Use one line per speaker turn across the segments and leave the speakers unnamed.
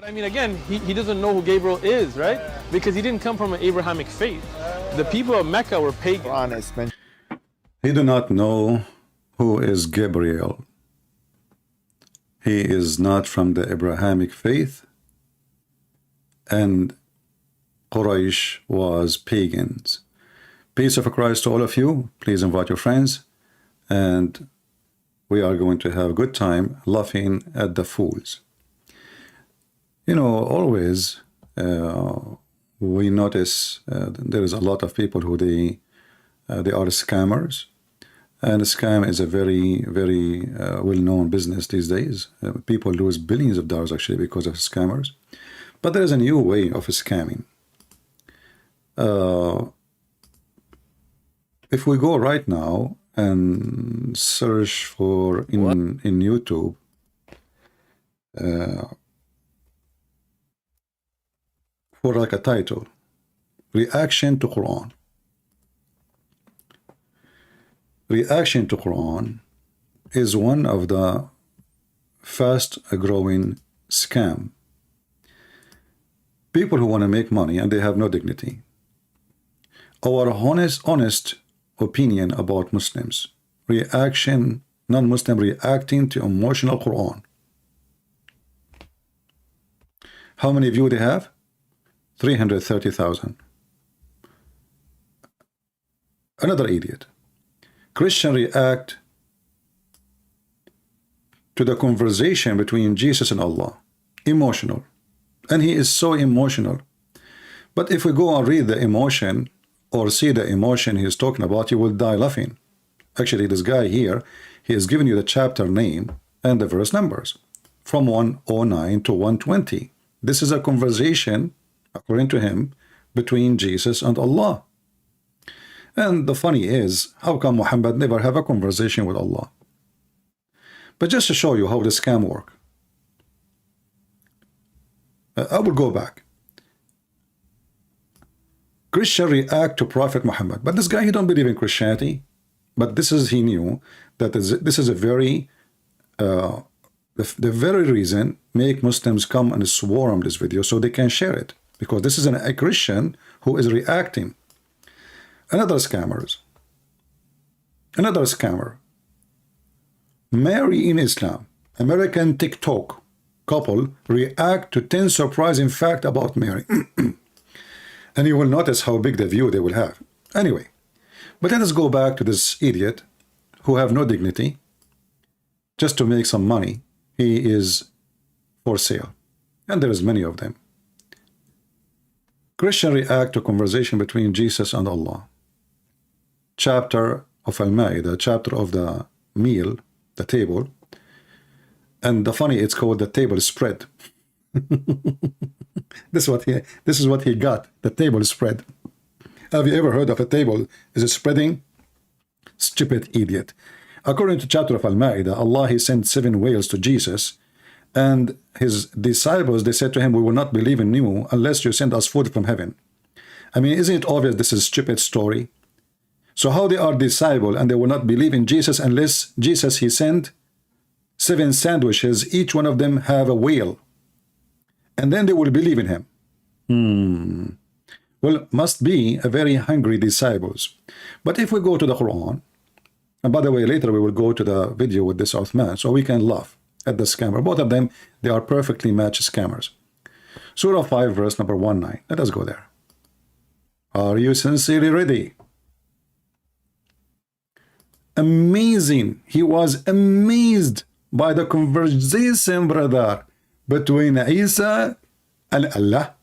But I mean, again, he doesn't know who Gabriel is, right? Because he didn't come from an Abrahamic faith. The people of Mecca were pagan.
He do not know who is Gabriel. He is not from the Abrahamic faith, and Quraysh was pagans. Peace of Christ to all of you. Please invite your friends, and we are going to have a good time laughing at the fools. You know, always we notice there is a lot of people who they are scammers, and scam is a very well-known business these days. People lose billions of dollars actually because of scammers. But there is a new way of scamming. If we go right now and search for in YouTube for like a title, reaction to Quran. Reaction to Quran is one of the fast growing scam. People who want to make money and they have no dignity. Our honest opinion about Muslims. Reaction, non-Muslim reacting to emotional Quran. How many views they have? 330,000. Another idiot. Christian react to the conversation between Jesus and Allah. Emotional. And he is so emotional. But if we go and read the emotion or see the emotion he is talking about, you will die laughing. Actually, this guy here, he has given you the chapter name and the verse numbers from 109 to 120. This is a conversation, according to him, between Jesus and Allah. And the funny is, how come Muhammad never have a conversation with Allah? But just to show you how the scam work, I will go back. Christian react to Prophet Muhammad, but this guy, he don't believe in Christianity. But this is, he knew that this is a very the very reason make Muslims come and swarm this video so they can share it, because this is a Christian who is reacting. Another scammer. Marry in Islam. American TikTok couple react to 10 surprising facts about Mary. And you will notice how big the view they will have. Anyway, but let us go back to this idiot who have no dignity just to make some money. He is for sale. And there is many of them. Christian react to conversation between Jesus and Allah. Chapter of Al-Ma'idah, chapter of the meal, the table. And the funny, it's called the table spread. This is what he got, the table spread. Have you ever heard of a table? Is it spreading? Stupid idiot. According to chapter of Al-Ma'idah, Allah, he sent 7 whales to Jesus, and his disciples, they said to him, we will not believe in you unless you send us food from heaven. I mean, isn't it obvious this is a stupid story? So how they are disciple and they will not believe in Jesus unless Jesus, he sent 7 sandwiches, each one of them have a whale, and then they will believe in him. Well, must be a very hungry disciples. But if we go to the Quran, and by the way, later we will go to the video with this Uthman, so we can laugh at the scammer. Both of them, they are perfectly matched scammers. Surah 5, verse number 19. Let us go there. Are you sincerely ready? Amazing. He was amazed by the conversation, brother, between Isa and Allah.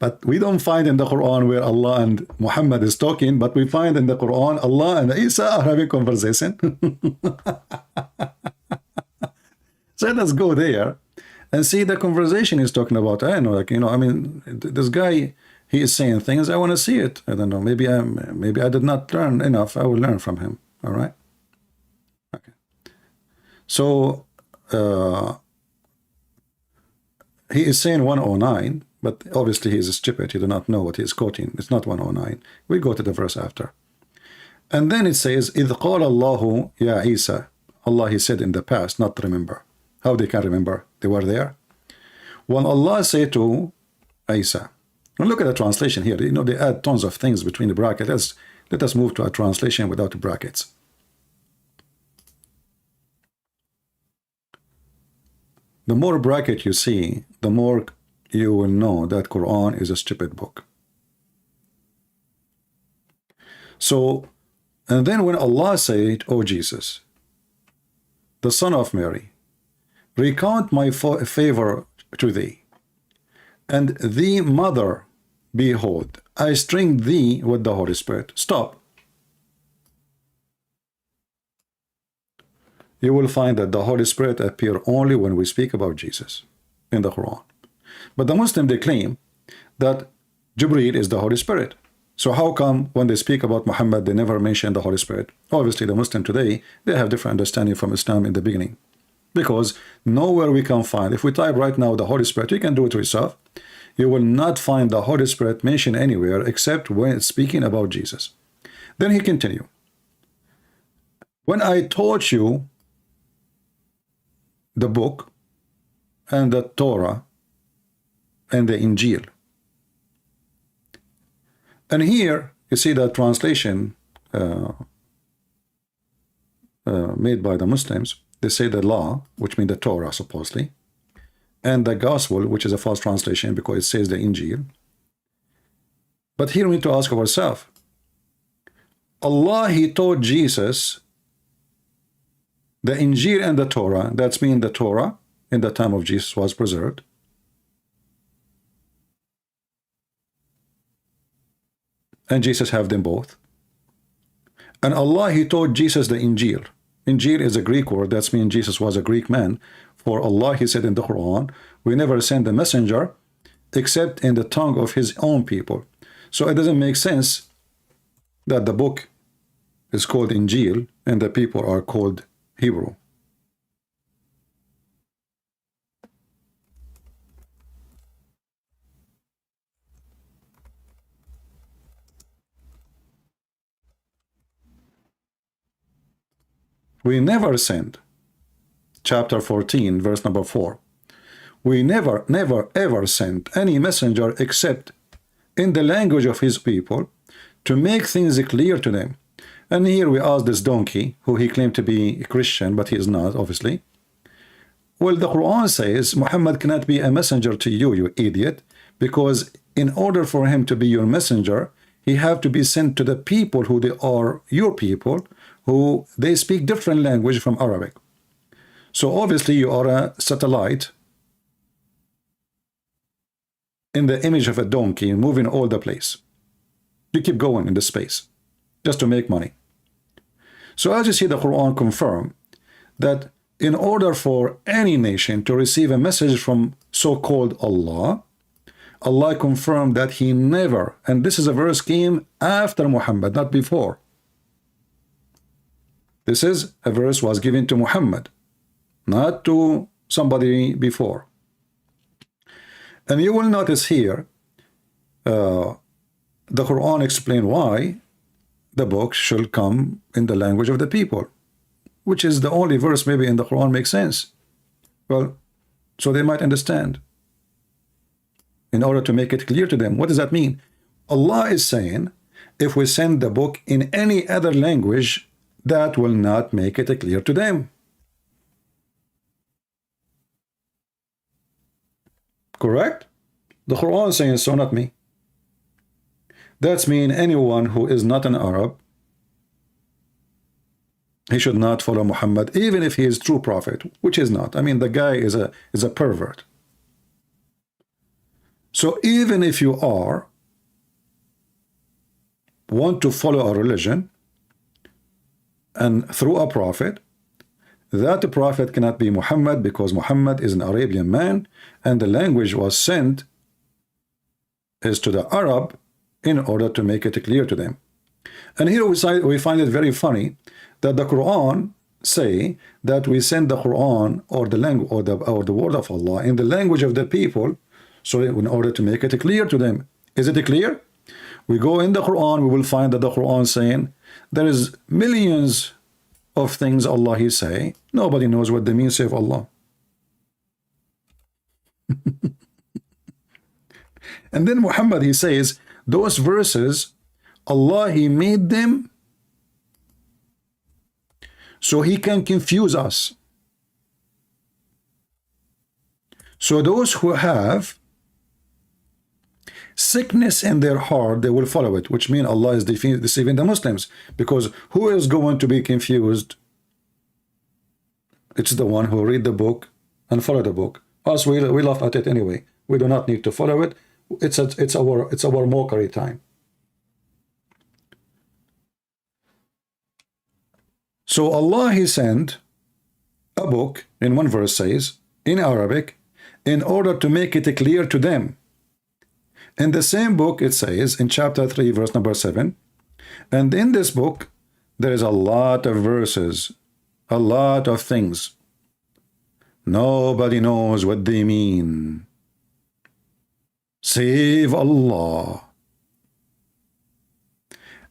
But we don't find in the Quran where Allah and Muhammad is talking, but we find in the Quran Allah and Isa are having conversation. So let's go there and see the conversation he's talking about. I know, like, you know, I mean, this guy, he is saying things. I want to see it. I don't know. Maybe I did not learn enough. I will learn from him. All right. Okay. So he is saying 109, but obviously he is stupid. He do not know what he is quoting. It's not 109. We go to the verse after. And then it says, إِذْ قَالَ اللَّهُ يَا عِيسَى. Allah, he said in the past, not to remember. How they can remember? They were there. When Allah said to Isa, and look at the translation here, you know, they add tons of things between the brackets. Let us move to a translation without the brackets. The more bracket you see, the more you will know that Quran is a stupid book. So, and then when Allah said, "O Jesus, the Son of Mary, recount my favor to thee, and thee mother, behold, I string thee with the Holy Spirit." Stop. You will find that the Holy Spirit appear only when we speak about Jesus in the Quran. But the Muslim, they claim that Jibreel is the Holy Spirit. So how come when they speak about Muhammad, they never mention the Holy Spirit? Obviously, the Muslim today, they have different understanding from Islam in the beginning. Because nowhere we can find, if we type right now the Holy Spirit, you can do it yourself, you will not find the Holy Spirit mentioned anywhere except when it's speaking about Jesus. Then he continue. When I taught you the book and the Torah and the Injil. And here you see the translation made by the Muslims. They say the law, which means the Torah supposedly, and the gospel, which is a false translation because it says the Injil. But here we need to ask ourselves, Allah, he taught Jesus the Injil and the Torah. That's mean the Torah in the time of Jesus was preserved. And Jesus have them both. And Allah, he taught Jesus the Injil. Injil is a Greek word. That's mean Jesus was a Greek man. For Allah, he said in the Quran, we never send a messenger except in the tongue of his own people. So it doesn't make sense that the book is called Injil and the people are called Hebrew. We never send, chapter 14, verse number 4. We never, ever sent any messenger except in the language of his people to make things clear to them. And here we ask this donkey, who he claimed to be a Christian, but he is not, obviously. Well, the Quran says, Muhammad cannot be a messenger to you, you idiot, because in order for him to be your messenger, he have to be sent to the people who they are your people, who they speak different language from Arabic. So obviously you are a satellite in the image of a donkey moving all the place. You keep going in the space just to make money. So as you see, the Quran confirm that in order for any nation to receive a message from so-called Allah, Allah confirmed that he never, and this is a verse came after Muhammad, not before. This is a verse was given to Muhammad, not to somebody before. And you will notice here, the Quran explain why the book should come in the language of the people, which is the only verse maybe in the Quran makes sense. Well, so they might understand. In order to make it clear to them, what does that mean? Allah is saying, if we send the book in any other language, that will not make it clear to them. Correct? The Quran is saying so, not me. That's mean anyone who is not an Arab, he should not follow Muhammad, even if he is true prophet, which is not. I mean, the guy is a pervert. So even if you want to follow a religion and through a prophet, that prophet cannot be Muhammad, because Muhammad is an Arabian man and the language was sent is to the Arab in order to make it clear to them. And here we find it very funny that the Quran say that we send the Quran or the language or the word of Allah in the language of the people, so in order to make it clear to them. Is it clear? We go in the Quran, we will find that the Quran saying there is millions of things Allah he say, nobody knows what they mean save Allah. And then Muhammad, he says, those verses, Allah, he made them so he can confuse us. So those who have sickness in their heart, they will follow it, which means Allah is deceiving the Muslims, because who is going to be confused? It's the one who read the book and follow the book. Us, we laugh at it anyway. We do not need to follow it. It's our mockery time. So Allah, he sent a book, in one verse says, in Arabic, in order to make it clear to them. In the same book, it says, in chapter 3, verse number 7, and in this book, there is a lot of verses, a lot of things. Nobody knows what they mean, save Allah.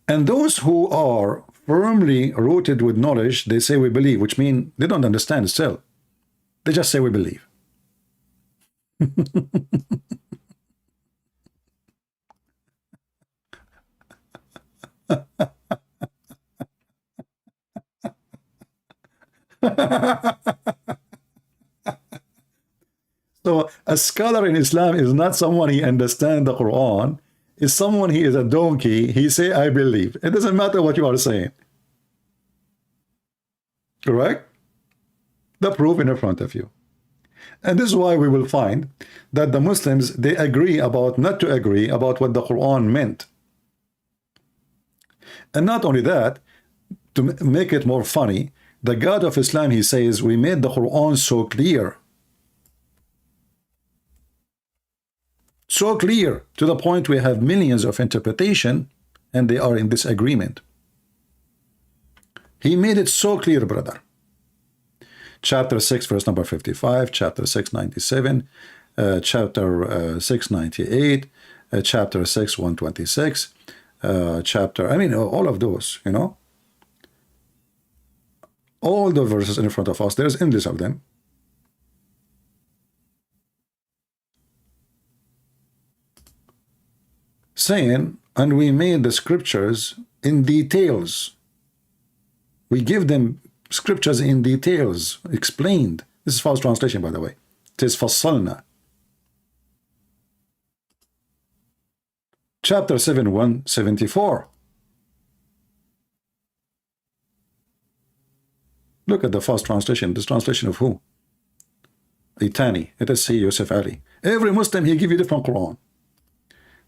And those who are firmly rooted with knowledge, they say we believe, which means they don't understand still. They just say we believe. So a scholar in Islam is not someone he understands the Quran, is someone he is a donkey, he say I believe. It doesn't matter what you are saying. Correct? The proof in front of you. And this is why we will find that the Muslims, they agree about not to agree about what the Quran meant. And not only that, to make it more funny, the God of Islam, he says, we made the Quran so clear. So clear to the point we have millions of interpretation and they are in disagreement. He made it so clear, brother. Chapter 6, verse number 55, chapter 697, chapter 698, chapter 6, 126, chapter, I mean, all of those, you know. All the verses in front of us, there's endless of them. Saying, and we made the scriptures in details. We give them scriptures in details, explained. This is false translation, by the way. It is fassalna. Chapter 7, 174. Look at the false translation. This translation of who? Itani. Let us see Yusuf Ali. Every Muslim, he give you different Quran.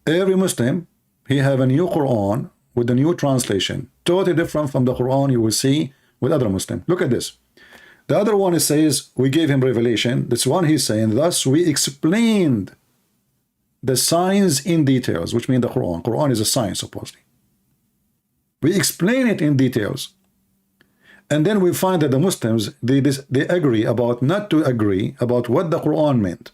Every Muslim, he have a new Quran with a new translation, totally different from the Quran you will see with other Muslims. Look at this. The other one, it says, we gave him revelation. This one he's saying, thus we explained the signs in details, which means the Quran. Quran is a science, supposedly. We explain it in details. And then we find that the Muslims, they agree about not to agree about what the Quran meant.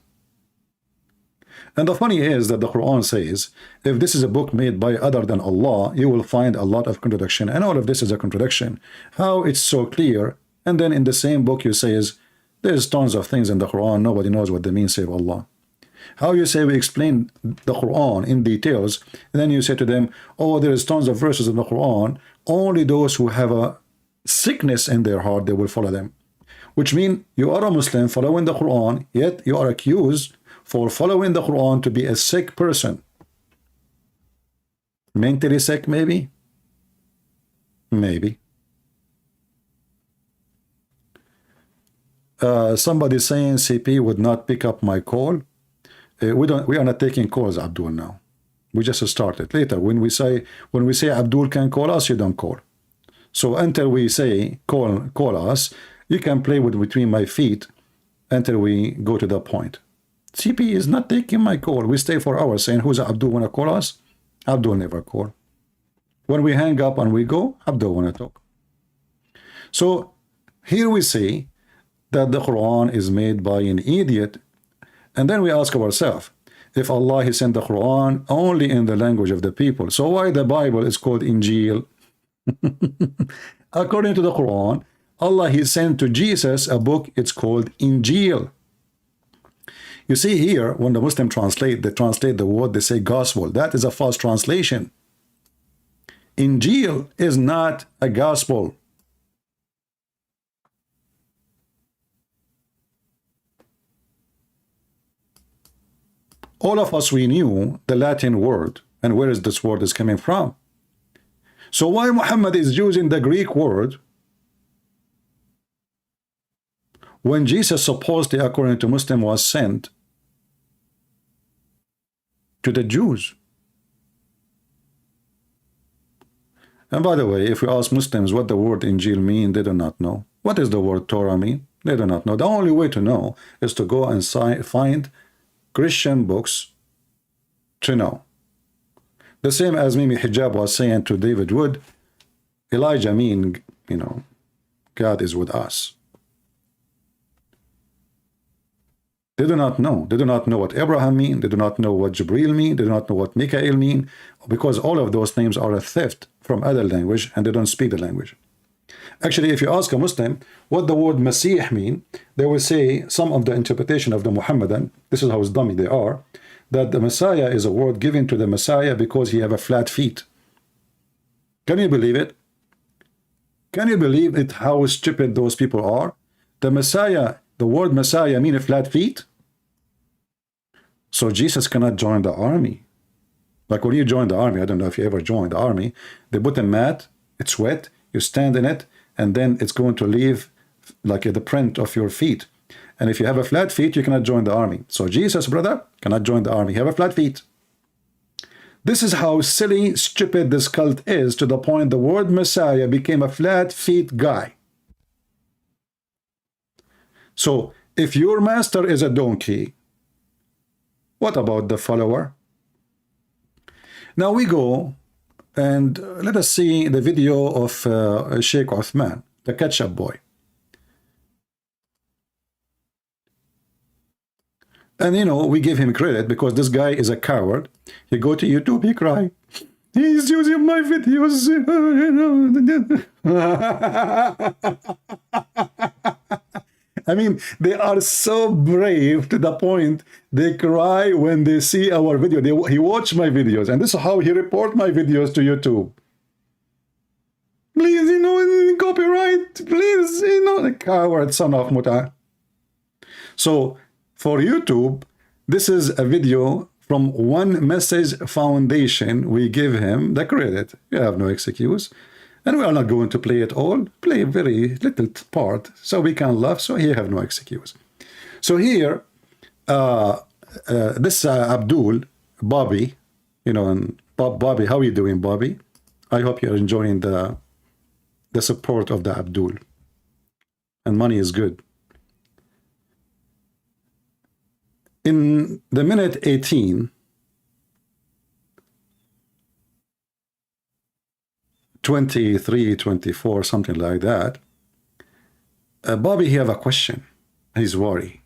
And the funny is that the Quran says, if this is a book made by other than Allah, you will find a lot of contradiction. And all of this is a contradiction. How it's so clear. And then in the same book you says, there's tons of things in the Quran, nobody knows what they mean save Allah. How you say we explain the Quran in details, and then you say to them, oh, there is tons of verses in the Quran, only those who have a sickness in their heart, they will follow them. Which means you are a Muslim following the Quran, yet you are accused for following the Quran to be a sick person. Mentally sick, maybe? Maybe. Somebody saying CP would not pick up my call. We are not taking calls, Abdul, now. We just started. Later, when we say Abdul can call us, you don't call. So until we say call us, you can play with between my feet until we go to the point. CP is not taking my call. We stay for hours saying, who's Abdul want to call us? Abdul never call. When we hang up and we go, Abdul want to talk. So here we see that the Quran is made by an idiot. And then we ask ourselves, if Allah he sent the Quran only in the language of the people, so why the Bible is called Injil? According to the Quran, Allah he sent to Jesus a book, it's called Injil. You see here, when the Muslim translate, they translate the word, they say gospel. That is a false translation. Injil is not a gospel. All of us, we knew the Latin word and where is this word is coming from. So why Muhammad is using the Greek word when Jesus supposedly, according to Muslim, was sent to the Jews? And by the way, if we ask Muslims what the word Injil mean, they do not know. What does the word Torah mean? They do not know. The only way to know is to go and find Christian books to know. The same as maybe Hijab was saying to David Wood, Elijah mean, you know, God is with us. They do not know. They do not know what Abraham mean. They do not know what Jibril mean. They do not know what Mikael mean, because all of those names are a theft from other language and they don't speak the language. Actually, if you ask a Muslim what the word Masih mean, they will say some of the interpretation of the Muhammadan, this is how dummy they are, that the Messiah is a word given to the Messiah because he have a flat feet. Can you believe it? Can you believe it, how stupid those people are? The Messiah, the word Messiah mean a flat feet? So Jesus cannot join the army. Like when you join the army, I don't know if you ever joined the army, they put a mat, it's wet, you stand in it, and then it's going to leave like the print of your feet. And if you have a flat feet, you cannot join the army. So Jesus, brother, cannot join the army. You have a flat feet. This is how silly, stupid this cult is, to the point the word Messiah became a flat feet guy. So if your master is a donkey, what about the follower? Now we go and let us see the video of Sheikh Uthman, the ketchup boy. And you know, we give him credit because this guy is a coward. He go to YouTube, he cry. He's using my videos. I mean, they are so brave to the point they cry when they see our video. He watch my videos, and this is how he report my videos to YouTube. Please, you know, copyright. Please, you know, the coward son of Muta. So for YouTube, this is a video from One Message Foundation. We give him the credit. You have no excuse. And we are not going to play it all. Play a very little part so we can laugh. So here have no excuse. So here, this Abdul, Bobby, you know, and Bobby, how are you doing, Bobby? I hope you're enjoying the support of the Abdul. And money is good. In the minute 18, 23, 24, something like that, Bobby, he have a question. He's worried.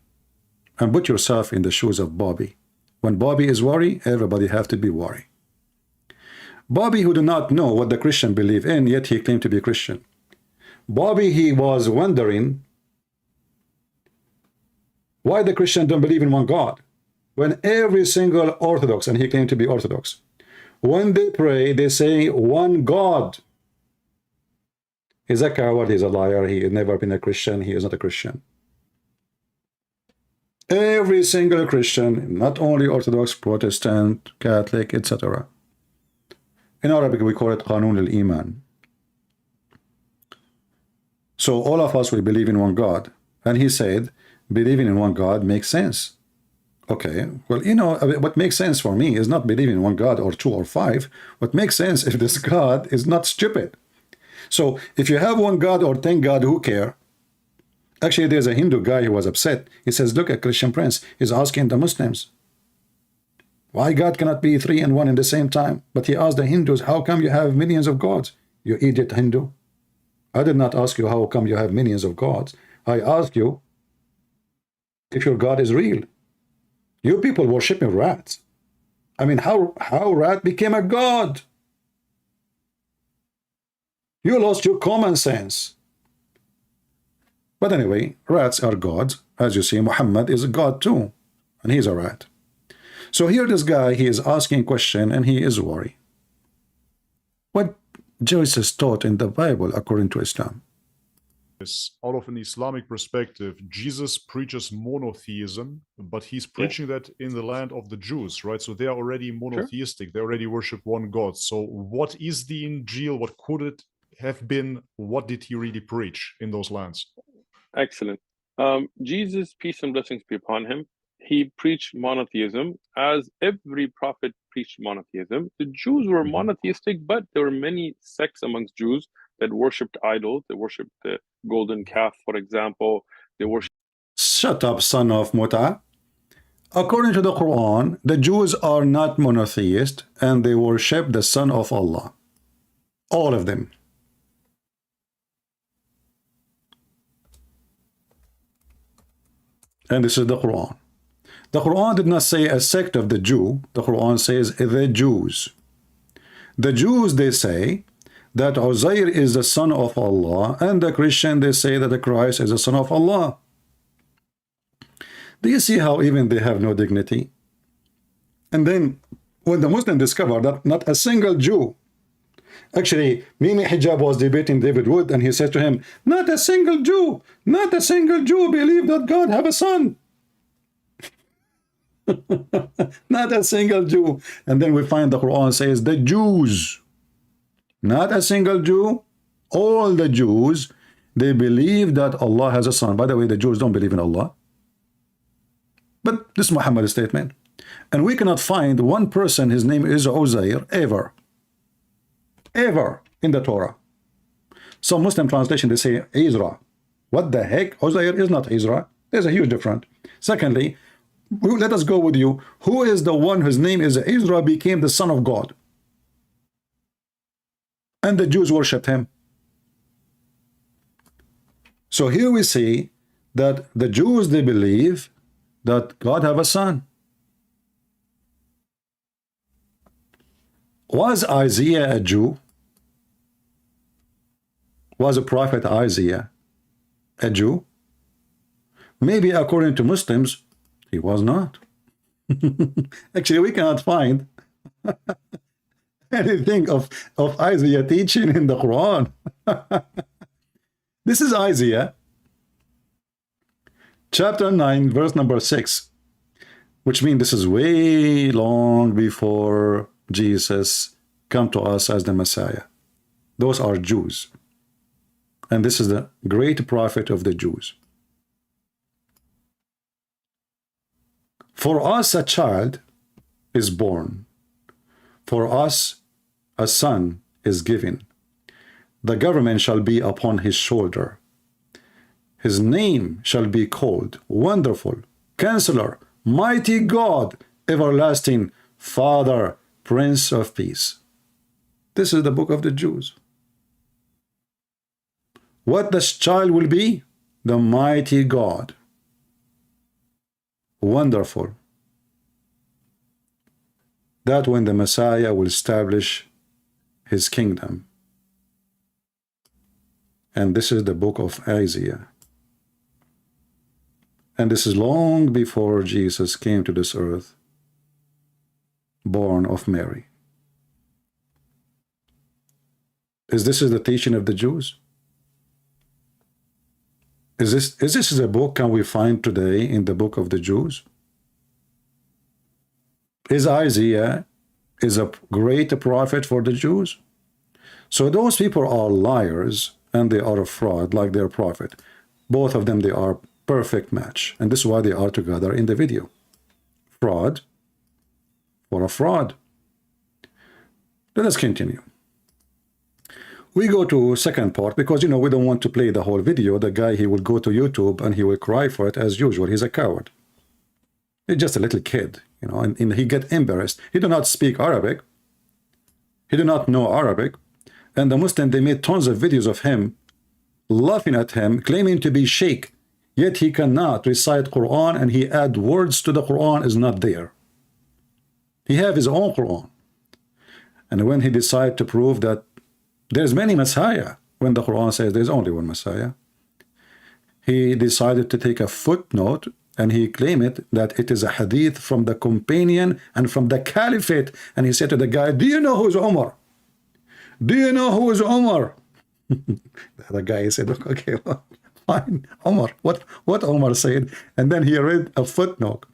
And put yourself in the shoes of Bobby. When Bobby is worried, everybody have to be worried. Bobby, who do not know what the Christian believe in, yet he claimed to be Christian. Bobby, he was wondering why the Christian don't believe in one God, when every single Orthodox, and he claimed to be Orthodox, when they pray, they say one God. He's a coward, he's a liar, he has never been a Christian, he is not a Christian. Every single Christian, not only Orthodox, Protestant, Catholic, etc. In Arabic, we call it Qanun al-Iman. So all of us, we believe in one God. And he said, believing in one God makes sense. Okay, well, you know, what makes sense for me is not believing in one God or two or five. What makes sense if this God is not stupid. So if you have one God or 10 God, who care? Actually, there's a Hindu guy who was upset. He says, look, a Christian prince is asking the Muslims, why God cannot be three and one in the same time? But he asked the Hindus, how come you have millions of gods? You idiot Hindu. I did not ask you how come you have millions of gods. I asked you if your God is real. You people worshiping rats. I mean, how rat became a god? You lost your common sense. But anyway, rats are gods. As you see, Muhammad is a god too. and he's a rat. So here this guy, he is asking a question and he is worried. What Jesus taught in the Bible according to Islam?
Out of an Islamic perspective, Jesus preaches monotheism, but he's preaching that in the land of the Jews, right? So they are already monotheistic. Sure. They already worship one God. So what is the Injil? What could it have been? What did he really preach in those lands?
Excellent. Jesus, peace and blessings be upon him, he preached monotheism as every prophet preached monotheism. The Jews were monotheistic, but there were many sects amongst Jews that worshipped idols. They worshipped the golden calf, for example. They worshipped...
Shut up, son of Muta. According to the Quran, the Jews are not monotheist and they worship the Son of Allah. All of them. And this is the Quran. The Quran did not say a sect of the Jew. The Quran says the Jews. The Jews, they say that Uzayr is the son of Allah, and the Christian, they say that the Christ is the son of Allah. Do you see how even they have no dignity? And then when the Muslim discovered that not a single Jew, actually Mimi Hijab was debating David Wood, and he said to him, not a single Jew believed that God have a son. Not a single Jew. And then we find the Quran says the Jews, not a single Jew, all the Jews, they believe that Allah has a son. By the way, the Jews don't believe in Allah, but this is Muhammad's statement. And we cannot find one person, his name is Uzayr, ever in the Torah. Some Muslim translation, they say Izra. What the heck? Uzayr is not Izra. There's a huge difference. Secondly, let us go with you. Who is the one whose name is Izra became the son of God? And the Jews worshipped him. So here we see that the Jews, they believe that God have a son. Was Isaiah a Jew? Was a prophet Isaiah a Jew? Maybe according to Muslims, he was not. Actually, we cannot find anything of Isaiah teaching in the Quran. This is Isaiah chapter 9, verse number 6, which means this is way long before Jesus come to us as the Messiah. Those are Jews. And this is the great prophet of the Jews. For us a child is born. For us a son is given. The government shall be upon his shoulder. His name shall be called Wonderful, Counselor, Mighty God, Everlasting Father, Prince of Peace. This is the book of the Jews. What this child will be? The mighty God. Wonderful. That when the Messiah will establish his kingdom. And this is the book of Isaiah. And this is long before Jesus came to this earth, born of Mary. Is this the teaching of the Jews? Is this a book can we find today in the book of the Jews? Is Isaiah is a great prophet for the Jews? So those people are liars and they are a fraud like their prophet. Both of them, they are perfect match. And this is why they are together in the video. Fraud for a fraud. Let us continue. We go to second part because, you know, we don't want to play the whole video. The guy, he will go to YouTube and he will cry for it as usual. He's a coward. He's just a little kid, you know, and he get embarrassed. He do not speak Arabic. He do not know Arabic. And the Muslim, they made tons of videos of him laughing at him, claiming to be sheikh. Yet he cannot recite Quran and he add words to the Quran is not there. He have his own Quran. And when he decided to prove that there's many Messiah, when the Quran says there's only one Messiah, he decided to take a footnote and he claimed that it is a hadith from the companion and from the caliphate. And he said to the guy, do you know who's Umar? Do you know who is Umar? The other guy said, okay, well, fine, Umar. What Umar said? And then he read a footnote.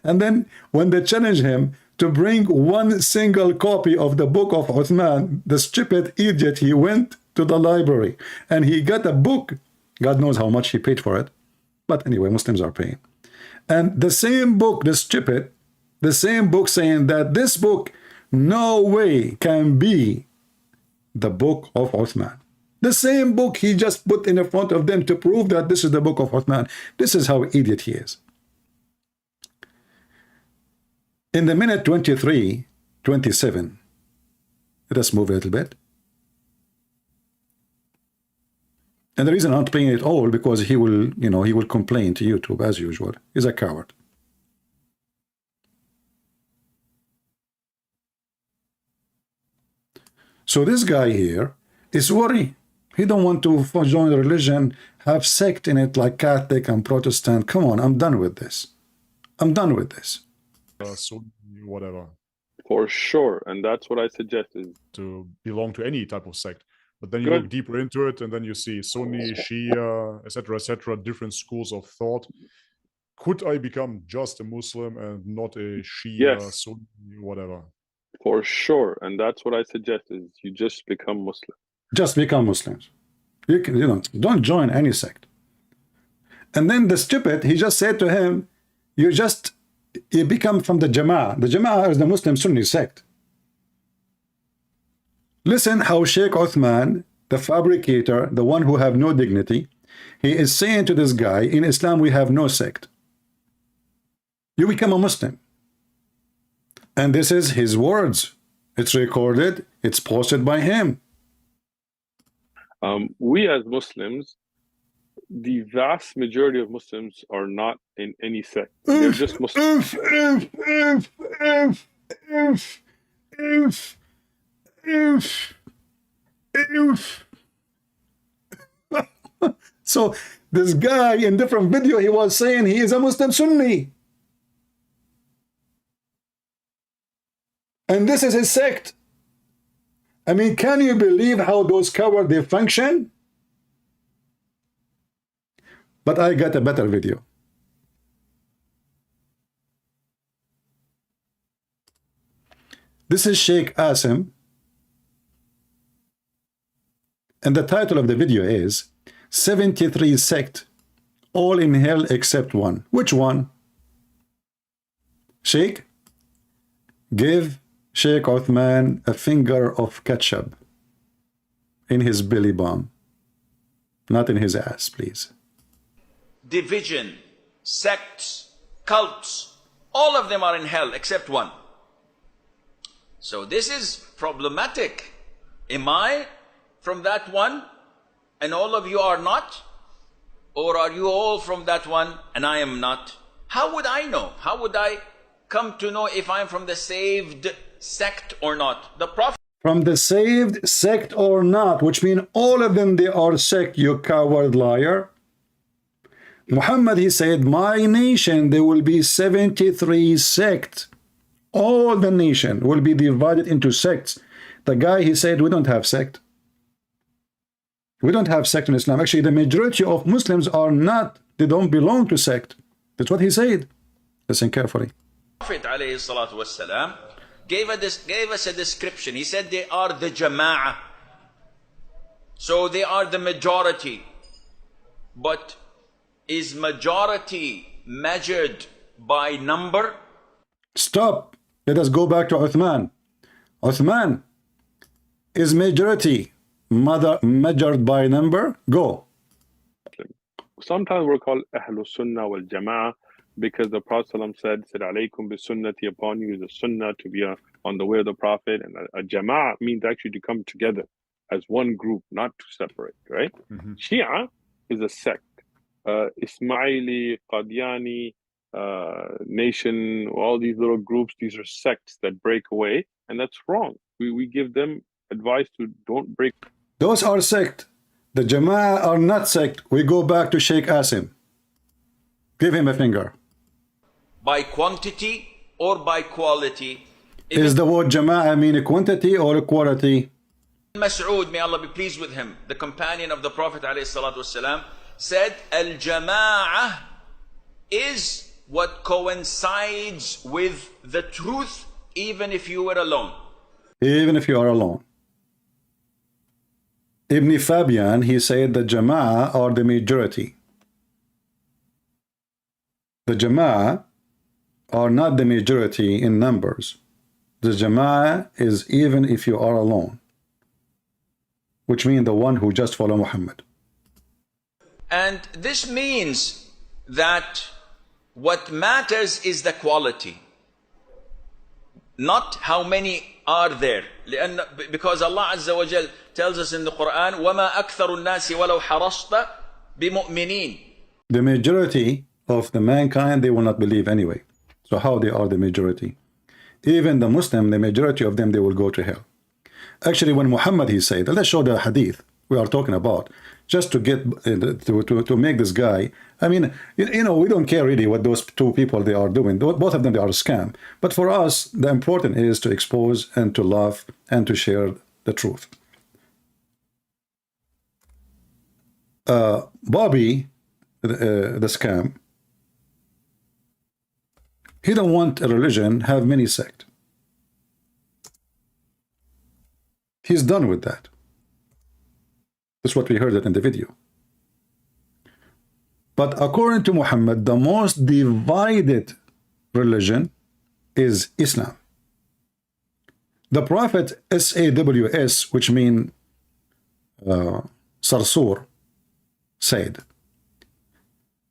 And then when they challenged him to bring one single copy of the book of Uthman, the stupid idiot, he went to the library and he got a book. God knows how much he paid for it. But anyway, Muslims are paying. And the same book, the stupid, the same book saying that this book no way can be the book of Uthman. The same book he just put in front of them to prove that this is the book of Uthman. This is how idiot he is. In the minute 23:27, let us move a little bit. And the reason I'm not playing it all because he will, he will complain to YouTube as usual. He's a coward. So this guy here is worried. He don't want to join the religion, have sect in it like Catholic and Protestant. Come on, I'm done with this. I'm done with this.
So whatever.
For sure, and that's what I suggest is
to belong to any type of sect. But then you look deeper into it, and then you see Sunni, Shia, etc., different schools of thought. Could I become just a Muslim and not a Shia, Sunni, whatever?
For sure, and that's what I suggest is you just become Muslim. Just become Muslims. You don't join any sect. And then the stupid, he just said to him, you become from the Jama'ah. The Jama'ah is the Muslim Sunni sect. Listen how Sheikh Uthman, the fabricator, the one who have no dignity, he is saying to this guy, in Islam we have no sect. You become a Muslim. And this is his words. It's recorded, it's posted by him. We as Muslims, the vast majority of Muslims are not in any sect. They're just Muslims. So this guy in different video, he was saying he is a Muslim Sunni. And this is his sect. I mean, can you believe how those cowards, they function? But I got a better video. This is Sheikh Asim. And the title of the video is 73 sect, all in hell except one. Which one? Sheikh, give Sheikh Uthman a finger of ketchup in his belly bump, not in his ass, please.
Division, sects, cults, all of them are in hell except one. So this is problematic. Am I from that one and all of you are not? Or are you all from that one and I am not? How would I know? How would I come to know if I'm from the saved sect or not? The Prophet from the saved sect or not, which means all of them, they are sect, you coward liar. Muhammad, he said, my nation, there will be 73 sects. All the nation will be divided into sects. The guy, he said, we don't have sect. We don't have sect in Islam. Actually, the majority of Muslims are not, they don't belong to sect. That's what he said. Listen carefully. Prophet ﷺ gave us a description. He said they are the Jama'ah. So they are the majority. But is majority measured by number?
Stop. Let us go back to Uthman. Uthman, is majority measured by number? Go. Sometimes we're called Ahlul Sunnah wal Jama'ah because the Prophet said alaykum bi sunnati, upon you is a sunnah to be on the way of the Prophet, and a Jama'ah means actually to come together as one group, not to separate, right? Shia is a sect. Ismaili, Qadiani, Nation, all these little groups, these are sects that break away, and that's wrong. We give them advice to don't break. Those are sect. The Jama'ah are not sect. We go back to Sheikh Asim. Give him a finger.
by quantity or by quality?
Is the word Jama'ah mean quantity or quality?
Masood, may Allah be pleased with him, the companion of the Prophet ﷺ, said, Al-Jama'ah is what coincides with the truth even if you were alone.
Even if you are alone. Ibn Fabian, he said the Jama'ah are the majority. The Jama'ah are not the majority in numbers. The Jama'ah is even if you are alone, which means the one who just follow Muhammad.
And this means that what matters is the quality, not how many are there. Because Allah Azza wa Jal tells us in the Quran, وَمَا أَكْثَرُ النَّاسِ وَلَوْ حَرَصْتَ بِمُؤْمِنِينَ. The
majority of the mankind, they will not believe anyway. So how they are the majority? Even the Muslim, the majority of them, they will go to hell. Actually, when Muhammad, he said, let's show the hadith we are talking about, just to get to make this guy, I mean, you know, we don't care really what those two people they are doing. Both of them, they are a scam. But for us, the important is to expose and to love and to share the truth. Bobby, the scam, he don't want a religion have many sects. He's done with that. That's what we heard it in the video. But according to Muhammad, the most divided religion is Islam. The Prophet SAWS, which means Sarsur, said,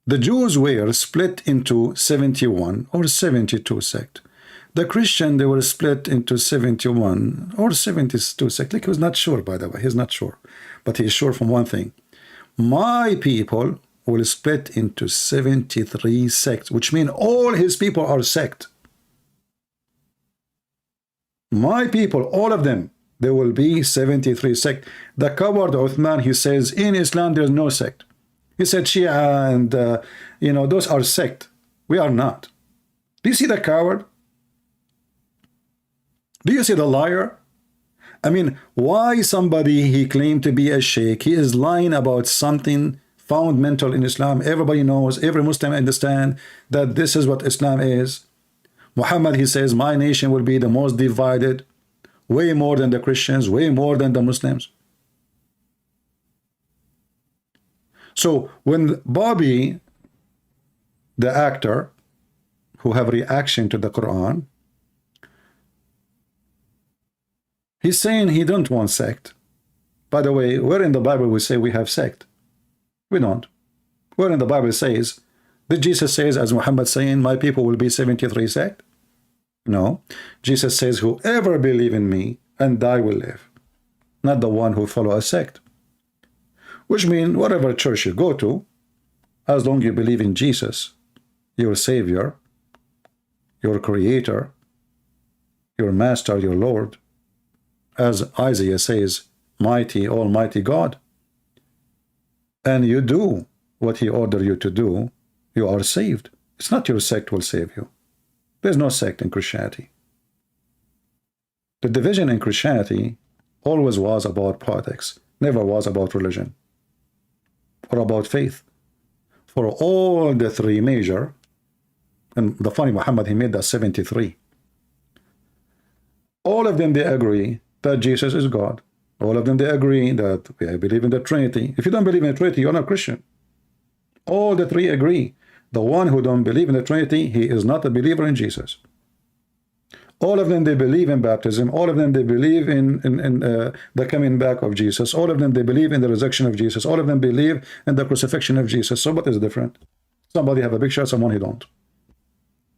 the Jews were split into 71 or 72 sects. The Christian, they were split into 71 or 72 sects. Like, he was not sure, by the way. He's not sure. But he's sure from one thing. My people will split into 73 sects, which means all his people are sect. My people, all of them, there will be 73 sects. The coward Uthman, he says, in Islam, there's no sect. He said Shia and, you know, those are sect. We are not. Do you see the coward? Do you see the liar? I mean, why somebody, he claimed to be a sheikh, he is lying about something fundamental in Islam. Everybody knows, every Muslim understand that this is what Islam is. Muhammad, he says, my nation will be the most divided, way more than the Christians, way more than the Muslims. So when Bobby, the actor, who have reaction to the Quran, he's saying he don't want sect. By the way, where in the Bible we say we have sect? We don't. Where in the Bible says, did Jesus says, as Muhammad saying, my people will be 73 sect? No. Jesus says, whoever believe in me and die will live. Not the one who follow a sect. Which means whatever church you go to, as long as you believe in Jesus, your Savior, your Creator, your Master, your Lord, as Isaiah says, mighty, almighty God, and you do what he ordered you to do, you are saved. It's not your sect will save you. There's no sect in Christianity. The division in Christianity always was about politics, never was about religion or about faith. For all the three major, and the funny Muhammad, he made that 73. All of them, they agree that Jesus is God. All of them, they agree that we believe in the Trinity. If you don't believe in the Trinity, you're not Christian. All the three agree. The one who don't believe in the Trinity, he is not a believer in Jesus. All of them, they believe in baptism. All of them, they believe in the coming back of Jesus. All of them, they believe in the resurrection of Jesus. All of them believe in the crucifixion of Jesus. So what is different? Somebody have a picture, someone he don't.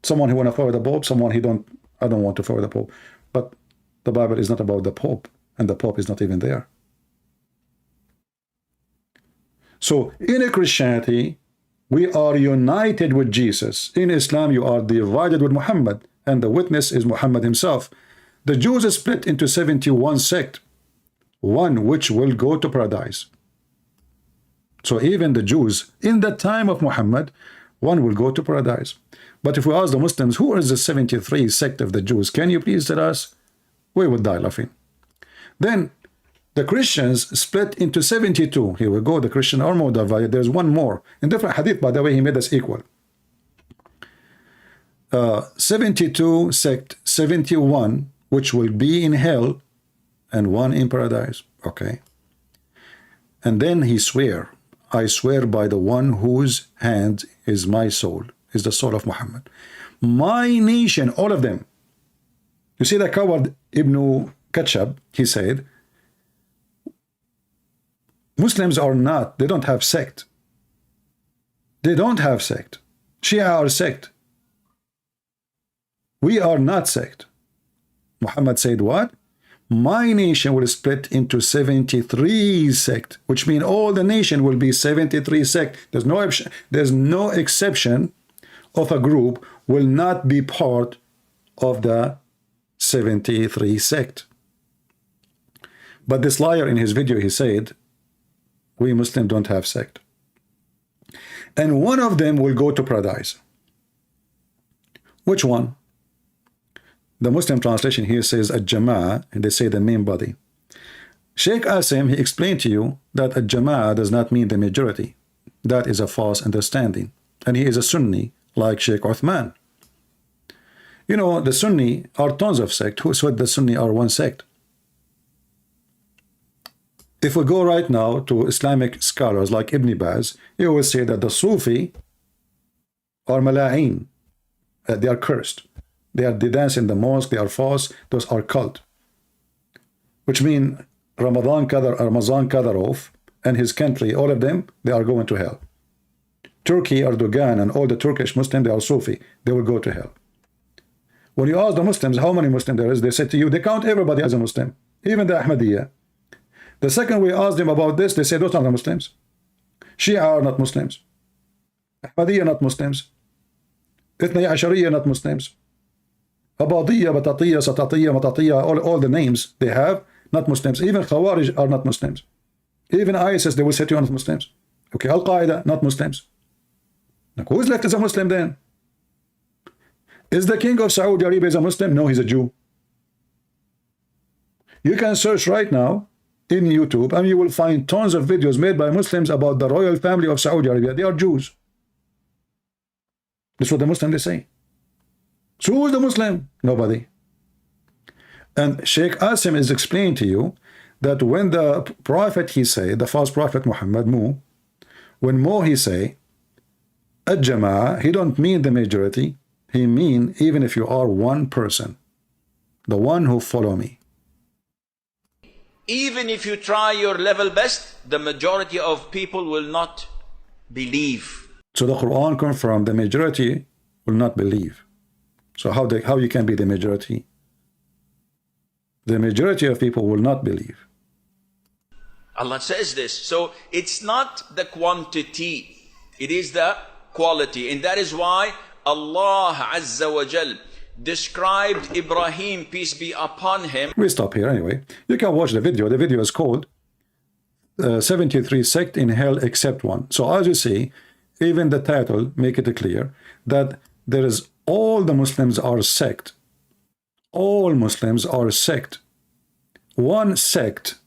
Someone who want to follow the Pope, someone he don't. I don't want to follow the Pope. But the Bible is not about the Pope, and the Pope is not even there. So in a Christianity, we are united with Jesus. In Islam, you are divided with Muhammad, and the witness is Muhammad himself. The Jews are split into 71 sects, one which will go to paradise. So even the Jews, in the time of Muhammad, One will go to paradise. But if we ask the Muslims, who is the 73 sect of the Jews? Can you please tell us? We would die laughing. Then the Christians split into 72. Here we go, the Christian are more divided. There's one more. In different hadith, by the way, he made us equal. 72 sect, 71, which will be in hell, and one in paradise. Okay. And then he swear, I swear by the one whose hand is my soul, is the soul of Muhammad. My nation, all of them. You see that coward Ibn Kachab, he said, Muslims are not, they don't have sect. They don't have sect. Shia are sect. We are not sect. Muhammad said what? My nation will split into 73 sect, which means all the nation will be 73 sect. There's no exception of a group will not be part of the 73 sect. But this liar in his video, he said, we Muslims don't have sect. And one of them will go to paradise. Which one? The Muslim translation here says Al-Jama'ah, and they say the main body. Sheikh Asim, he explained to you that Al-Jama'ah does not mean the majority. That is a false understanding. And he is a Sunni, like Sheikh Uthman. You know, the Sunni are tons of sects. Who said the Sunni are one sect? If we go right now to Islamic scholars like Ibn Baz, you will say that the Sufi are mala'in. They are cursed. They dance in the mosque, they are false, those are cult. Which mean Ramazan Kadyrov and his country, all of them, they are going to hell. Turkey, Erdogan, and all the Turkish Muslims, they are Sufi, they will go to hell. When you ask the Muslims how many Muslims there is, they say to you, they count everybody as a Muslim, even the Ahmadiyya. The second we ask them about this, they say those are not Muslims. Shia are not Muslims. Ahmadiyya not Muslims. Ithnai Ashariya not Muslims. Abadiyya, Batatiyya, Satatiyya, Matatiyya, all the names they have, not Muslims. Even Khawarij are not Muslims. Even ISIS, they will say to you not Muslims. Okay, Al-Qaeda, not Muslims. Now, who is left as a Muslim then? Is the king of Saudi Arabia a Muslim? No, he's a Jew. You can search right now in YouTube and you will find tons of videos made by Muslims about the royal family of Saudi Arabia. They are Jews. That's what the Muslims they say. So who is the Muslim? Nobody. And Sheikh Asim is explaining to you that when the prophet he say, the false prophet Muhammad, when he say, Al-Jama'ah, he don't mean the majority, he mean even if you are one person, the one who follow me.
Even if you try your level best, the majority of people will not believe.
So the Quran confirmed the majority will not believe. So how you can be the majority? The majority of people will not believe.
Allah says this. So it's not the quantity, it is the quality. And that is why Allah Azza wa Jal described Ibrahim, peace be upon him.
We stop here anyway. You can watch the video. The video is called 73 sect in hell except one. So as you see, even the title make it clear that there is all the Muslims are sect. All Muslims are sect. One sect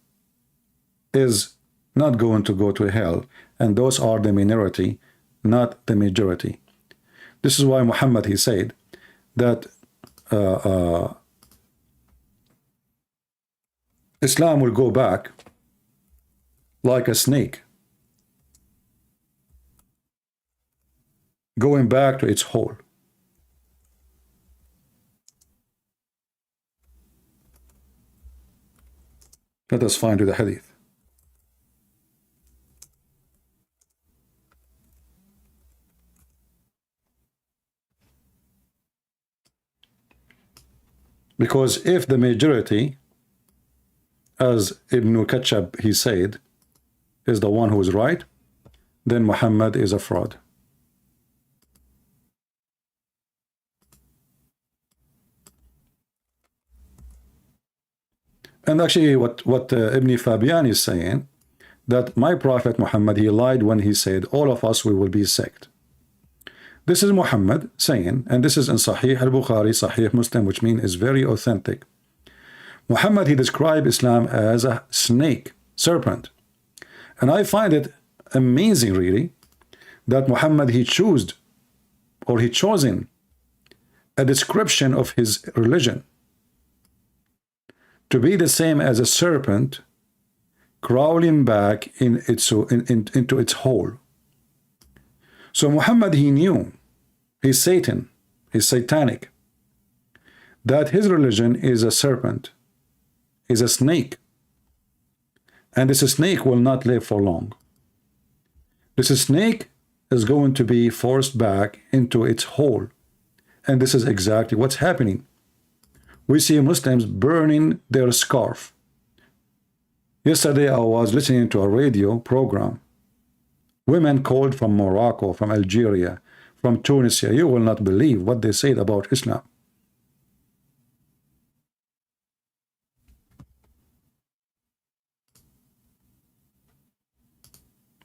is not going to go to hell, and those are the minority, not the majority. This is why Muhammad, he said that Islam will go back like a snake, going back to its hole. Let us find the hadith. Because if the majority, as Ibn Kachab he said, is the one who is right, then Muhammad is a fraud. And actually what Ibn Fabian is saying, that my prophet Muhammad, he lied when he said all of us we will be sect. This is Muhammad saying, and this is in Sahih al-Bukhari, Sahih Muslim, which means is very authentic. Muhammad, he described Islam as a snake, serpent. And I find it amazing, really, that Muhammad, he chosen a description of his religion to be the same as a serpent crawling back into its hole. So Muhammad, he knew, he's Satan, he's satanic, that his religion is a serpent, is a snake, and this snake will not live for long. This snake is going to be forced back into its hole, and this is exactly what's happening. We see Muslims burning their scarf. Yesterday I was listening to a radio program. Women called from Morocco, from Algeria, from Tunisia. You will not believe what they said about Islam.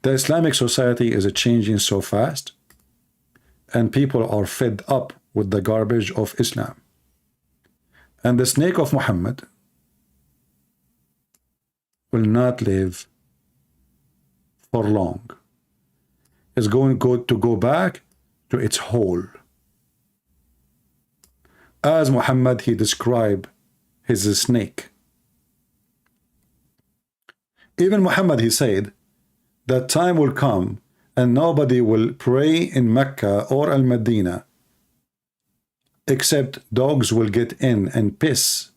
The Islamic society is changing so fast, and people are fed up with the garbage of Islam. And the snake of Muhammad will not live for long. It's going to go back to its hole. As Muhammad, he described his snake. Even Muhammad, he said that time will come and nobody will pray in Mecca or Al-Medina except dogs will get in and piss.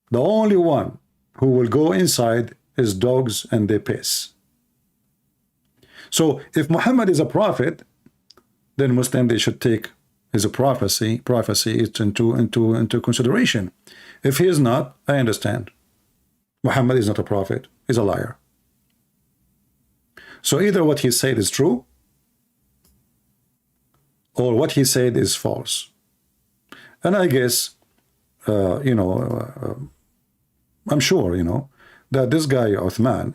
The only one who will go inside is dogs, and they piss. So if Muhammad is a prophet, then Muslims, they should take his prophecy into consideration. If he is not, I understand. Muhammad is not a prophet, he's a liar. So either what he said is true, or what he said is false. And I guess, I'm sure, that this guy, Uthman,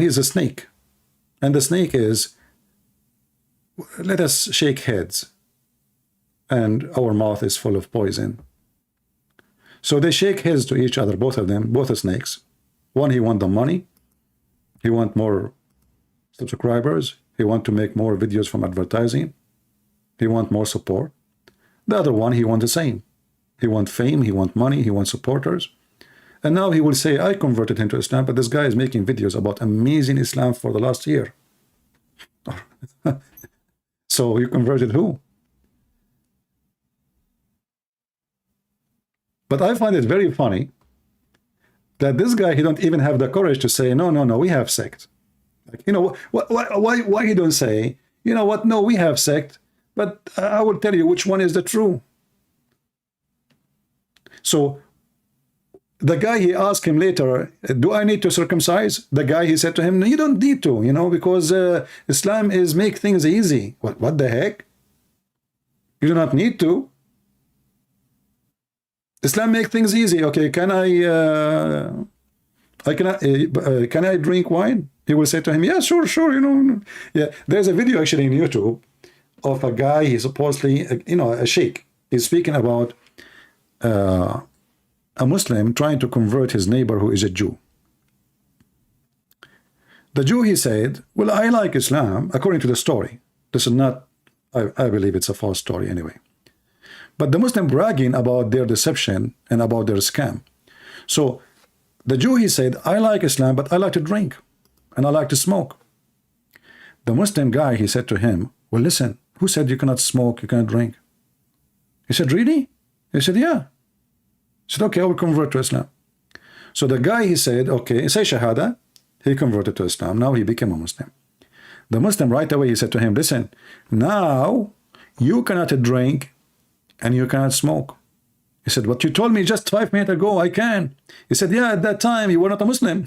he's a snake. And the snake is, let us shake heads, and our mouth is full of poison. So they shake heads to each other, both of them, both the snakes. One, he want the money. He want more subscribers. He want to make more videos from advertising. He want more support. The other one, he want the same. He want fame, he want money, he want supporters. And now he will say, I converted him to Islam, but this guy is making videos about amazing Islam for the last year. So you converted who? But I find it very funny that this guy, he don't even have the courage to say, no, we have sect. Like, why he don't say, you know what, no, we have sect, but I will tell you which one is the true. So the guy, he asked him later, do I need to circumcise? The guy, he said to him, no, you don't need to, because Islam is make things easy. What the heck? You do not need to. Islam make things easy. Okay, can I drink wine? He will say to him, yeah, sure. Yeah, there's a video actually in YouTube of a guy, he's supposedly, a sheikh. He's speaking about a Muslim trying to convert his neighbor who is a Jew. The Jew, he said, well, I like Islam, according to the story. This is not, I believe it's a false story anyway. But the Muslim bragging about their deception and about their scam. So the Jew, he said, I like Islam, but I like to drink and I like to smoke. The Muslim guy, he said to him, well, listen, who said you cannot smoke, you cannot drink? He said, really? He said, yeah. He said, okay, I will convert to Islam. So the guy, he said, okay, say Shahada. He converted to Islam. Now he became a Muslim. The Muslim right away, he said to him, listen, now you cannot drink and you cannot smoke. He said, what you told me just 5 minutes ago, I can. He said, yeah, at that time you were not a Muslim.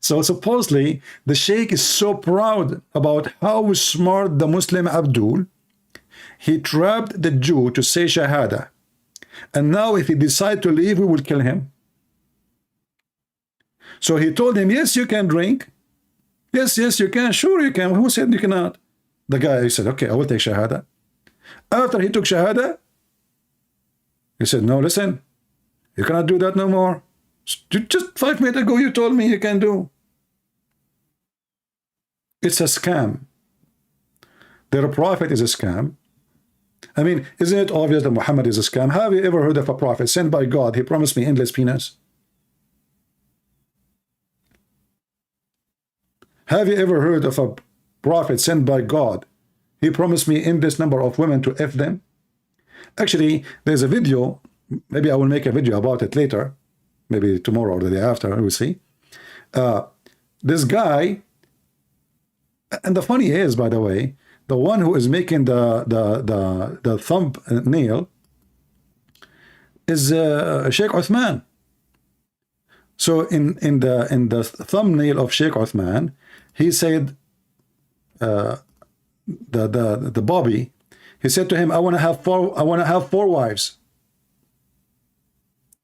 So supposedly the sheikh is so proud about how smart the Muslim Abdul, he trapped the Jew to say Shahada. And now if he decides to leave, we will kill him. So he told him, yes, you can drink. Yes, yes, you can. Sure, you can. Who said you cannot? The guy, he said, okay, I will take Shahada. After he took Shahada, he said, no, listen, you cannot do that no more. Just 5 minutes ago, you told me you can do. It's a scam. Their prophet is a scam. I mean, isn't it obvious that Muhammad is a scam? Have you ever heard of a prophet sent by God? He promised me endless penis. Have you ever heard of a prophet sent by God? He promised me endless number of women to F them. Actually, there's a video. Maybe I will make a video about it later. Maybe tomorrow or the day after, we'll see. This guy, and the funny is, by the way, the one who is making the thumbnail is Sheikh Uthman. So in the thumbnail of Sheikh Uthman, he said, the Bobby, he said to him, I want to have four wives.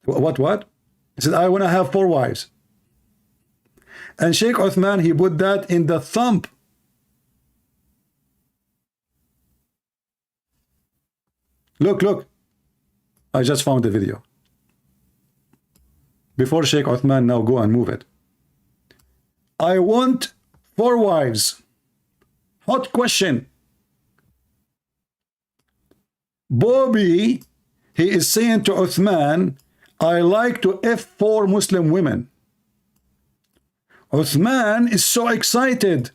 What? He said, I want to have 4 wives. And Sheikh Uthman, he put that in the thumb. Look. I just found the video. Before Sheikh Uthman, now go and move it. I want 4 wives. Hot question. Bobby, he is saying to Uthman, I like to F4 Muslim women. Uthman is so excited.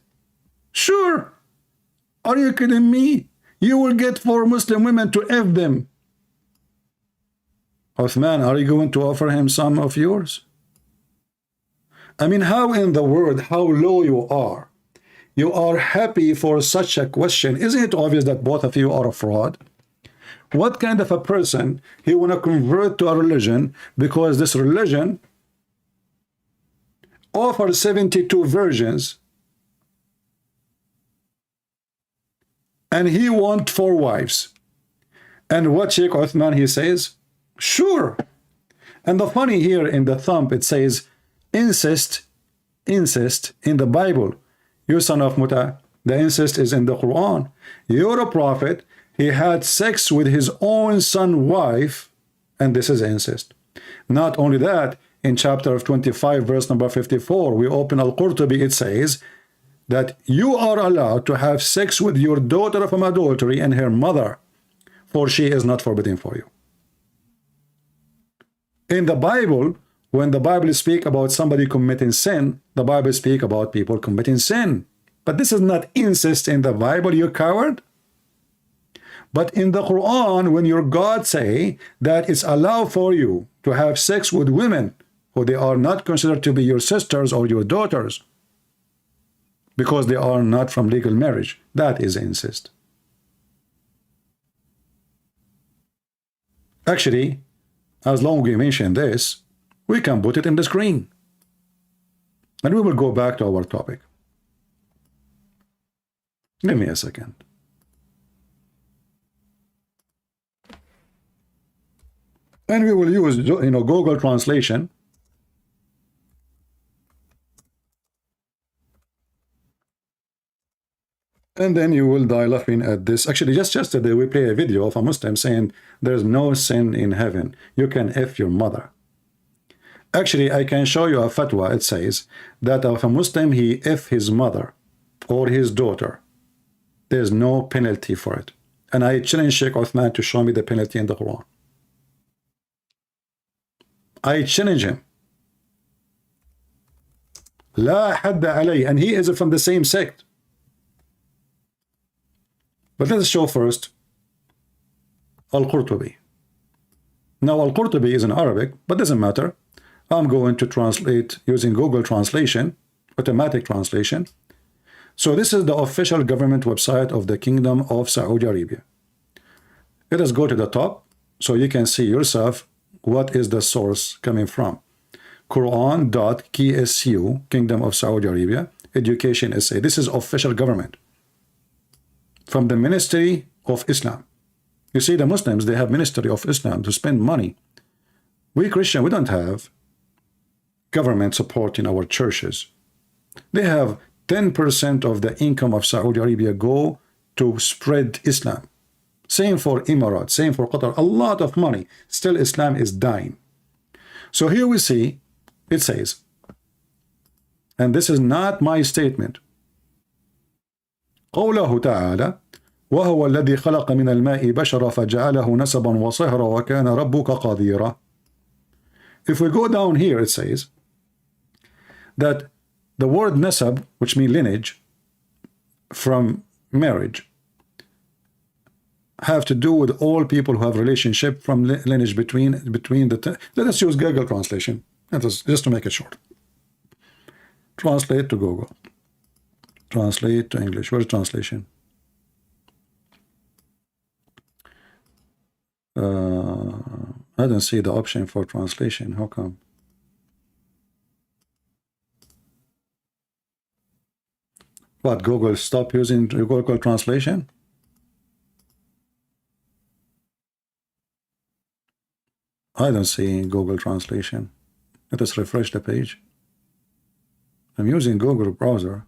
Sure. Are you kidding me? You will get 4 Muslim women to F them. Uthman, are you going to offer him some of yours? I mean, how in the world, how low you are? You are happy for such a question. Isn't it obvious that both of you are a fraud? What kind of a person he want to convert to a religion because this religion offers 72 virgins and he want 4 wives? And what Sheikh Uthman, he says, sure. And the funny here in the thumb, it says, incest in the Bible. You son of Muta, the incest is in the Quran. You're a prophet. He had sex with his own son's wife, and this is incest. Not only that, in chapter 25, verse number 54, we open Al-Qurtubi, it says that you are allowed to have sex with your daughter from adultery and her mother, for she is not forbidden for you. In the Bible, when the Bible speaks about somebody committing sin, the Bible speaks about people committing sin. But this is not incest in the Bible, you coward. But in the Quran, when your God say that it's allowed for you to have sex with women who they are not considered to be your sisters or your daughters because they are not from legal marriage, that is incest. Actually, as long as we mention this, we can put it in the screen. And we will go back to our topic. Give me a second. And we will use, Google translation. And then you will die laughing at this. Actually, just yesterday we played a video of a Muslim saying there's no sin in heaven. You can F your mother. Actually, I can show you a fatwa. It says that if a Muslim, he F his mother or his daughter, there's no penalty for it. And I challenge Sheikh Uthman to show me the penalty in the Quran. I challenge him. La hadda alay. And he is from the same sect. But let's show first Al-Qurtubi. Now Al-Qurtubi is in Arabic, but doesn't matter. I'm going to translate using Google translation, automatic translation. So this is the official government website of the Kingdom of Saudi Arabia. Let us go to the top so you can see yourself what is the source coming from. Quran.ksu, Kingdom of Saudi Arabia, Education Essay. This is official government from the Ministry of Islam. You see, the Muslims, they have Ministry of Islam to spend money. We Christian, we don't have. government supporting our churches. They have 10% of the income of Saudi Arabia go to spread Islam. Same for Emirates, same for Qatar, a lot of money. Still Islam is dying. So here we see, it says, and this is not my statement, قوله تعالى وهو الذي خلق من الماء بشرا فجعله نسبا وصهرا وكان ربك قديرا. If we go down here, it says that the word nasab, which means lineage, from marriage, have to do with all people who have relationship from lineage between the. Let us use Google translation. That is just to make it short. Translate to Google. Translate to English. Where's translation? I don't see the option for translation. How come? What, Google stop using Google translation? I don't see Google translation. Let us refresh the page. I'm using Google browser.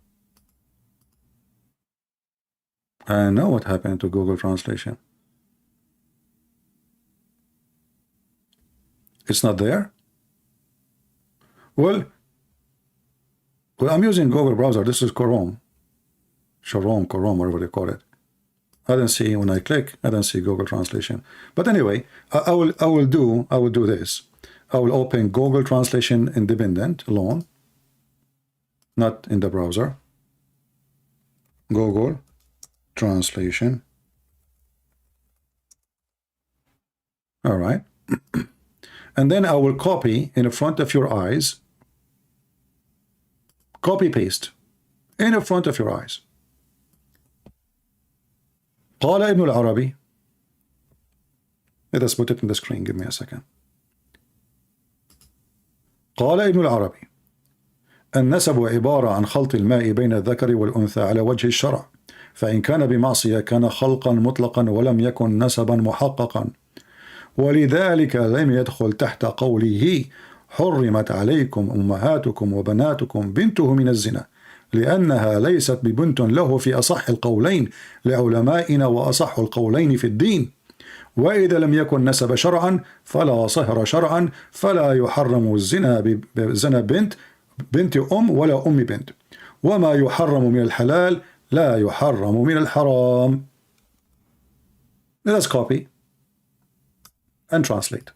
I know what happened to Google translation. It's not there? Well, I'm using Google browser. This is Chrome, whatever they call it. I don't see, when I click, I don't see Google translation. But anyway, I will do this. I will open Google translation independent alone, not in the browser. Google translation. All right. And then I will copy in front of your eyes. Copy paste in front of your eyes. قال ابن العربي. Let us put it in the screen. Give me a second. قال ابن العربي النسب عبارة عن خلط الماء بين الذكر والأنثى على وجه الشرع، فإن كان بمعصية كان خلقا مطلقا ولم يكن نسبا محققا، ولذلك لم يدخل تحت قوله حرمت عليكم أمهاتكم وبناتكم بنته من الزنا، لأنها ليست ببنت له في أصح القولين لعلمائنا وأصح القولين في الدين، وإذا لم يكن نسب شرعا فلا صهر شرعا، فلا يحرم الزنا بزنا بنت أم ولا أم بنت، وما يحرم من الحلال لا يحرم من الحرام. Let us copy and translate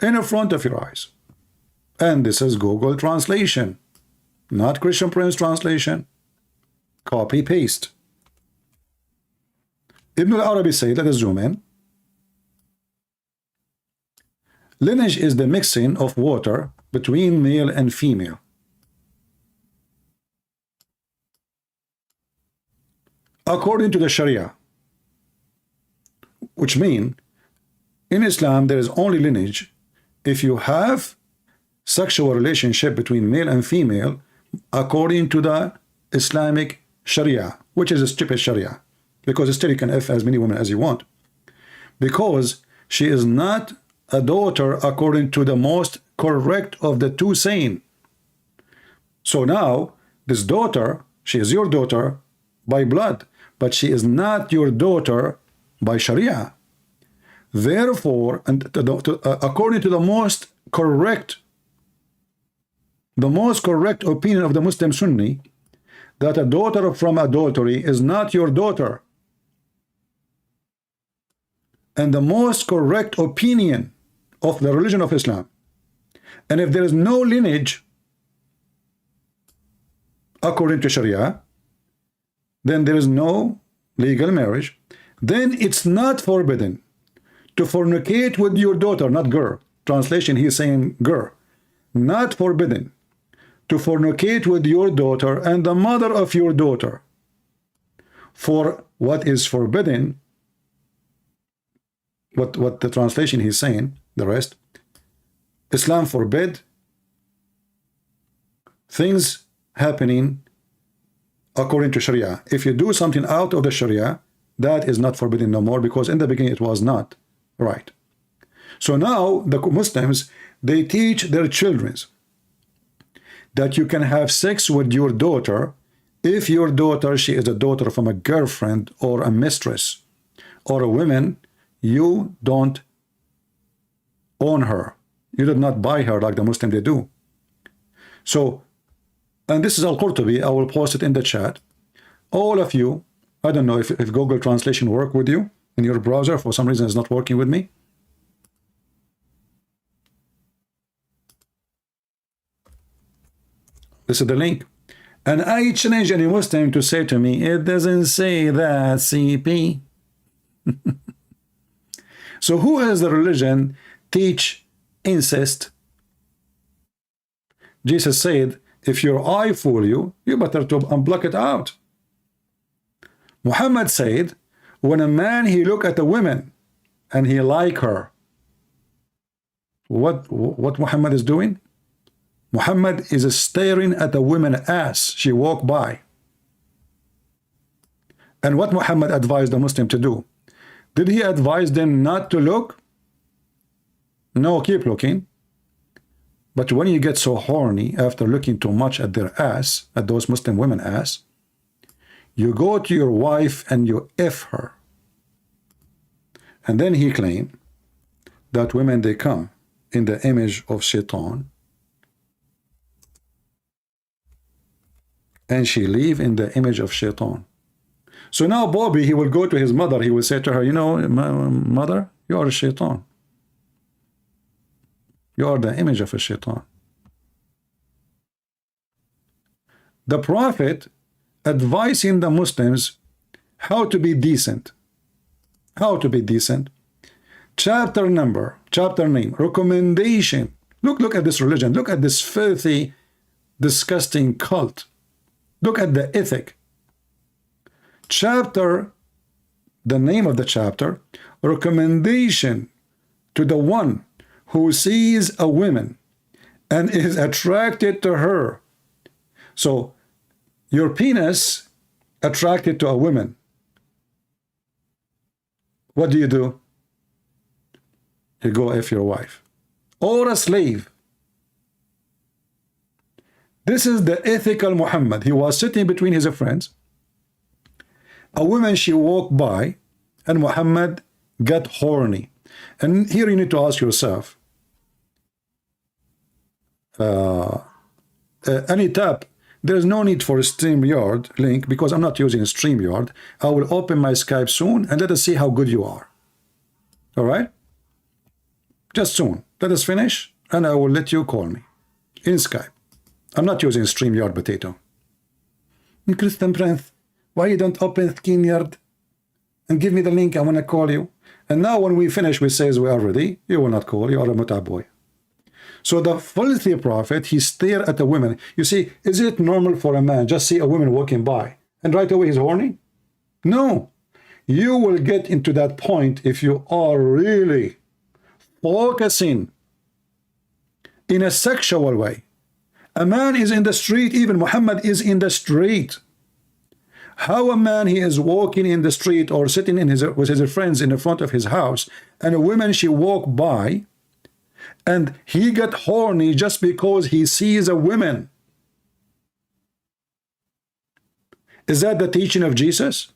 in front of your eyes. And this is Google translation, not Christian Prince translation. Copy paste. Ibn al-Arabi said, let us zoom in. Lineage is the mixing of water between male and female. According to the Sharia, which means in Islam there is only lineage if you have sexual relationship between male and female according to the Islamic Sharia, which is a stupid Sharia, because still you can have as many women as you want, because she is not a daughter according to the most correct of the two saying. So now this daughter, she is your daughter by blood, but she is not your daughter by Sharia. Therefore, and according to the most correct opinion of the Muslim Sunni, that a daughter from adultery is not your daughter. And the most correct opinion of the religion of Islam. And if there is no lineage according to Sharia, then there is no legal marriage. Then it's not forbidden to fornicate with your daughter, not girl. Translation, he's saying girl. Not forbidden to fornicate with your daughter and the mother of your daughter. For what is forbidden, what the translation he's saying, the rest, Islam forbid things happening according to Sharia. If you do something out of the Sharia, that is not forbidden no more, because in the beginning it was not right. So now the Muslims, they teach their children that you can have sex with your daughter if your daughter, she is a daughter from a girlfriend or a mistress or a woman, you don't own her. You did not buy her like the Muslim they do. So, and this is Al-Qurtubi, I will post it in the chat. All of you, I don't know if Google Translation work with you in your browser. For some reason it's not working with me. This is the link. And I challenge any Muslim to say to me, it doesn't say that, CP. So who has the religion teach incest? Jesus said, if your eye fool you, you better to unblock it out. Muhammad said, when a man he look at a woman and he like her, what Muhammad is doing? Muhammad is staring at a woman's ass. She walked by. And what Muhammad advised the Muslim to do? Did he advise them not to look? No, keep looking. But when you get so horny after looking too much at their ass, at those Muslim women ass, you go to your wife and you F her. And then he claimed that women, they come in the image of Shaitan, and she live in the image of Shaitan. So now Bobby, he will go to his mother, he will say to her, you know, mother, you are a Shaitan. You are the image of a Shaitan. The Prophet advising the Muslims how to be decent. How to be decent. Chapter name, recommendation. Look at this religion. Look at this filthy, disgusting cult. Look at the ethic. Chapter, the name of the chapter, recommendation to the one who sees a woman and is attracted to her. So, your penis attracted to a woman. What do? You go F your wife. Or a slave. This is the ethical Muhammad. He was sitting between his friends. A woman, she walked by, and Muhammad got horny. And here you need to ask yourself, any tap, there's no need for a StreamYard link because I'm not using a StreamYard. I will open my Skype soon and let us see how good you are. All right? Just soon. Let us finish and I will let you call me in Skype. I'm not using StreamYard potato. Christian Prince, why you don't open StreamYard and give me the link? I want to call you. And now when we finish, we says we are ready. You will not call. You are a muta boy. So the filthy prophet, he stared at a woman. You see, is it normal for a man just see a woman walking by and right away he's horny? No. You will get into that point if you are really focusing in a sexual way. A man is in the street, even Muhammad is in the street. How a man, he is walking in the street or sitting in with his friends in the front of his house, and a woman, she walked by, and he got horny just because he sees a woman. Is that the teaching of Jesus?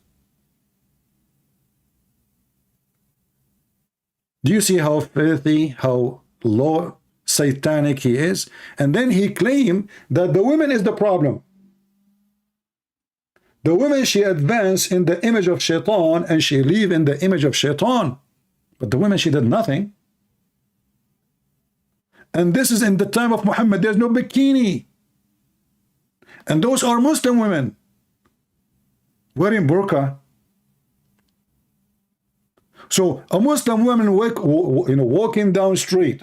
Do you see how filthy, how low, satanic he is? And then he claimed that the woman is the problem. The woman, she advanced in the image of Shaitan and she live in the image of Shaitan. But the woman, she did nothing. And this is in the time of Muhammad. There's no bikini. And those are Muslim women wearing burqa. So a Muslim woman walking down street.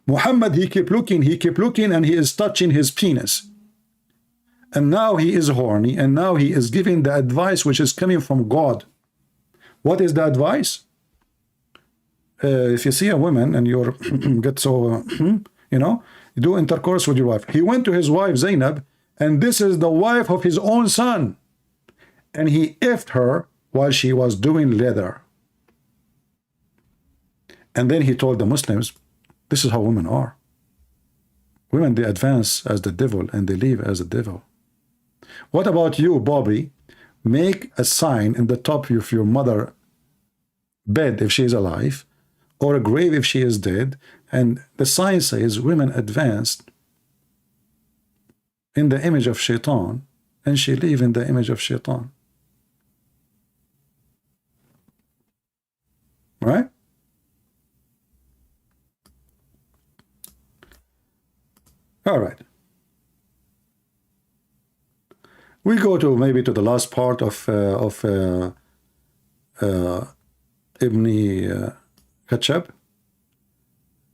Muhammad, he keep looking, and he is touching his penis. And now he is horny, and now he is giving the advice which is coming from God. What is the advice? If you see a woman and you get so, you do intercourse with your wife. He went to his wife Zainab, and this is the wife of his own son. And he effed her while she was doing leather. And then he told the Muslims, this is how women are. Women, they advance as the devil and they leave as the devil. What about you, Bobby? Make a sign in the top of your mother bed if she is alive, or a grave if she is dead, and the sign says women advanced in the image of Shaitan, and she live in the image of Shaitan. Right? All right. We go to maybe to the last part of Ibn Khattab.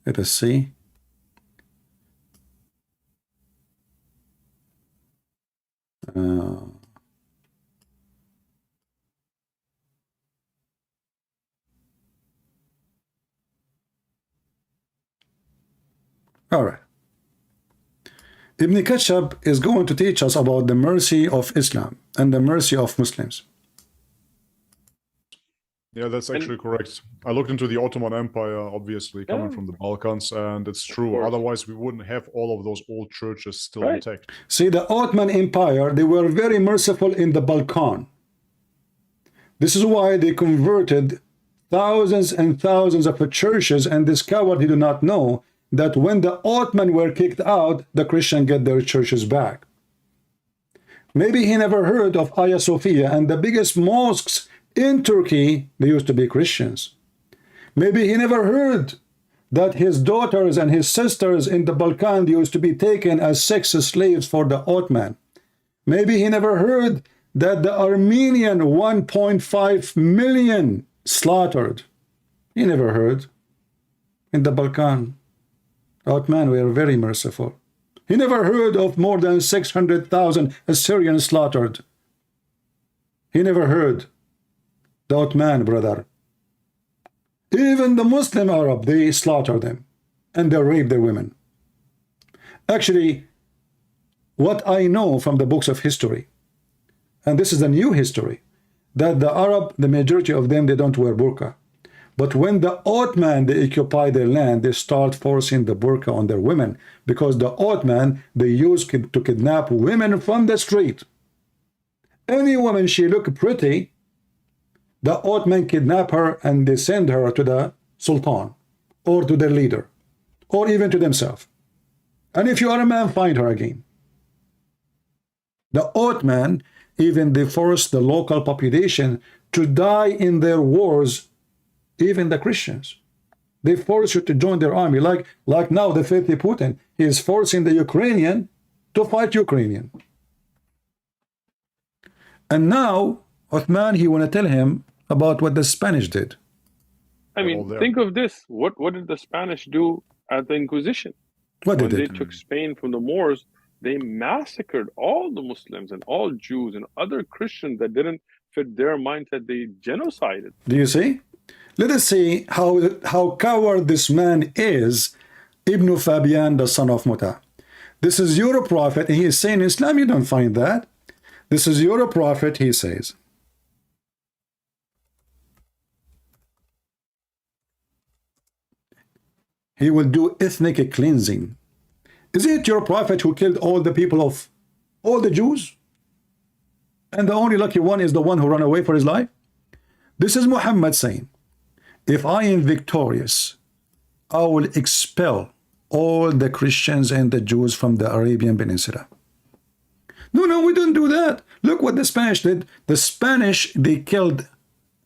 Let us see. All right. Ibn Khattab is going to teach us about the mercy of Islam and the mercy of Muslims.
Yeah, that's actually correct. I looked into the Ottoman Empire, obviously, coming from the Balkans, and it's true. Otherwise, we wouldn't have all of those old churches still intact.
See, the Ottoman Empire, they were very merciful in the Balkan. This is why they converted thousands and thousands of churches and discovered, they do not know, that when the Ottoman were kicked out, the Christians get their churches back. Maybe he never heard of Hagia Sophia, and the biggest mosques in Turkey, they used to be Christians. Maybe he never heard that his daughters and his sisters in the Balkan used to be taken as sex slaves for the Ottoman. Maybe he never heard that the Armenian 1.5 million slaughtered. He never heard. In the Balkan, Ottoman were very merciful. He never heard of more than 600,000 Assyrians slaughtered. He never heard. The Ottoman, brother. Even the Muslim Arab, they slaughter them and they rape their women. Actually, what I know from the books of history, and this is a new history, that the Arab, the majority of them, they don't wear burqa. But when the Ottoman, they occupy their land, they start forcing the burqa on their women, because the Ottoman, they used to kidnap women from the street. Any woman, she look pretty, the Ottoman kidnap her and they send her to the Sultan or to their leader or even to themselves. And if you are a man, find her again. The Ottoman, even they forced the local population to die in their wars, even the Christians. They force you to join their army, like now the filthy Putin. He is forcing the Ukrainian to fight Ukrainian. And now, Uthman, he want to tell him about what the Spanish did.
I mean, think of this. What did the Spanish do at the Inquisition?
What
when
did
they took Spain from the Moors, they massacred all the Muslims and all Jews and other Christians that didn't fit their mindset. They genocided.
Do you see? Let us see how coward this man is, Ibn Fabian, the son of Muta. This is your prophet, and he is saying, Islam, you don't find that. This is your prophet, he says. He will do ethnic cleansing. Is it your prophet who killed all the people of all the Jews? And the only lucky one is the one who ran away for his life? This is Muhammad saying, if I am victorious, I will expel all the Christians and the Jews from the Arabian Peninsula. No, we don't do that. Look what the Spanish did. The Spanish, they killed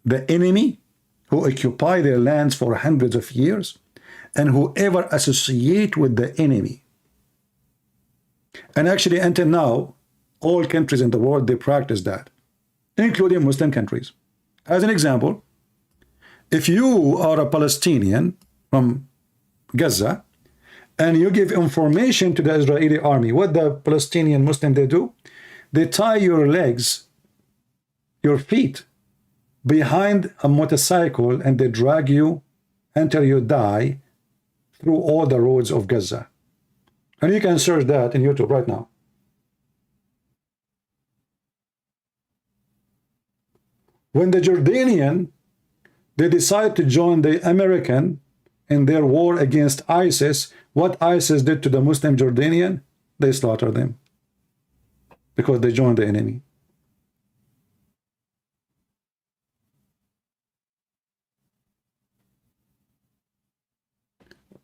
the enemy who occupied their lands for hundreds of years, and whoever associate with the enemy. And actually, until now, all countries in the world, they practice that, including Muslim countries. As an example, if you are a Palestinian from Gaza, and you give information to the Israeli army, what the Palestinian Muslim they do? They tie your legs, your feet, behind a motorcycle, and they drag you until you die through all the roads of Gaza. And you can search that in YouTube right now. When the Jordanian, they decide to join the American in their war against ISIS, what ISIS did to the Muslim Jordanian, they slaughtered them because they joined the enemy.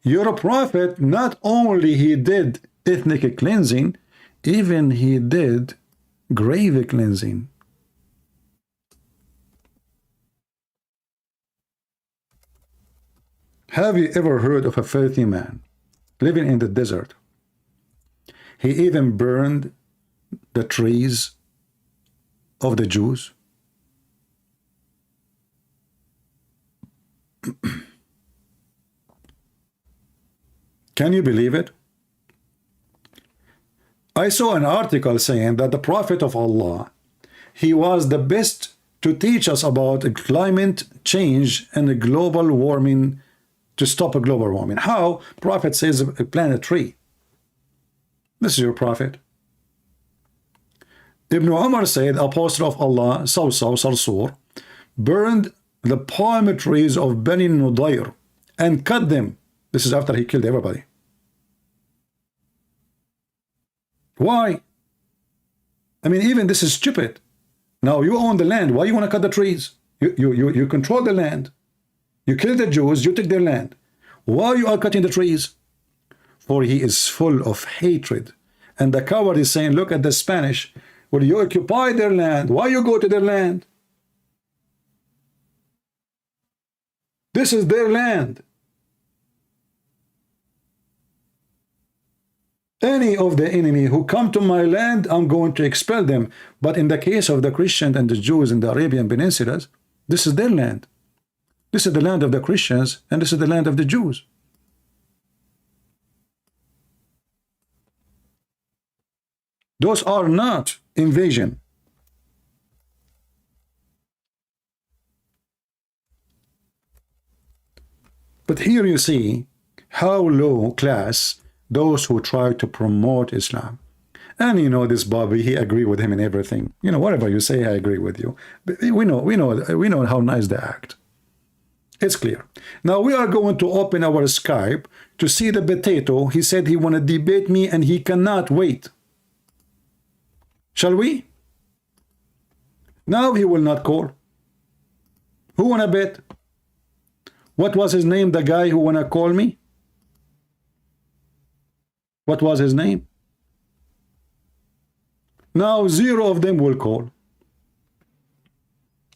Your prophet, not only he did ethnic cleansing, even he did grave cleansing. Have you ever heard of a filthy man living in the desert? He even burned the trees of the Jews. Can you believe it? I saw an article saying that the Prophet of Allah, he was the best to teach us about climate change and the global warming, to stop a global warming. How? Prophet says plant a tree. This is your prophet. Ibn Umar said, Apostle of Allah, Sarsur, burned the palm trees of Bani Nudayr and cut them. This is after he killed everybody. Why? I mean, even this is stupid. Now you own the land. Why you want to cut the trees? You control the land. You kill the Jews. You take their land. Why you are cutting the trees? For he is full of hatred. And the coward is saying, look at the Spanish. Will you occupy their land? Why you go to their land? This is their land. Any of the enemy who come to my land, I'm going to expel them. But in the case of the Christians and the Jews in the Arabian Peninsula, this is their land. This is the land of the Christians, and this is the land of the Jews. Those are not invasion. But here you see how low class those who try to promote Islam. And you know this Bobby, he agree with him in everything. You know, whatever you say, I agree with you. But we know how nice they act. It's clear. Now we are going to open our Skype to see the potato. He said he want to debate me and he cannot wait. Shall we? Now he will not call. Who wanna bet? What was his name, the guy who wanna call me? What was his name? Now 0 of them will call.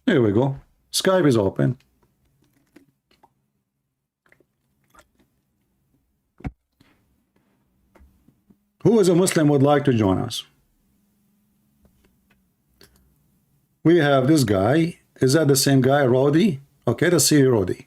Here we go. Skype is open. Who is a Muslim would like to join us? We have this guy. Is that the same guy, Rodi? Okay, let's see Rodi.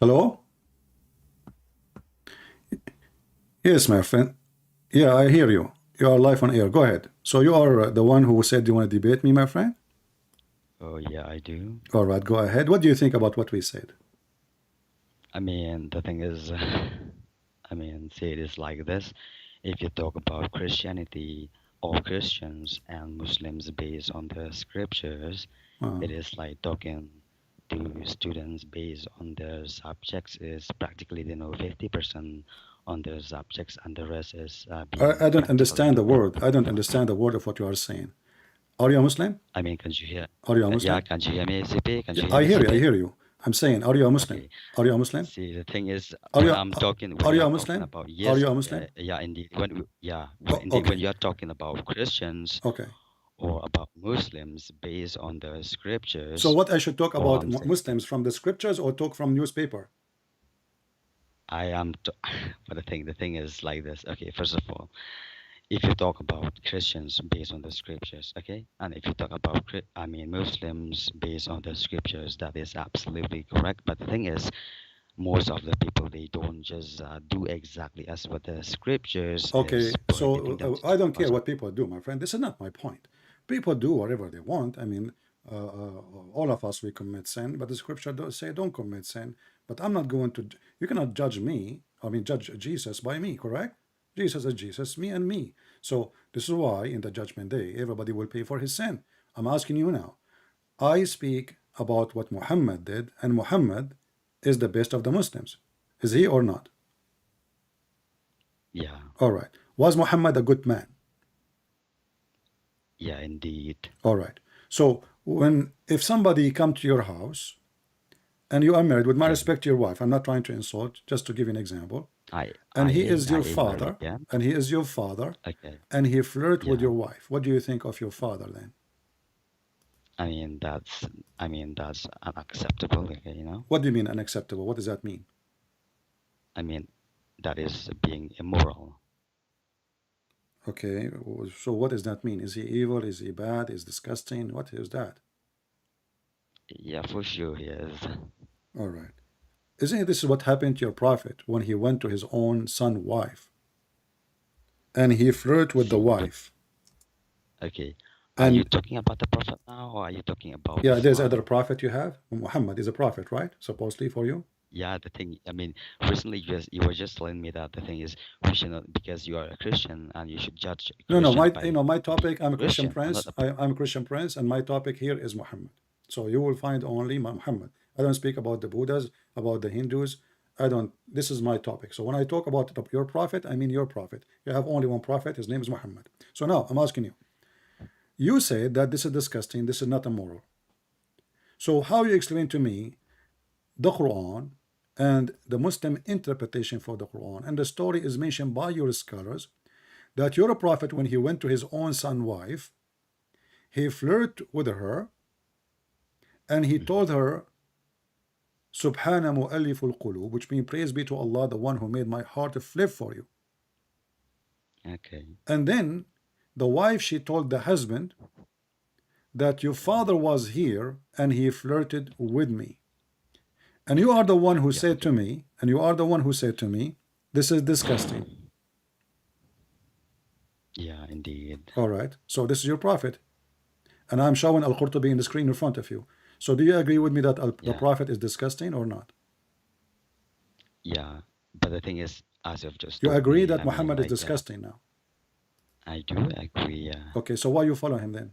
Hello? Yes, my friend. Yeah, I hear you. You are live on air. Go ahead. So you are the one who said you want to debate me, my friend?
Oh, yeah, I do.
All right, go ahead. What do you think about what we said?
I mean, the thing is, say it is like this. If you talk about Christianity or Christians and Muslims based on the scriptures, it is like talking to students based on their subjects is practically, 50% on their subjects and the rest is...
I don't understand the word. I don't understand the word of what you are saying. Are you a Muslim?
I mean, can you hear?
Are you a Muslim?
Yeah, can you hear me, CP? Can you
I hear you. I
CP?
hear you. I'm saying, are you a Muslim?
Okay.
Are you a Muslim?
See, the thing is,
Are you,
I'm talking. When
are you a
talking
Muslim?
about
Are
yes,
you a Muslim?
yeah, indeed.
Oh,
Indeed,
okay.
when you're talking about Christians
Okay.
or about Muslims based on the scriptures.
So what I should talk
all
about
I'm saying,
Muslims from the scriptures or talk from newspaper?
I am. But the thing is like this. Okay, first of all, if you talk about Christians based on the scriptures, okay, and if you talk about Muslims based on the scriptures, that is absolutely correct. But the thing is, most of the people, they don't just do exactly as what the scriptures
Okay,
is prohibiting them
so
to
I
do.
don't care what people do, my friend. This is not my point. People do whatever they want. I mean, all of us, we commit sin, but the scripture does say don't commit sin. But I'm not going to, you cannot judge me, I mean judge Jesus by me, correct? Jesus is Jesus, me and me. So this is why in the judgment day, everybody will pay for his sin. I'm asking you now, I speak about what Muhammad did, and Muhammad is the best of the Muslims. Is he or not?
Yeah.
All right. Was Muhammad a good man?
Yeah, indeed.
All right. So if somebody come to your house and you are married, with my respect to your wife, I'm not trying to insult, just to give you an example. He is your father,
yeah?
and he is your father,
Okay.
and he flirt with
Yeah.
your wife. What do you think of your father then?
I mean, that's unacceptable, okay, you know?
What do you mean unacceptable? What does that mean?
I mean, that is being immoral.
Okay, so what does that mean? Is he evil? Is he bad? Is disgusting? What is that?
Yeah, for sure he is.
All right. Isn't this what happened to your prophet when he went to his own son's wife? And he flirted with the wife.
Okay. Are you talking about the prophet now, or are you talking about
Yeah, there's
Islam?
other prophet you have. Muhammad is a prophet, right? Supposedly for you.
Yeah, the thing, I mean, recently you were just telling me that the thing is, we should not, because you are a Christian and you should judge a
No,
Christian
my topic, I'm a Christian
Christian,
prince. I'm a Christian prince, and my topic here is Muhammad. So you will find only Muhammad. I don't speak about the Buddhas, about the Hindus. This is my topic. So when I talk about your prophet, I mean your prophet. You have only one prophet, his name is Muhammad. So now I'm asking you. You said that this is disgusting, this is not immoral. So how you explain to me the Quran and the Muslim interpretation for the Quran, and the story is mentioned by your scholars, that your prophet, when he went to his own son's wife, he flirted with her, and he told her, Subhana mu'alliful qulub, which means praise be to Allah, the one who made my heart flip for you.
Okay.
And then the wife, she told the husband that your father was here and he flirted with me. And you are the one who said to me, this is disgusting.
Yeah, indeed.
All right. So this is your prophet. And I'm showing Al-Qurtubi in the screen in front of you. So do you agree with me that the prophet is disgusting or not?
Yeah. But the thing is, as you've just
You
told
agree
me,
that
I
Muhammad
mean,
is disgusting now?
I do agree, yeah.
Okay, so why you follow him then?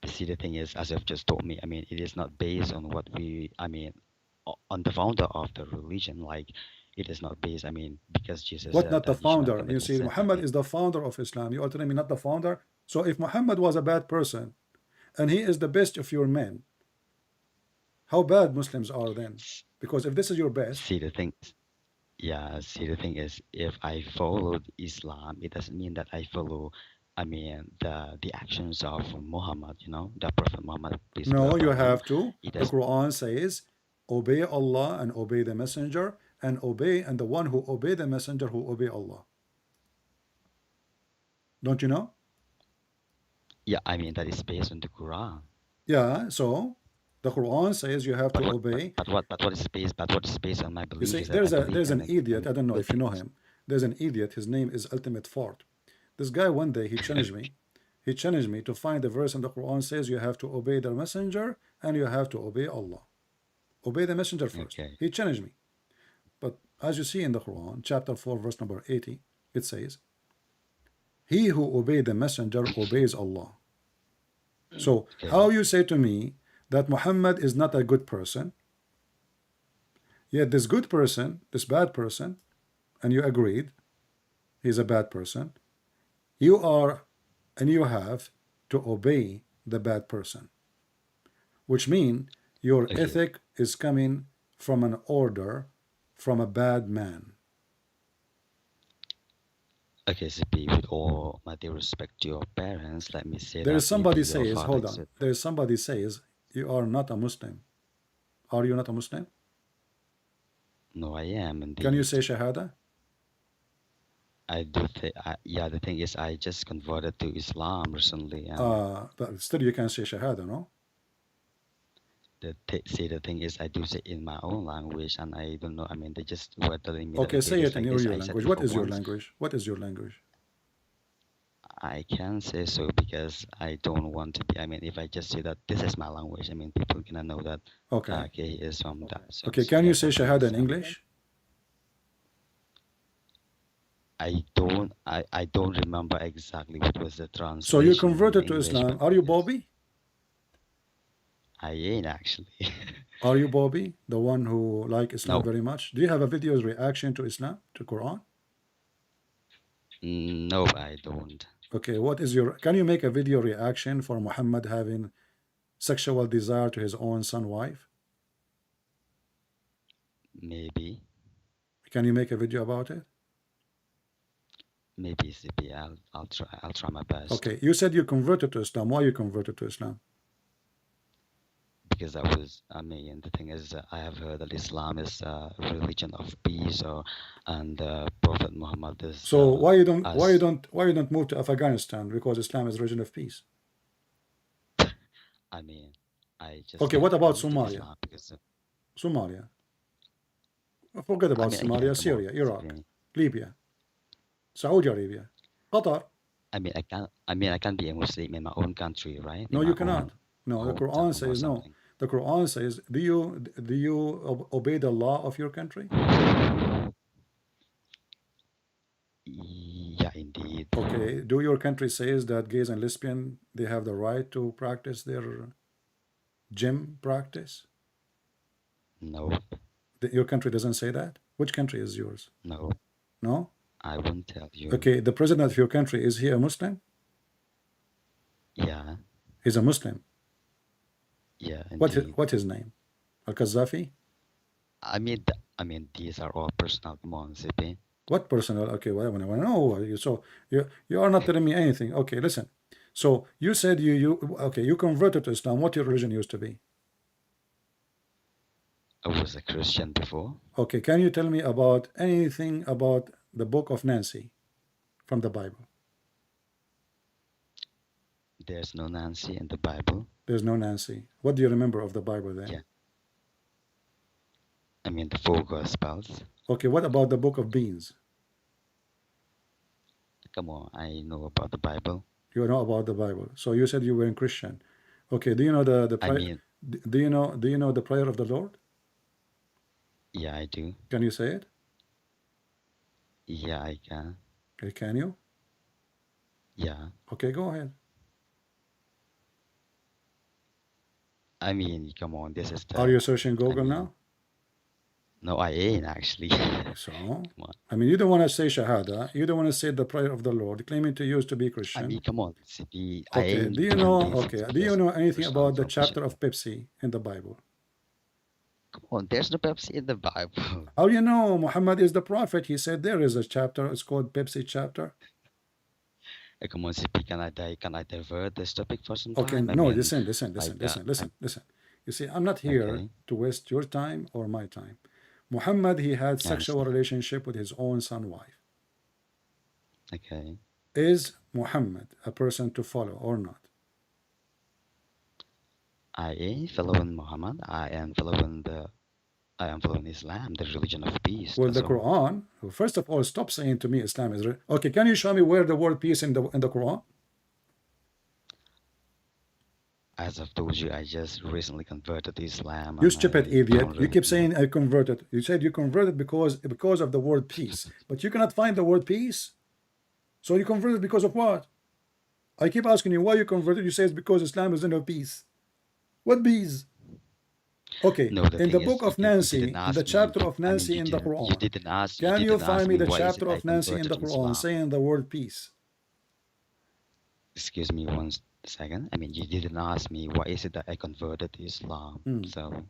But see, the thing is, as you've just told me, I mean, it is not based on what on the founder of the religion. Like, it is not based, I mean, because Jesus
What,
said
not the
that you should not
founder?
commit
You
a
see,
sin.
Muhammad is the founder of Islam. You are telling me not the founder? So if Muhammad was a bad person, and he is the best of your men, how bad Muslims are then? Because if this is your best...
See, the thing is, if I followed Islam, it doesn't mean that I follow, I mean, the actions of Muhammad, you know, the Prophet Muhammad.
No, you have to. The Quran says, obey Allah and obey the messenger, and the one who obey the messenger who obey Allah. Don't you know?
Yeah, I mean, that is based on the Quran.
Yeah, so the Quran says you have to obey.
But what is based on my belief?
You see,
is that
there's an idiot. I don't know if you know him. There's an idiot. His name is Ultimate Fort. This guy one day he challenged me. He challenged me to find the verse in the Quran says you have to obey the messenger and you have to obey Allah. Obey the messenger first.
Okay.
He challenged me. But as you see in the Quran, chapter 4, verse number 80, it says, he who obeys the messenger obeys Allah. So how you say to me that Muhammad is not a good person, yet this good person, this bad person, and you agreed he's a bad person, you are and you have to obey the bad person, which means your ethic is coming from an order from a bad man.
Okay, CP, with all my due respect to your parents, let me say
there is somebody says, hold on,
said,
there is somebody says you are not a Muslim. Are you not a Muslim?
No, I am indeed.
Can you say Shahada?
I do think, yeah, the thing is, I just converted to Islam recently. And
but still you can say Shahada, no?
The thing is, I do say in my own language, and I don't know, I mean, they just were telling me
okay,
that,
say it in your language. What is your
once.
language? What is your language?
I can say so because I don't want to be. I mean, if I just say that this is my language, I mean, people gonna know that.
Okay.
Okay, he is from that. So,
Okay.
so
Can you
yes,
say
I think
Shahada
it's,
in English?
I don't remember exactly what was the translation.
So you converted
in
to
English,
Islam.
but
Are you
yes,
Bobby?
I ain't actually.
Are you Bobby, the one who like Islam
No,
very much? Do you have a video's reaction to Islam, to Quran?
no, I don't.
Okay, what is your, can you make a video reaction for Muhammad having sexual desire to his own son wife?
Maybe,
Can you make a video about it?
maybe CP. I'll try my best.
Okay, you said you converted to Islam. Why you converted to Islam?
Because I mean, the thing is, I have heard that Islam is a religion of peace, and Prophet Muhammad is.
So why you don't move to Afghanistan? Because Islam is religion of peace.
I mean, I just.
Okay, what about
moved to
Somalia?
Islam because,
Somalia. Forget about
I mean,
Somalia,
again, come on,
Syria, Iraq,
CP.
Libya, Saudi Arabia, Qatar.
I mean, I can't be a Muslim in my own country, right?
No,
In
you
my
cannot.
own
No, the Quran
hometown or
says no.
something.
The Quran says, do you obey the law of your country?
Yeah, indeed.
Okay. Do your country says that gays and lesbian they have the right to practice their gym practice?
No,
Your country doesn't say that? Which country is yours?
no,
No?
I won't tell you.
Okay, the president of your country, is he a Muslim?
Yeah,
He's a Muslim.
yeah, indeed.
What his name? Al-Qaddafi?
I mean, these are all personal. Come on, CP.
What personal? Okay, well, I want to know. So you are not telling me anything. Okay, listen. So you said you converted to Islam. What your religion used to be?
I was a Christian before.
Okay, can you tell me about anything about the book of Nancy from the Bible?
There's no Nancy in the Bible.
There's no Nancy. What do you remember of the Bible then?
Yeah. I mean, the four Gospels.
Okay, what about the book of beans?
Come on, I know about the Bible.
You know about the Bible. So you said you were a Christian. Okay, do you know the
I
prayer?
mean,
Do you know the prayer of the Lord?
yeah, I do.
Can you say it?
Yeah, I can.
Okay, can you?
Yeah.
Okay, go ahead.
I mean, come on, this is the.
Are you searching Google
mean,
now?
No, I ain't actually.
So,
Come on.
I mean, you don't want to say Shahada. You don't want to say the prayer of the Lord, claiming to use to be Christian.
I mean, come on, CP. I
Okay,
ain't
do you
doing
know?
this
Okay, do
because
you know anything
personal
about the
information.
chapter of Pepsi in the Bible?
Come on, there's no Pepsi in the Bible.
How do you know Muhammad is the prophet? He said there is a chapter. It's called Pepsi chapter.
Come on, CP. Can I divert this topic for some
Okay,
time? I
no,
mean,
listen.
like,
Listen. You see, I'm not here
Okay.
to waste your time or my time. Muhammad, he had
I
sexual
understand.
relationship with his own son wife.
Okay.
Is Muhammad a person to follow or not?
I ain't following Muhammad. I am following Islam, the religion of peace.
Well,
That's
the
all.
Quran. First of all, stop saying to me Islam is. Okay, can you show me where the word peace in the Quran?
As I've told you, I just recently converted to Islam.
You
and
stupid
I
idiot!
don't
You
really
keep
know.
saying I converted. You said you converted because of the word peace, but you cannot find the word peace. So you converted because of what? I keep asking you why you converted. You say it's because Islam is in peace. What peace? Okay,
No, the
in the
thing
book
is,
of
you
Nancy,
didn't
in
ask
the
me.
chapter of
I mean,
Nancy
you
in the
didn't. You
Quran,
didn't ask.
can
You
you
didn't
find
ask
me
me
the
why is
chapter
it I
of Nancy in
converted
the
to
Quran
Islam.
saying the word peace?
Excuse me one second. I mean, you didn't ask me why is it that I converted to Islam. So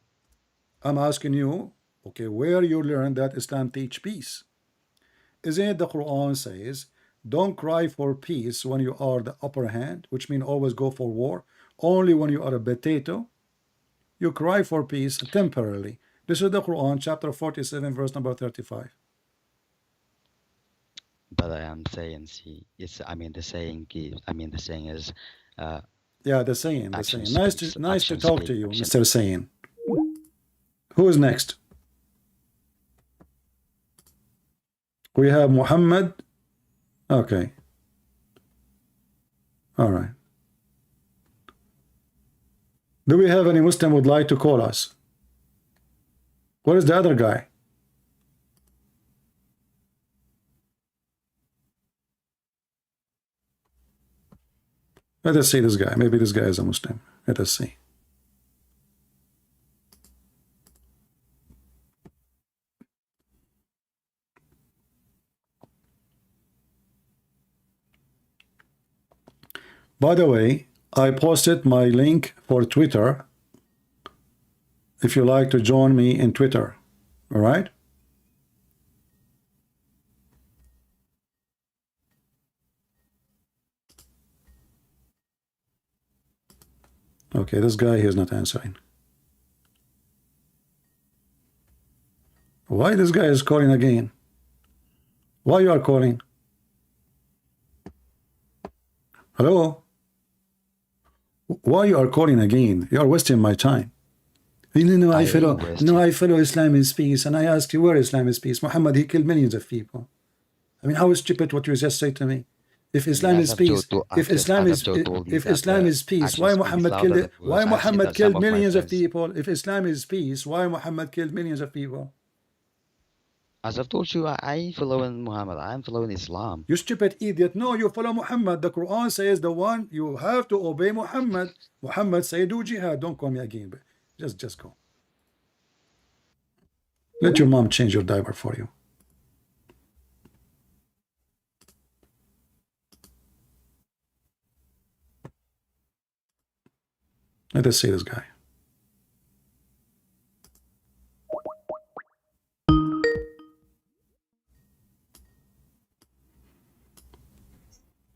I'm asking you, okay, where you learn that Islam teach peace? Isn't it the Quran says, don't cry for peace when you are the upper hand, which means always go for war. Only when you are a potato, you cry for peace temporarily. This is the Quran, chapter 47, verse number 35.
but I am saying, see, it's. I mean, the saying is. I mean, the saying is.
Yeah, the saying.
Action
Nice
speaks.
to
Action
talk to
speaks.
you,
Action.
Mr. Saying. Who is next? We have Muhammad. Okay. All right. Do we have any Muslim would like to call us? What is the other guy? Let us see this guy. Maybe this guy is a Muslim. Let us see. By the way, I posted my link for Twitter if you like to join me in Twitter. All right? Okay, this guy, he is not answering. Why this guy is calling again? Why you are calling? Hello? Why you are calling again? You are wasting my time. No, I follow Islam is peace, and I asked you where Islam is peace. Muhammad, he killed millions of people. I mean, how stupid what you just said to me. If Islam is peace, if Islam is peace, why Muhammad killed killed millions of people? If Islam is peace, why Muhammad killed millions of people?
As I've told you, I ain't following Muhammad. I'm following Islam.
You stupid idiot. No, you follow Muhammad. The Quran says the one you have to obey Muhammad. Muhammad say do jihad. Don't call me again. But just go. Let your mom change your diaper for you. Let us see this guy.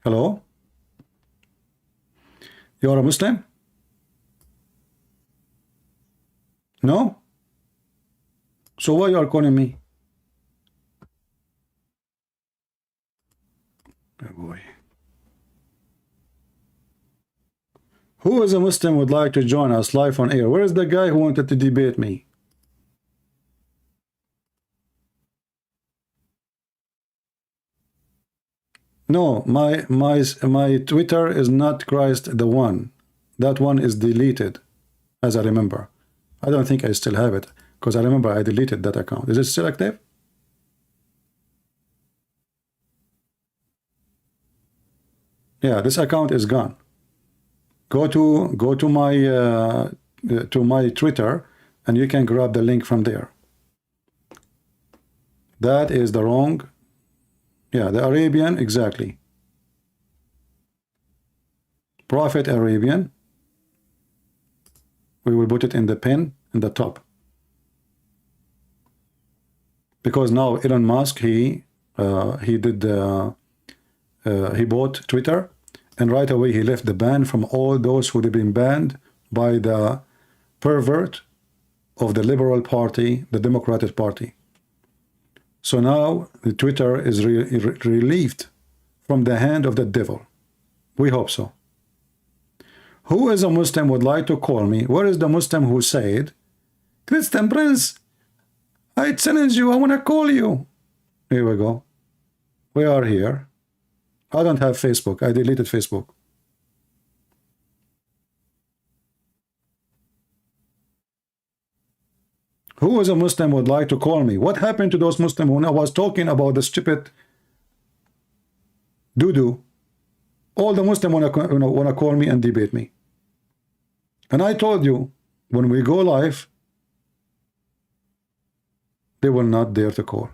Hello? You are a Muslim? No? So why you are calling me? Oh boy. Who is a Muslim would like to join us live on air? Where is the guy who wanted to debate me? No, my Twitter is not Christ the One. That one is deleted, as I remember. I don't think I still have it, because I remember I deleted that account. Is it still active? Yeah, this account is gone. Go to my Twitter, and you can grab the link from there. That is the wrong. Yeah, the Arabian, exactly. Prophet Arabian. We will put it in the pin in the top. Because now Elon Musk, he bought Twitter, and right away he left the ban from all those who had been banned by the pervert of the Liberal Party, the Democratic Party. So now the Twitter is relieved from the hand of the devil. We hope so. Who is a Muslim would like to call me? Where is the Muslim who said, Christian Prince, I challenge you, I want to call you. Here we go. We are here. I don't have Facebook. I deleted Facebook. Who is a Muslim would like to call me? What happened to those Muslims when I was talking about the stupid doo-doo? All the Muslims want to call me and debate me. And I told you, when we go live, they will not dare to call.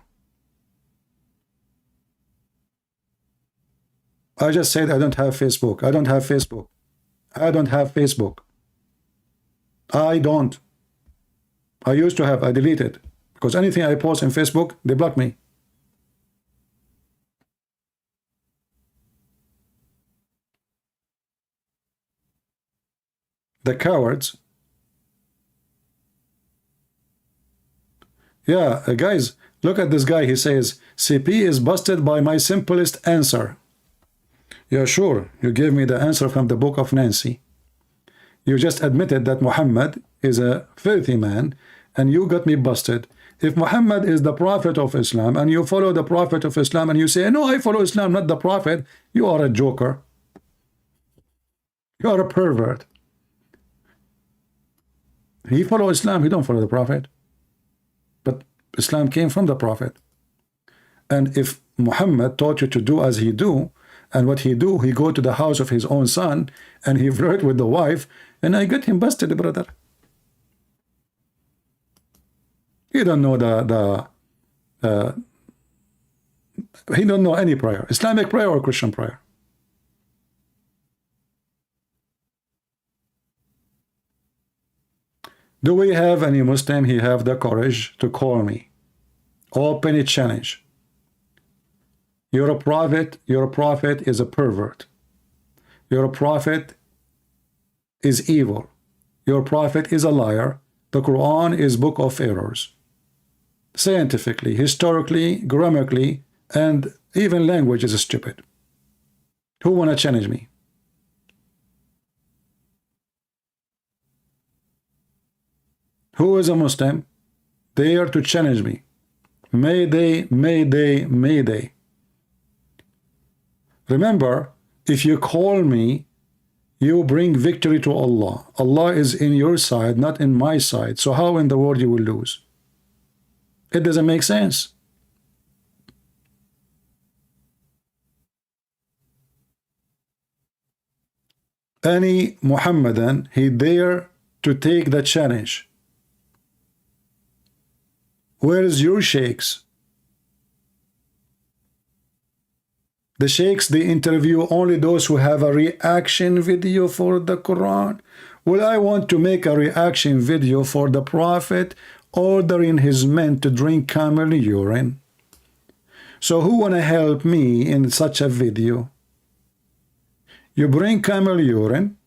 I just said I don't have Facebook. I don't have Facebook. I don't have Facebook. I don't. I used to have, I deleted. Because anything I post on Facebook, they block me. The cowards. Yeah, guys, look at this guy. He says, CP is busted by my simplest answer. Yeah, sure. You gave me the answer from the book of Nancy. You just admitted that Muhammad is a filthy man, and you got me busted. If Muhammad is the prophet of Islam, and you follow the prophet of Islam, and you say, no, I follow Islam, not the prophet, you are a joker. You are a pervert. He follow Islam, he don't follow the Prophet. But Islam came from the Prophet. And if Muhammad taught you to do as he do, and what he do, he go to the house of his own son, and he flirt with the wife, and I get him busted, brother. He don't know he don't know any prayer, Islamic prayer or Christian prayer. Do we have any Muslim? He have the courage to call me. Open a challenge. You're a prophet. Your prophet is a pervert. Your prophet is evil. Your prophet is a liar. The Quran is book of errors. Scientifically, historically, grammatically, and even language is stupid. Who wanna challenge me? Who is a Muslim? Dare to challenge me. Mayday, mayday, mayday. Remember, if you call me, you bring victory to Allah. Allah is in your side, not in my side. So how in the world you will lose? It doesn't make sense. Any Muhammadan, he dare to take the challenge. Where is your sheikhs? The sheikhs, they interview only those who have a reaction video for the Quran. Well, I want to make a reaction video for the Prophet ordering his men to drink camel urine. So who wanna help me in such a video? You bring camel urine,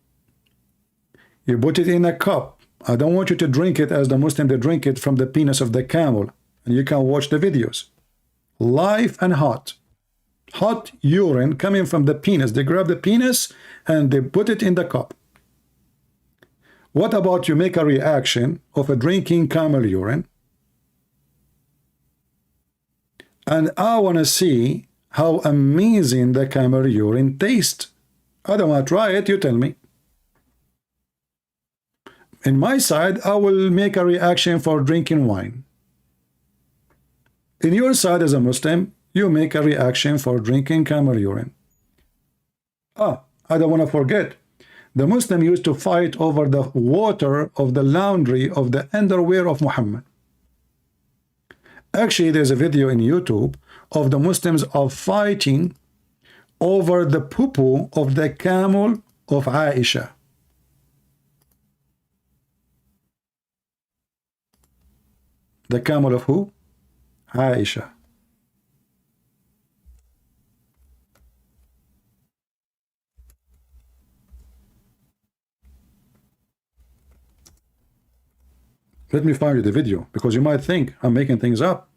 you put it in a cup. I don't want you to drink it as the Muslim, they drink it from the penis of the camel. And you can watch the videos. Live and hot. Hot urine coming from the penis. They grab the penis and they put it in the cup. What about you make a reaction of a drinking camel urine? And I want to see how amazing the camel urine tastes. I don't want to try it, you tell me. In my side, I will make a reaction for drinking wine. In your side as a Muslim, you make a reaction for drinking camel urine. I don't want to forget. The Muslim used to fight over the water of the laundry of the underwear of Muhammad. Actually, there's a video in YouTube of the Muslims of fighting over the poo-poo of the camel of Aisha. The camel of who? Aisha. Let me find you the video, because you might think I'm making things up.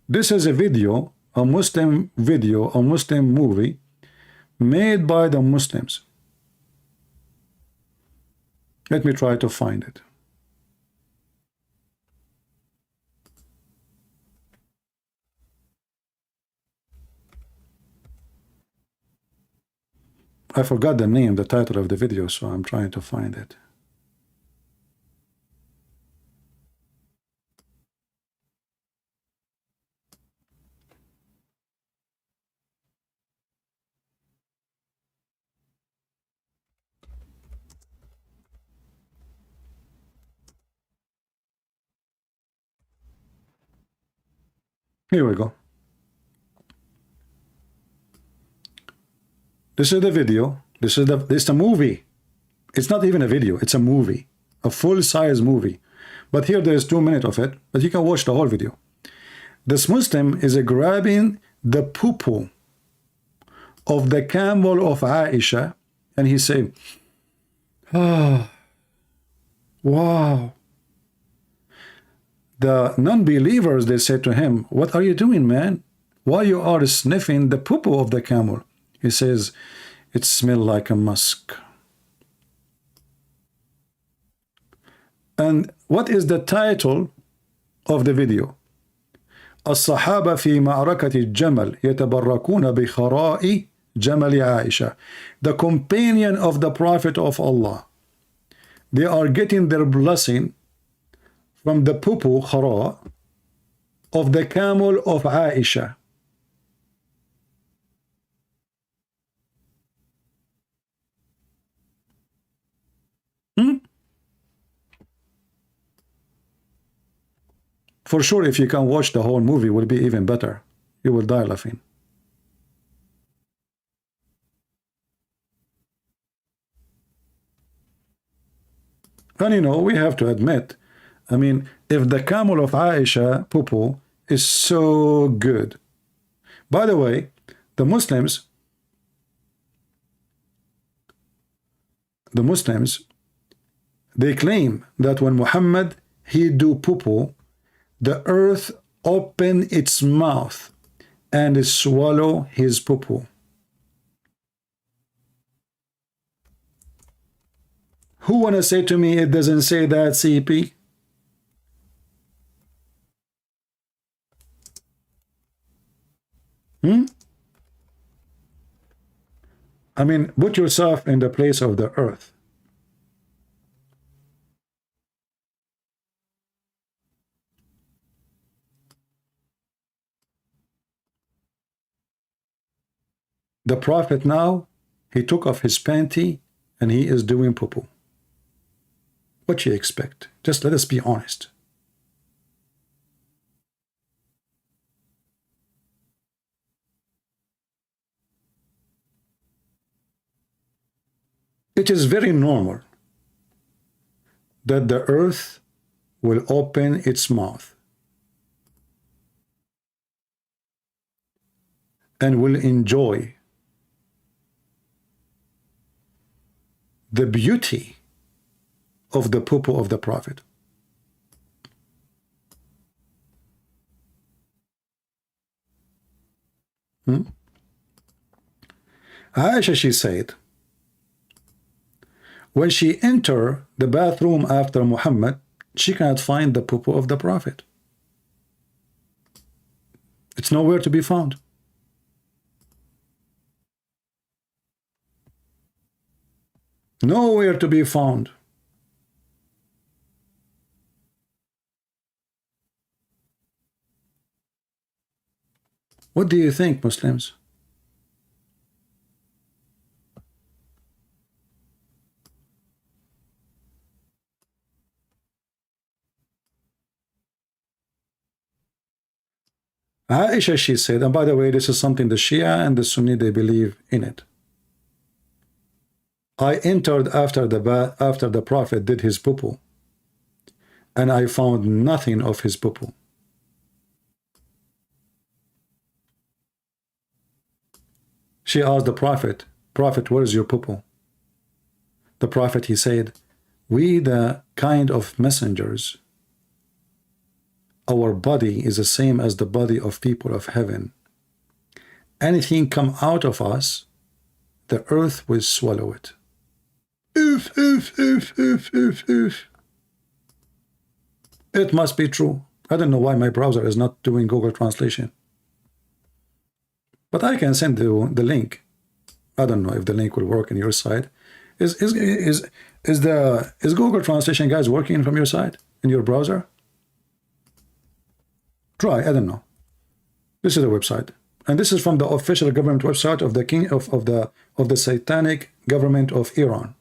This is a video, a Muslim video, a Muslim movie made by the Muslims. Let me try to find it. I forgot the name, the title of the video, so I'm trying to find it. Here we go. This is the video. This is the movie. It's not even a video. It's a movie, a full-size movie. But here there is 2 minutes of it. But you can watch the whole video. This Muslim is grabbing the poo-poo of the camel of Aisha, and he say, "Ah, wow." The non-believers, they said to him, "What are you doing, man? Why you are sniffing the poo-poo of the camel?" He says, "It smells like a musk." And what is the title of the video? الصحابة في معركة الجمل يتبركون بخراء Jamali Aisha, the companion of the Prophet of Allah. They are getting their blessing from the pupu khara of the camel of Aisha. For sure, if you can watch the whole movie, it will be even better. You will die laughing. And you know, we have to admit, I mean, if the camel of Aisha, pupu, is so good. By the way, the Muslims, they claim that when Muhammad, he do pupu, the earth open its mouth and swallow his pupu. Who wanna say to me it doesn't say that, CP? I mean, put yourself in the place of the earth. The Prophet now, he took off his panty and he is doing poo-poo. What you expect? Just let us be honest. It is very normal that the earth will open its mouth and will enjoy the beauty of the poo-poo of the Prophet. Aisha, she said, when she entered the bathroom after Muhammad, she cannot find the poo-poo of the Prophet. It's nowhere to be found. Nowhere to be found. What do you think, Muslims? Aisha, she said, and by the way, this is something the Shia and the Sunni, they believe in it. I entered after the Prophet did his poo-poo, and I found nothing of his poo-poo. She asked the Prophet, Prophet, where is your poo-poo? The Prophet, he said, we the kind of messengers, our body is the same as the body of people of heaven. Anything come out of us, the earth will swallow it. Oof. It must be true. I don't know why my browser is not doing Google Translation. But I can send you the link. I don't know if the link will work on your side. Is Google Translation, guys, working from your side in your browser? Try. I don't know. This is the website, and this is from the official government website of the king of the satanic government of Iran.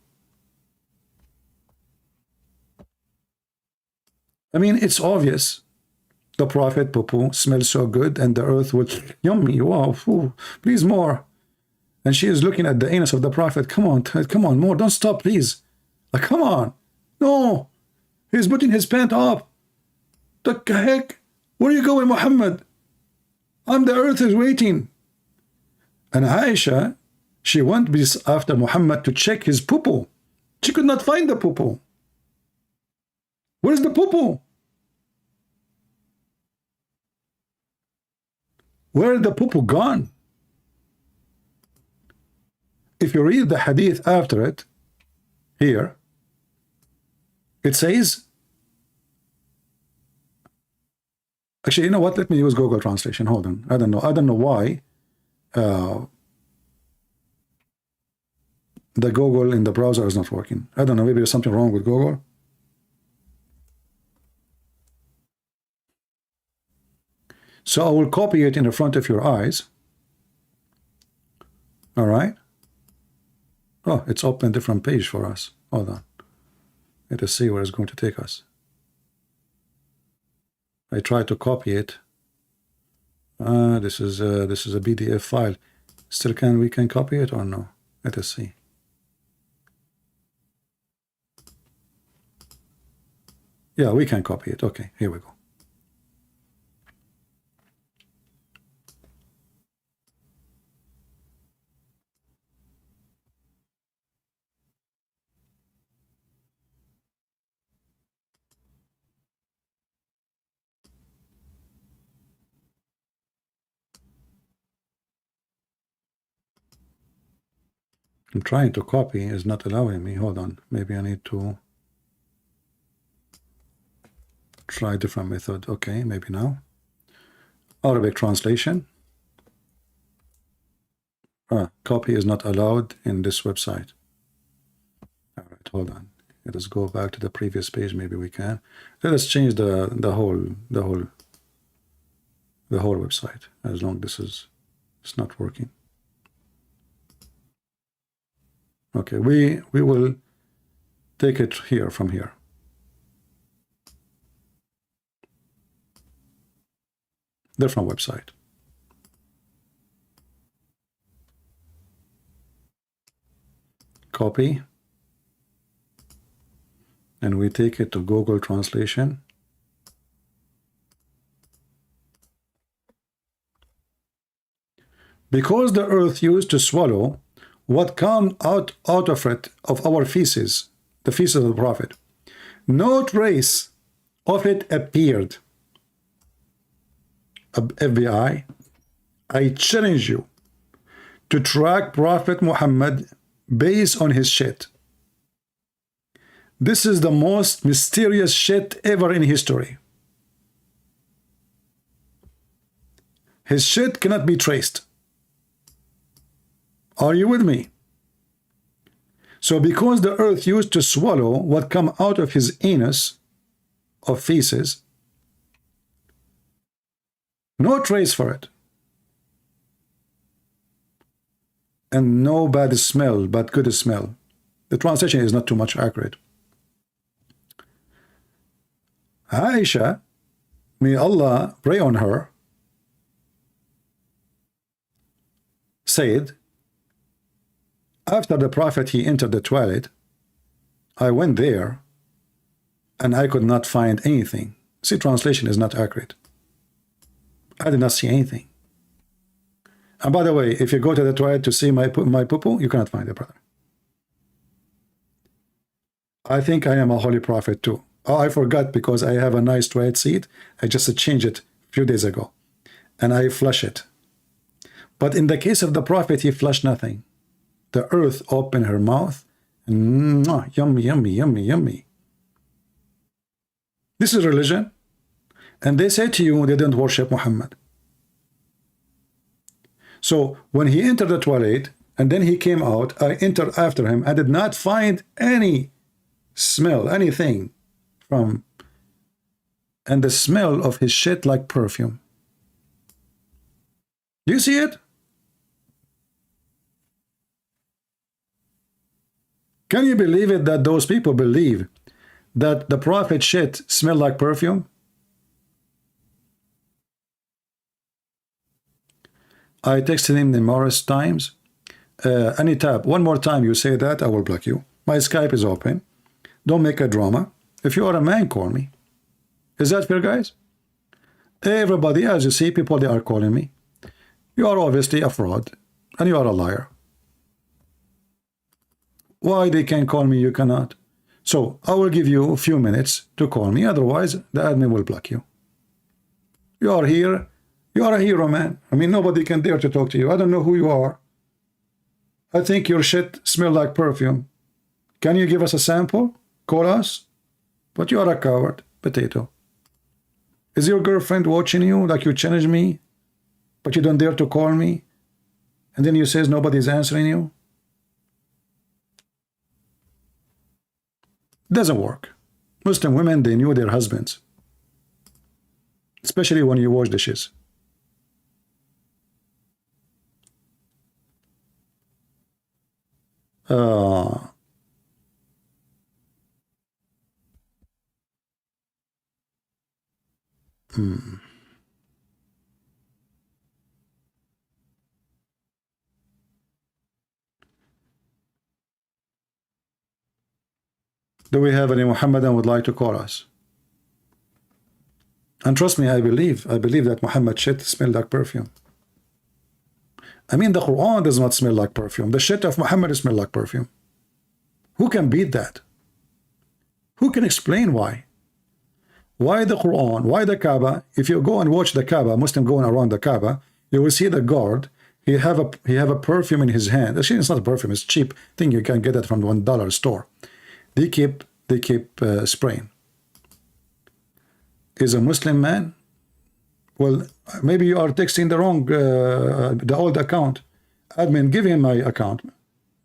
I mean, it's obvious. The Prophet poo-poo smells so good, and the earth will yummy. Wow, ooh, please more. And she is looking at the anus of the Prophet. Come on, more. Don't stop, please. Like, come on. No, he's putting his pant up. The heck? Where are you going, Muhammad? The earth is waiting. And Aisha, she went after Muhammad to check his poo-poo. She could not find the poo-poo. Where's the poo-poo? Where is the poo-poo gone? If you read the hadith after it, here, it says, actually, you know what? Let me use Google Translation. Hold on. I don't know why. the Google in the browser is not working. I don't know, maybe there's something wrong with Google. So I will copy it in the front of your eyes. All right. Oh, it's open different page for us. Hold on. Let us see where it's going to take us. I try to copy it. This is a PDF file. Still we can copy it or no? Let us see. Yeah, we can copy it. Okay, here we go. I'm trying to copy, it's not allowing me. Hold on, maybe I need to try a different method. Okay, maybe now. Arabic translation. Copy is not allowed in this website. All right, hold on. Let us go back to the previous page. Maybe we can. Let us change the whole website. As long as it's not working. Okay, we will take it here from here. Different website. Copy. And we take it to Google Translation. Because the earth used to swallow what come out of it, of our feces, the feces of the Prophet, no trace of it appeared. FBI, I challenge you to track Prophet Muhammad based on his shit. This is the most mysterious shit ever in history. His shit cannot be traced. Are you with me? So because the earth used to swallow what come out of his anus of feces, no trace for it. And no bad smell, but good smell. The translation is not too much accurate. Aisha, may Allah pray on her, said, after the Prophet he entered the toilet, I went there and I could not find anything. See, translation is not accurate. I did not see anything. And by the way, if you go to the toilet to see my poo-poo, you cannot find it, brother. I think I am a holy prophet too. Oh, I forgot because I have a nice toilet seat. I just changed it a few days ago. And I flush it. But in the case of the Prophet, he flushed nothing. The earth opened her mouth. And yummy, yummy, yummy, yummy. This is religion. And they say to you, they don't worship Muhammad. So when he entered the toilet, and then he came out, I entered after him. I did not find any smell, anything from, and the smell of his shit like perfume. Do you see it? Can you believe it that those people believe that the Prophet shit smelled like perfume? I texted him numerous times. Any tab, one more time you say that, I will block you. My Skype is open. Don't make a drama. If you are a man, call me. Is that fair, guys? Everybody, as you see, people, they are calling me. You are obviously a fraud, and you are a liar. Why they can call me, you cannot? So I will give you a few minutes to call me. Otherwise, the admin will block you. You are here. You are a hero, man. I mean, nobody can dare to talk to you. I don't know who you are. I think your shit smells like perfume. Can you give us a sample? Call us? But you are a coward, potato. Is your girlfriend watching you like you challenge me, but you don't dare to call me? And then you says nobody's answering you? Doesn't work. Muslim women, they knew their husbands, especially when you wash dishes. Do we have any Muhammadan would like to call us? And trust me, I believe that Muhammad shit smells like perfume. I mean, the Quran does not smell like perfume. The shit of Muhammad smells like perfume. Who can beat that? Who can explain why? Why the Quran? Why the Kaaba? If you go and watch the Kaaba, Muslim going around the Kaaba, you will see the guard. He have a perfume in his hand. Actually, it's not a perfume. It's cheap thing. You can get it from the $1 store. They keep spraying. Is a Muslim man? Well, maybe you are texting the wrong, the old account. Admin, give him my account,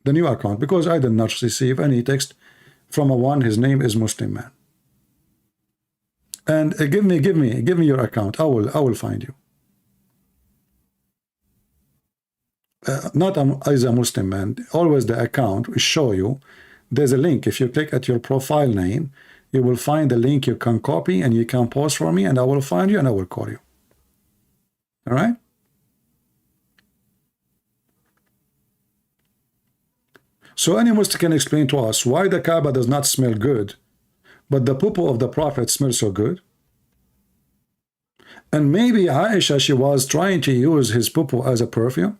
the new account, because I did not receive any text from a one. His name is Muslim man. And give me your account. I will find you. Not as a Muslim man. Always the account will show you. There's a link. If you click at your profile name, you will find the link you can copy and you can post for me, and I will find you and I will call you. All right? So any Muslim can explain to us why the Kaaba does not smell good, but the poo of the Prophet smells so good? And maybe Aisha, she was trying to use his poo as a perfume?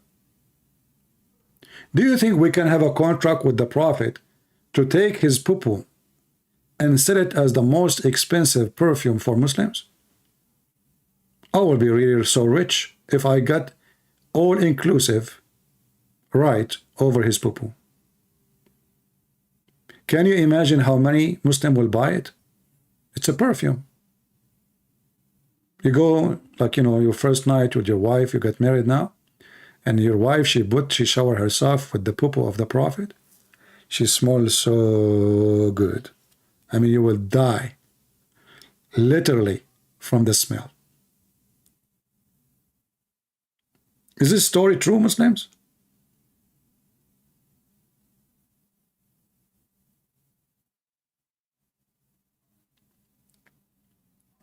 Do you think we can have a contract with the Prophet to take his poo and sell it as the most expensive perfume for Muslims? I will be really so rich if I got all-inclusive right over his poo. Can you imagine how many Muslims will buy it? It's a perfume. You go, like, you know, your first night with your wife, you get married now, and your wife, she shower herself with the poo of the Prophet. She smells so good. I mean, you will die, literally, from the smell. Is this story true, Muslims?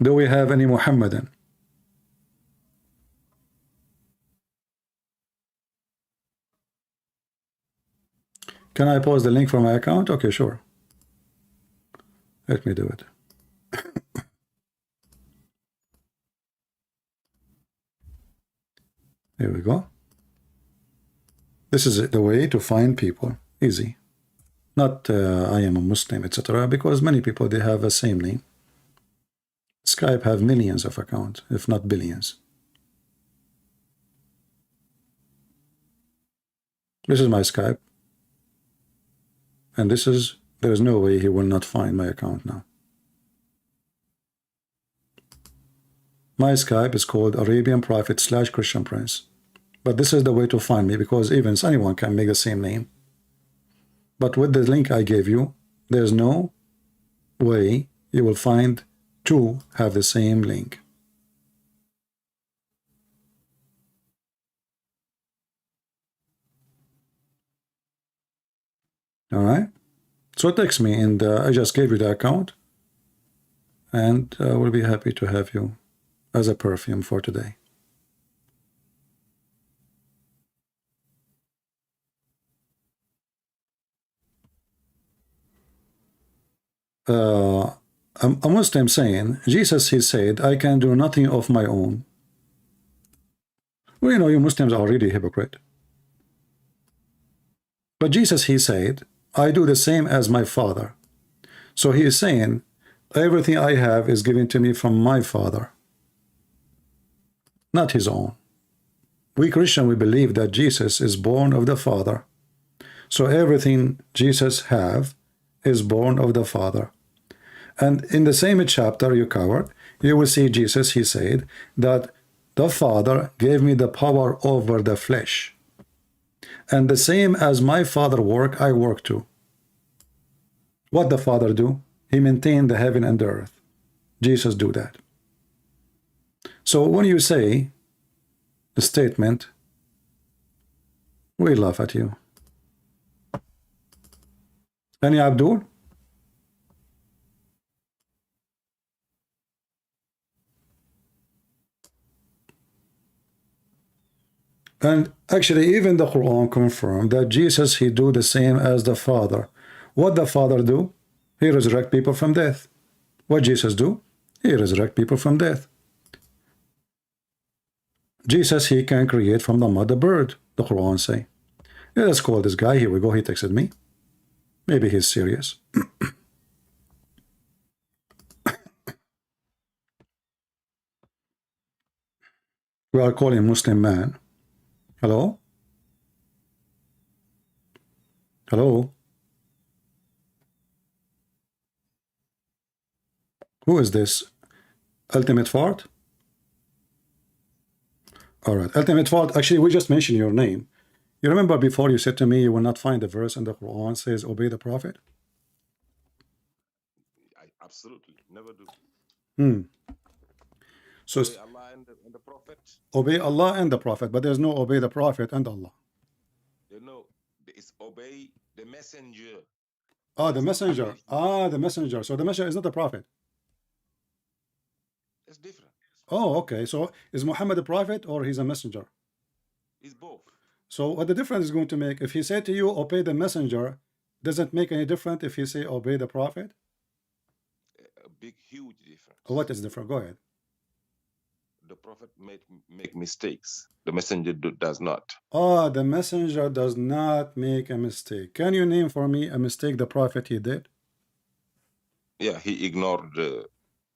Do we have any Muhammadan? Can I post the link for my account? Okay, sure. Let me do it. Here we go. This is the way to find people. Easy. Not I am a Muslim, etc. Because many people, they have the same name. Skype have millions of accounts, if not billions. This is my Skype. And this is, there is no way he will not find my account now. My Skype is called Arabian Prophet / Christian Prince. But this is the way to find me, because even anyone can make the same name. But with the link I gave you, there's no way you will find two have the same link. All right. So text me, and I just gave you the account, and we'll be happy to have you as a perfume for today. A Muslim saying, Jesus, he said, I can do nothing of my own. Well, you know, you Muslims are really hypocrite. But Jesus, he said, I do the same as my Father. So he is saying, everything I have is given to me from my Father, not his own. We Christians, we believe that Jesus is born of the Father. So everything Jesus have is born of the Father. And in the same chapter you covered, you will see Jesus, he said, that the Father gave me the power over the flesh. And the same as my Father work, I work too. What the Father do? He maintained the heaven and the earth. Jesus do that. So when you say the statement, we laugh at you. Any Abdul? And actually, even the Quran confirmed that Jesus, he do the same as the Father. What the Father do? He resurrect people from death. What Jesus do? He resurrect people from death. Jesus, he can create from the mud a bird, the Quran say. Yeah, let's call this guy. Here we go. He texted me. Maybe he's serious. We are calling Muslim man. Hello? Hello? Who is this? Ultimate Fart? All right. Ultimate Fart, actually, we just mentioned your name. You remember before you said to me you will not find a verse in the Quran says obey the Prophet?
I absolutely never do.
So
obey Allah and the Prophet.
Obey Allah and the Prophet, but there's no obey the Prophet and Allah.
You know, it's obey the messenger.
Ah, the messenger. Ah, the messenger. So the messenger is not the Prophet.
It's different.
Oh, okay. So is Muhammad a prophet or he's a messenger?
It's both.
So what the difference is going to make? If he said to you, obey the messenger, doesn't make any difference if he say obey the prophet?
A big, huge difference.
What is different? Go ahead.
The Prophet make mistakes. The messenger does not.
Ah, the messenger does not make a mistake. Can you name for me a mistake the prophet he did?
Yeah, he ignored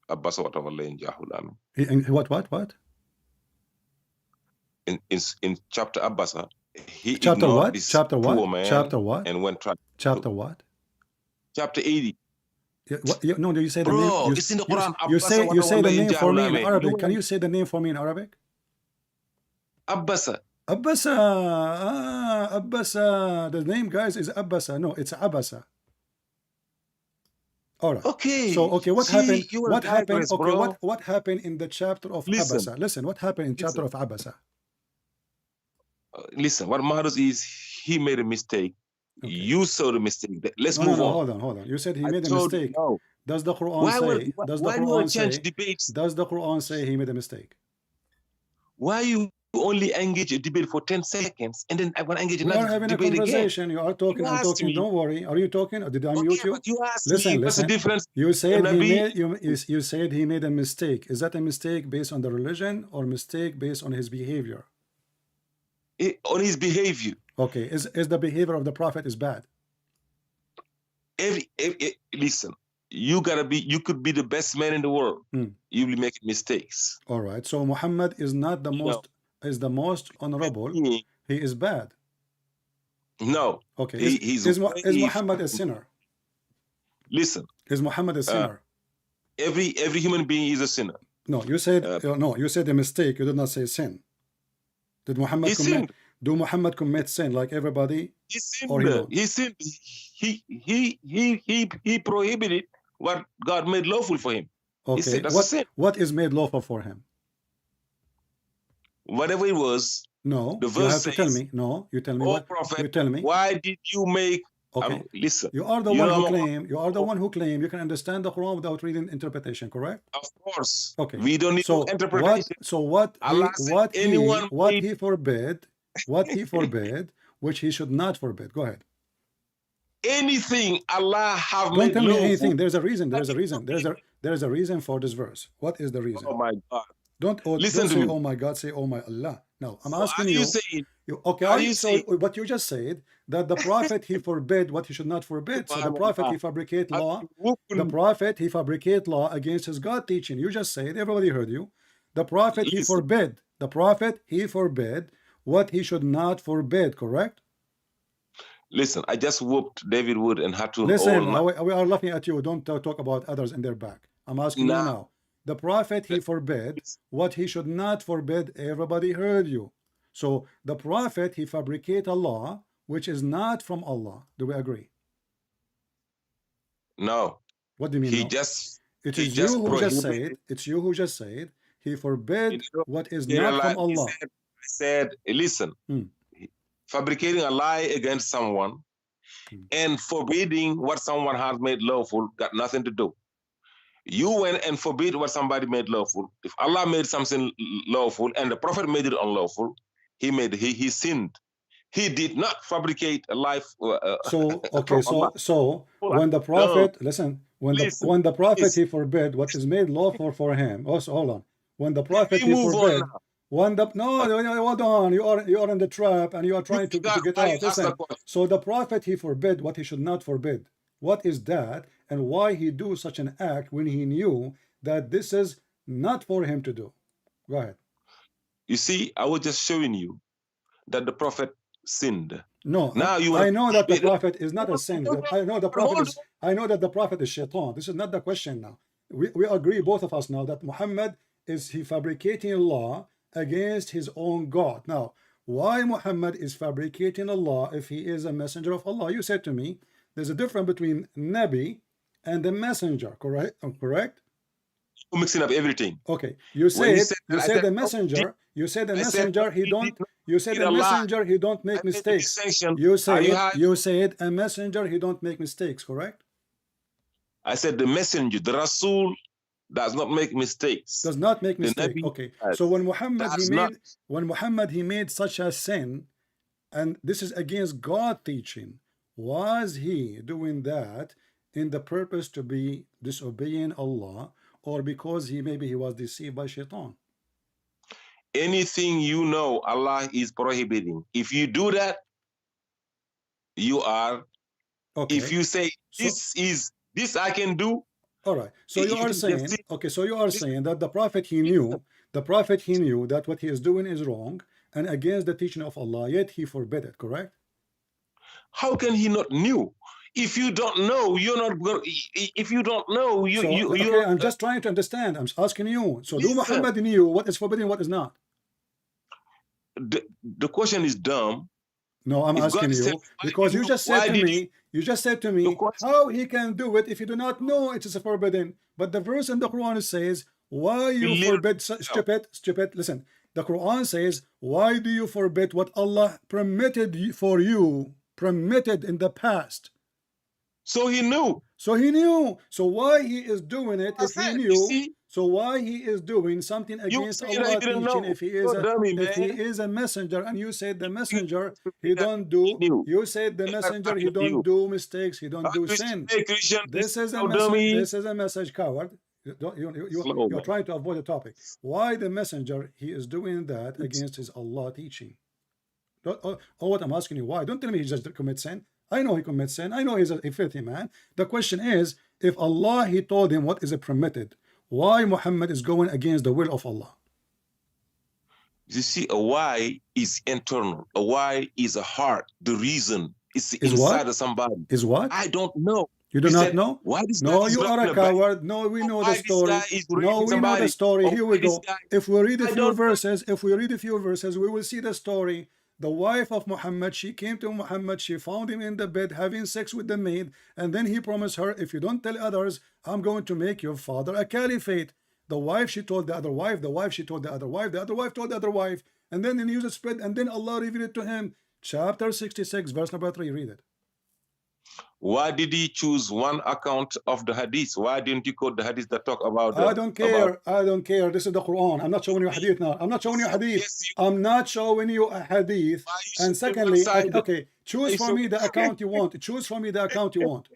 Abbas whatever lane Jahulan.
What?
In chapter Abbas, he
Chapter
ignored
what?
this
Chapter
poor
what?
man
Chapter what?
and went try.
Chapter what?
Chapter 80.
No, you say the
Bro,
name.
it's in the Quran.
You say the name for me in
Jahulame.
Arabic. Can you say the name for me in Arabic?
Abbasa.
Abbasa. Abbasa. The name, guys, is Abbasa. No, it's Abasa. All right.
Okay.
So, okay, what happened? What happened? Okay,
bro.
what happened in the chapter of Abasa? Listen, what happened in chapter of Abasa?
Listen, what matters is he made a mistake. Okay. You saw the mistake. Let's move on.
Hold on. You said he made a mistake.
No.
Does the Quran say? Does the Quran say he made a mistake?
Why you only engage a debate for 10 seconds and then I want to engage another debate again?
We are having a conversation. You are talking. I'm talking. Don't worry. Are you talking? Or did I mute you?
But you asked
listen.
What's the difference?
You said you said he made a mistake. Is that a mistake based on the religion or mistake based on his behavior?
On his behavior.
Okay. Is the behavior of the Prophet is bad?
Listen. You could be the best man in the world. You will make mistakes.
All right. So Muhammad is not the most honorable. He is bad.
No.
Okay. Is Muhammad a sinner?
Listen.
Is Muhammad a sinner?
Every human being is a sinner.
No, you said you said a mistake. You did not say sin. Did Muhammad commit? Do Muhammad commit sin like everybody?
He sinned.
Or
he sinned. He prohibited what God made lawful for him.
Okay. What is made lawful for him?
Whatever it was.
No.
The verse
you have
says,
to tell me. No. You tell me. What?
Prophet,
you tell me.
Why did you make?
Okay.
Listen.
You are the one who claim. You are the one who claim you can understand the Quran without reading interpretation. Correct?
Of course.
Okay.
We don't need interpretation.
What he forbid, which he should not forbid. Go ahead.
Anything Allah have
Don't
made
tell me
lawful.
anything. There's a reason. There's a reason for this verse. What is the reason?
Oh my God.
Don't say oh my God, say oh my Allah. No, I'm asking you. What you just said that the Prophet he forbid what he should not forbid. So the Prophet he fabricate law. The Prophet he fabricate law against his God teaching. You just said, everybody heard you. The Prophet he forbid. The Prophet he forbid what he should not forbid. Correct?
Listen, I just whooped David Wood and had to.
Listen, we are laughing at you. Don't talk about others in their back. I'm asking you now. The Prophet he forbid what he should not forbid. Everybody heard you. So the Prophet he fabricate a law which is not from Allah. Do we agree?
No.
What do you mean?
He
No?
just
It
he
is you
just
who just
prohibited.
said. It's you who just said. He forbid what is
He
not from Allah.
said, listen, fabricating a lie against someone and forbidding what someone has made lawful got nothing to do. You went and forbid what somebody made lawful. If Allah made something lawful and the Prophet made it unlawful, he sinned. He did not fabricate a life.
So okay, so when the Prophet when the Prophet he forbid what is made lawful for him. Also, hold on. When the Prophet he forbid hold on, you are in the trap and you are trying to get out. Listen. So the Prophet he forbid what he should not forbid. What is that, and why he do such an act when he knew that this is not for him to do? Go ahead.
You see, I was just showing you that the Prophet sinned.
No, now I know that the Prophet is not a sin. I know the Prophet is. I know that the Prophet is shaitan. This is not the question now. We agree, both of us now, that Muhammad is he fabricating a law against his own God. Now, why Muhammad is fabricating a law if he is a messenger of Allah? You said to me, there's a difference between Nabi and the messenger. Correct? Correct?
You're mixing up everything.
Okay. You said the messenger. You said the messenger. He don't. You said the messenger. He don't make mistakes. You said a messenger. He don't make mistakes. Correct?
I said the messenger, the Rasul, does not make mistakes.
Does not make mistakes. Okay. So when Muhammad he made such a sin, and this is against God teaching, was he doing that in the purpose to be disobeying Allah, or because maybe he was deceived by shaitan?
Anything you know Allah is prohibiting, if you do that, you are. Okay. If you say this I can do.
All right. So you are saying, okay, so you are saying that the Prophet he knew that what he is doing is wrong and against the teaching of Allah, yet he forbid it, correct?
How can he not knew? If you don't know, you're not going. If you don't know,
okay, I'm just trying to understand. I'm asking you. So do Muhammad knew what is forbidden, what is not?
The question is dumb.
No, I'm asking you because you just said to me, how he can do it if you do not know it is forbidden. But the verse in the Quran says, why you forbid stupid. Listen, the Quran says, why do you forbid what Allah permitted for you, permitted in the past?
So he knew.
So why he is doing it if he knew? So why he is doing something against Allah teaching if he is a messenger? And you said the messenger he don't do. You said the messenger he don't do mistakes. He don't do sin. This is a message. This is a message, coward. You're trying to avoid the topic. Why the messenger he is doing that against his Allah teaching? What I'm asking you, why? Don't tell me he just commits sin. I know he commits sin. I know he's a filthy man. The question is, if Allah he told him what is permitted, why Muhammad is going against the will of Allah?
You see, a why is internal. A why is a heart. The reason is inside of somebody.
Is what?
I don't know.
You do not know? No, you are a coward. No, we know the story. No, we know the story. Here we go. If we read a few verses, we will see the story. The wife of Muhammad, she came to Muhammad, she found him in the bed having sex with the maid, and then he promised her, if you don't tell others, I'm going to make your father a caliphate. The wife, she told the other wife, the wife, she told the other wife, the other wife told the other wife, and then the news spread, and then Allah revealed it to him. Chapter 66, verse number 3, read it.
Why did he choose one account of the hadith? Why didn't you quote the hadith that talk about
I don't care. I don't care. This is the Quran. I'm not showing you a hadith now. I'm not showing you a hadith. I'm not showing you a hadith. And secondly, okay, choose for me the account you want. Choose for me the account you want.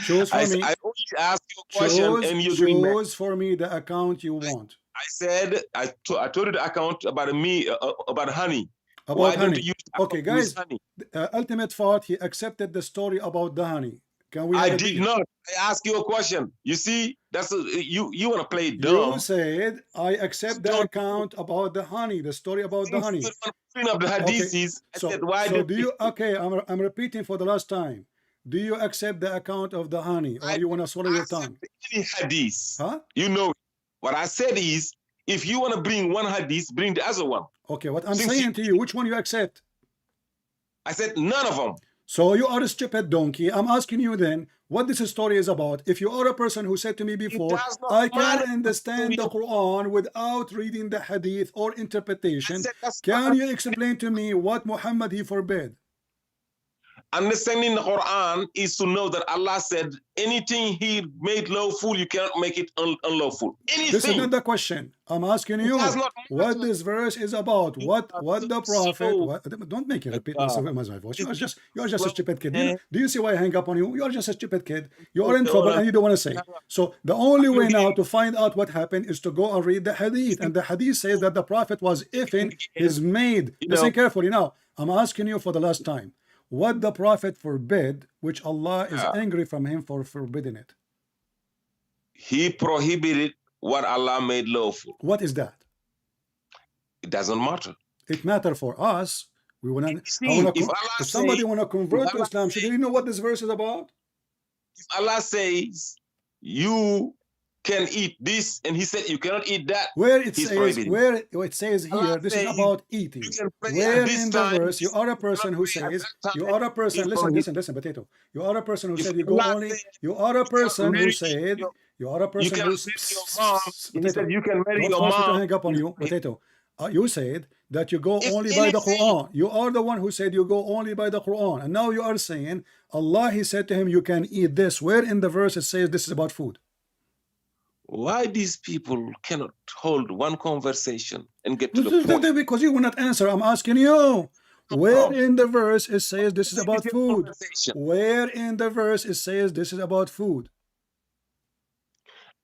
Choose for me.
I only asked you a question and you
choose for me the account you want.
I said, I told you the account about about honey.
About honey. Okay, guys, ultimate fault, he accepted the story about the honey. Can we?
I did not. I asked you a question. You see, that's you want to play dumb.
You said, I accept the account about the honey, the story about the honey.
Of the hadiths,
so do you, okay, I'm repeating for the last time. Do you accept the account of the honey, or you want to swallow your tongue?
Any hadith,
huh?
You know, what I said is, if you want to bring one hadith, bring the other one.
Okay, what I'm saying to you, which one you accept?
I said none of them.
So you are a stupid donkey. I'm asking you then, what this story is about. If you are a person who said to me before, I can understand the Quran without reading the hadith or interpretation, can you explain to me what Muhammad he forbid?
Understanding the Quran is to know that Allah said anything He made lawful, you cannot make it unlawful. Anything.
This is not the question. I'm asking you what this verse is about. What the Prophet? Don't make it repeat my voice. You are just a stupid kid. Do you see why I hang up on you? You are just a stupid kid. You are in trouble and you don't want to say. So the only way now to find out what happened is to go and read the hadith. And the hadith says that the Prophet was ifing his maid. Listen carefully now. I'm asking you for the last time. What the Prophet forbid, which Allah is angry from him for forbidding it.
He prohibited what Allah made lawful.
What is that?
It doesn't matter.
It matters for us. We want to. If somebody want to convert to Islam, should you know what this verse is about?
If Allah says you can eat this, and He said you cannot eat that.
Where it says here, this is about eating. Where in the verse you are a person who says you are a person. Listen, potato. You are a person who said you go only. You are a person who said you are a person who said
you can marry your mom.
Don't force me to hang up on you, potato. You said that you go only by the Quran. You are the one who said you go only by the Quran, and now you are saying Allah He said to him you can eat this. Where in the verse it says this is about food?
Why these people cannot hold one conversation and get to the point?
Because you will not answer. I'm asking you. Where in the verse it says this is about food? Where in the verse it says this is about food?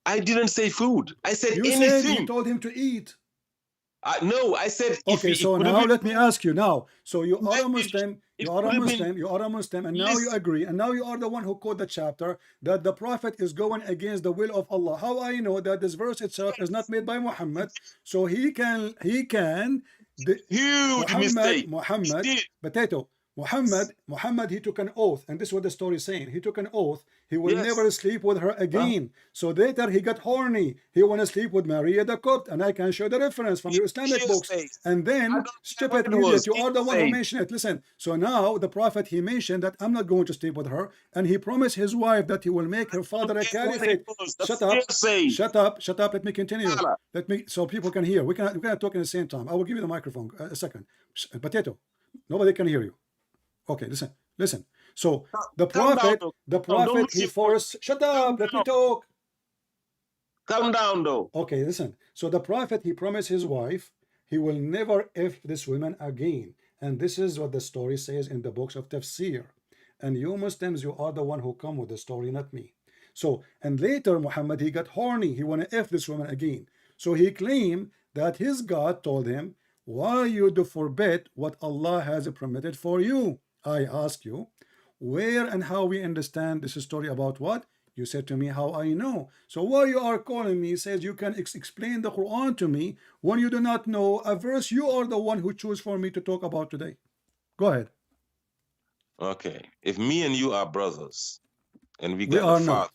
I didn't say food. I said
you
anything.
Said you told him to eat.
No, I said.
Okay, so now let me ask you now. So you are a Muslim. You are a Muslim, and now you agree, and now you are the one who quote the chapter that the Prophet is going against the will of Allah. How I know that this verse itself is not made by Muhammad, so he can
huge mistake.
Muhammad, he took an oath, and this is what the story is saying. He took an oath. He will never sleep with her again. So later he got horny. He want to sleep with Maria the Copt, and I can show the reference from your Islamic books. And then, stupid idiot, you are the one who mentioned it. Listen, so now the Prophet, he mentioned that I'm not going to sleep with her, and he promised his wife that he will make her father a caliphate. Shut up. Let me continue. So people can hear. We cannot talk at the same time. I will give you the microphone. A second. Potato. Nobody can hear you. Okay, listen. So the Prophet, he forced. Shut up. Let me talk.
Calm down, though.
Okay, listen. So the Prophet, he promised his wife he will never if this woman again. And this is what the story says in the books of Tafsir. And you Muslims, you are the one who come with the story, not me. So, and later Muhammad, he got horny. He want to if this woman again. So he claimed that his God told him, why you do forbid what Allah has permitted for you? I ask you, where and how we understand this story about what? You said to me, how I know. So why you are calling me says you can explain the Quran to me when you do not know a verse you are the one who choose for me to talk about today. Go ahead.
Okay. If me and you are brothers and we got a father.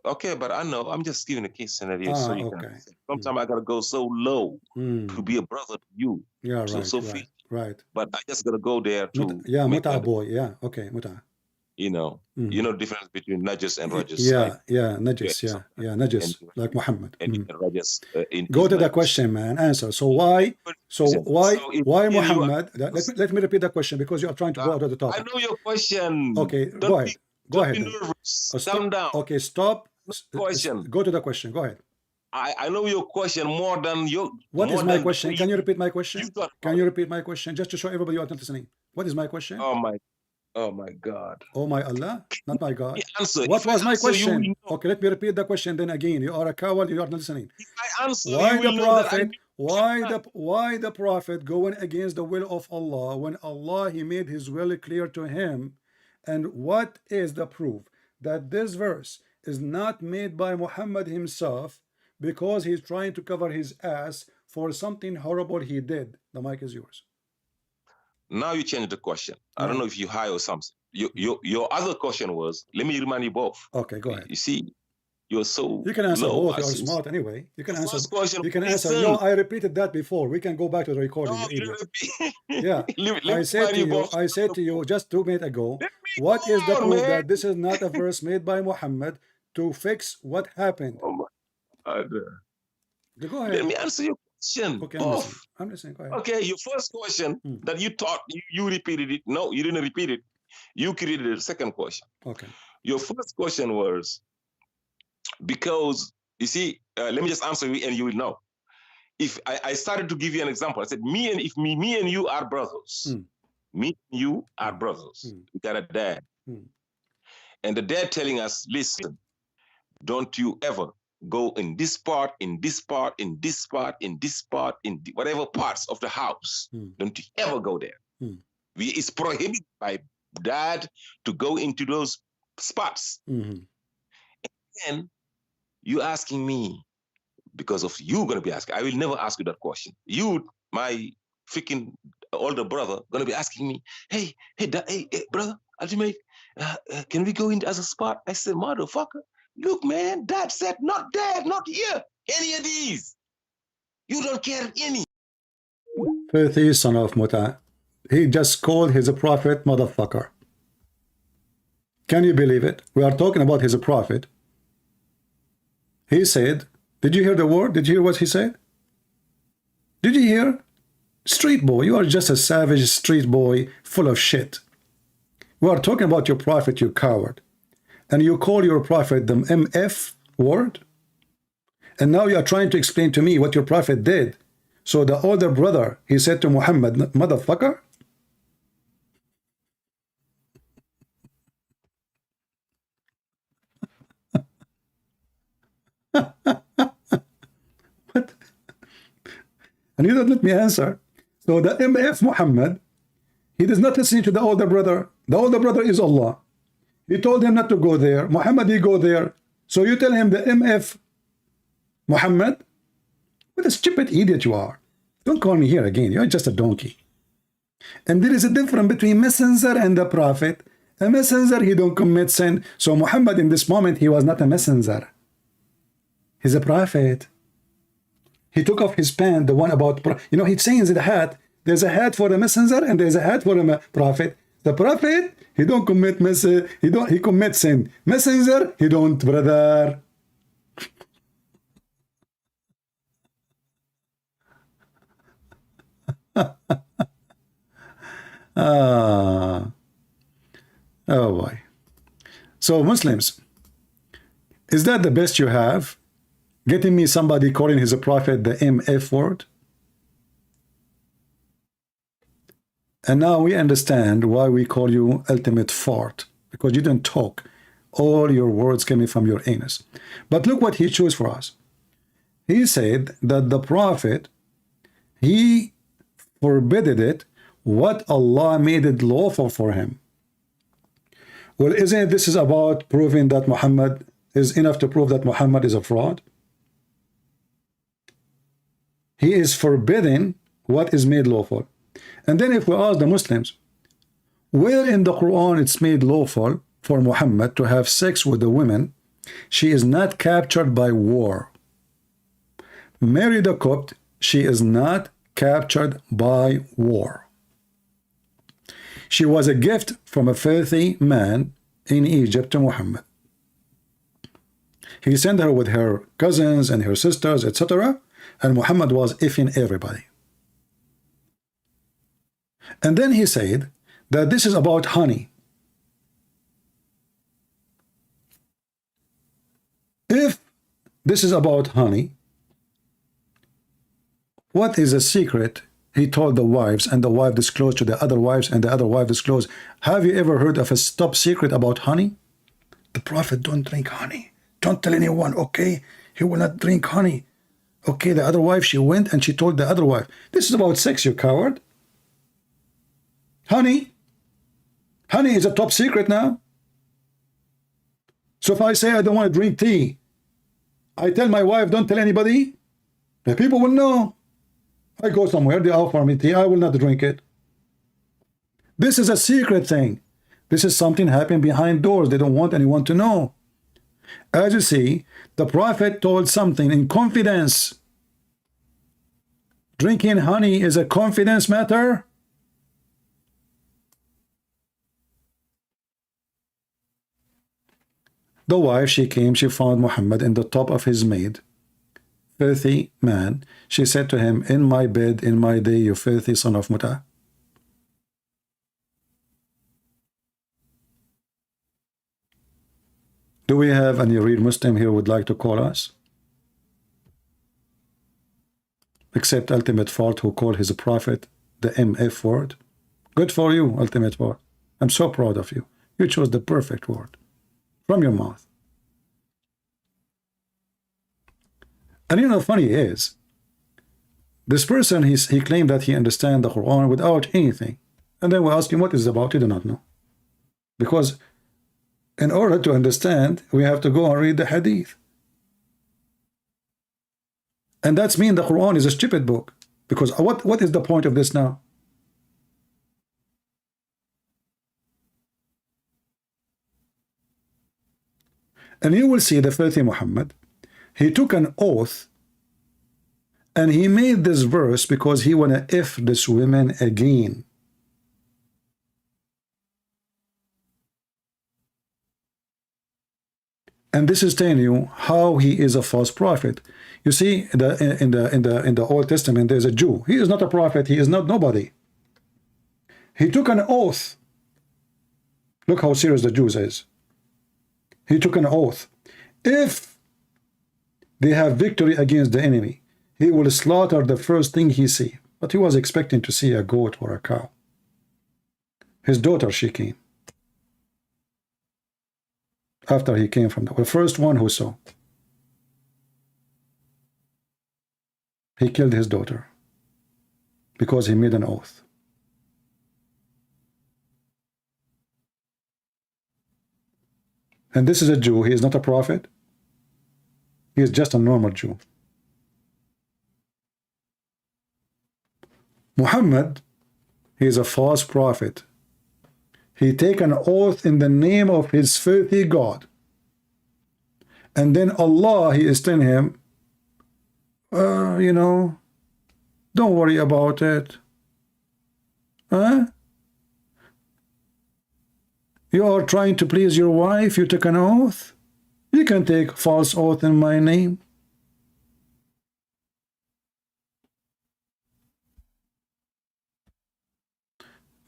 Okay, but I know I'm just giving a case scenario. So you can sometimes I gotta go so low to be a brother to you.
Yeah, right.
But I just gotta go there to
muta boy. Yeah, okay, muta.
You know the difference between najis and rajas.
Najis. Najis, like Muhammad.
And rajas.
Go to the question, man. Answer. So why Muhammad? Let me repeat the question because you are trying to go out of the topic.
I know your question.
Okay, go ahead. Go ahead.
Calm down.
Okay, stop.
Question.
Go to the question. Go ahead.
I know your question more than your.
What is my question? Can you repeat my question? Can you repeat my question just to show everybody you are not listening? What is my question?
Oh my God.
Oh my Allah, not my God. What was my question? Okay, let me repeat the question then again. You are a coward. You are not listening.
If I answer,
why the Prophet going against the will of Allah when Allah he made his will clear to him? And what is the proof that this verse is not made by Muhammad himself because he's trying to cover his ass for something horrible he did? The mic is yours.
Now you change the question. I don't know if you high or something. Your other question was, let me remind you both.
Okay, go ahead.
You see, You're so
You can answer
low.
both. You're smart anyway. You can answer.
Question,
you can answer. No, I repeated that before. We can go back to the recording.
No,
You idiot.
yeah.
I said to you just 2 minutes ago, what is the proof that this is not a verse made by Muhammad to fix what happened?
Oh my God.
Go ahead.
Let me answer your question.
Okay, I'm listening. Go ahead.
Okay, your first question that you thought you repeated it. No, you didn't repeat it. You created a second question.
Okay.
Your first question was because you see, let me just answer you and you will know. If I started to give you an example, I said me and you are brothers. Me and you are brothers. We got a dad. And the dad telling us, listen, don't you ever go in this part, in this part, in this part, in this part, in whatever parts of the house. Don't you ever go there. It's prohibited by dad to go into those spots. And you asking me, because of you going to be asking, I will never ask you that question. You, my freaking older brother, going to be asking me, hey, brother, ultimate, can we go into as a spot? I said, motherfucker, look, man, dad said not there, not here, any of these. You don't care any.
Filthy son of Muta. He just called his prophet motherfucker. Can you believe it? We are talking about his prophet. He said, did you hear the word? Did you hear what he said? Did you hear? Street boy, you are just a savage street boy full of shit. We are talking about your prophet, you coward. And you call your prophet the MF word? And now you are trying to explain to me what your prophet did. So the older brother, he said to Muhammad, motherfucker? What? And you don't let me answer. So the MF Muhammad, he does not listen to the older brother. The older brother is Allah. He told him not to go there. Muhammad, he go there. So you tell him the MF Muhammad? What a stupid idiot you are. Don't call me here again. You're just a donkey. And there is a difference between messenger and the prophet. A messenger, he don't commit sin. So Muhammad in this moment, he was not a messenger. He's a prophet. He took off his pant, the one about, you know, he's saying the hat. There's a hat for a messenger and there's a hat for a prophet. The prophet, he don't commit he commits sin. Messenger, he don't, brother. Oh boy. So Muslims, is that the best you have? Getting me somebody calling his prophet the MF word? And now we understand why we call you ultimate fart, because you don't talk. All your words coming from your anus. But look what he chose for us. He said that the prophet, he forbidden it what Allah made it lawful for him. Well, isn't this is about proving that Muhammad is enough to prove that Muhammad is a fraud? He is forbidden what is made lawful. And then if we ask the Muslims, where in the Quran it's made lawful for Muhammad to have sex with a woman, she is not captured by war. Mary the Copt, she is not captured by war. She was a gift from a filthy man in Egypt to Muhammad. He sent her with her cousins and her sisters, etc. And Muhammad was effing everybody. And then he said that this is about honey. If this is about honey, what is a secret he told the wives and the wife disclosed to the other wives and the other wife disclosed? Have you ever heard of a top secret about honey? The prophet don't drink honey. Don't tell anyone, okay? He will not drink honey. Okay, the other wife, she went and she told the other wife. This is about sex, you coward. Honey. Honey is a top secret now. So if I say I don't want to drink tea, I tell my wife, don't tell anybody, the people will know. I go somewhere, they offer me tea, I will not drink it. This is a secret thing. This is something happening behind doors. They don't want anyone to know. As you see, the Prophet told something in confidence. Drinking honey is a confidence matter. The wife, she came, she found Muhammad in the top of his maid. Filthy man. She said to him, in my bed, in my day, you filthy son of Muta. Do we have any real Muslim here who would like to call us? Except Ultimate Fort, who called his prophet the MF word. Good for you, Ultimate Fort. I'm so proud of you. You chose the perfect word from your mouth. And you know, funny is, this person, he claimed that he understands the Quran without anything. And then we ask him what is it about, he did not know. Because in order to understand, we have to go and read the Hadith. And that's mean the Quran is a stupid book. Because what is the point of this now? And you will see the filthy Muhammad. He took an oath and he made this verse because he want to F this woman again. And this is telling you how he is a false prophet. You see, in the Old Testament, there's a Jew. He is not a prophet. He is not nobody. He took an oath. Look how serious the Jews is. He took an oath. If they have victory against the enemy, he will slaughter the first thing he see. But he was expecting to see a goat or a cow. His daughter, she came. After he came from the first one who saw. He killed his daughter because he made an oath. And this is a Jew. He is not a prophet. He is just a normal Jew. Muhammad, he is a false prophet. He take an oath in the name of his filthy God. And then Allah, he is telling him, you know, don't worry about it. Huh? You are trying to please your wife, you took an oath. You can take false oath in my name.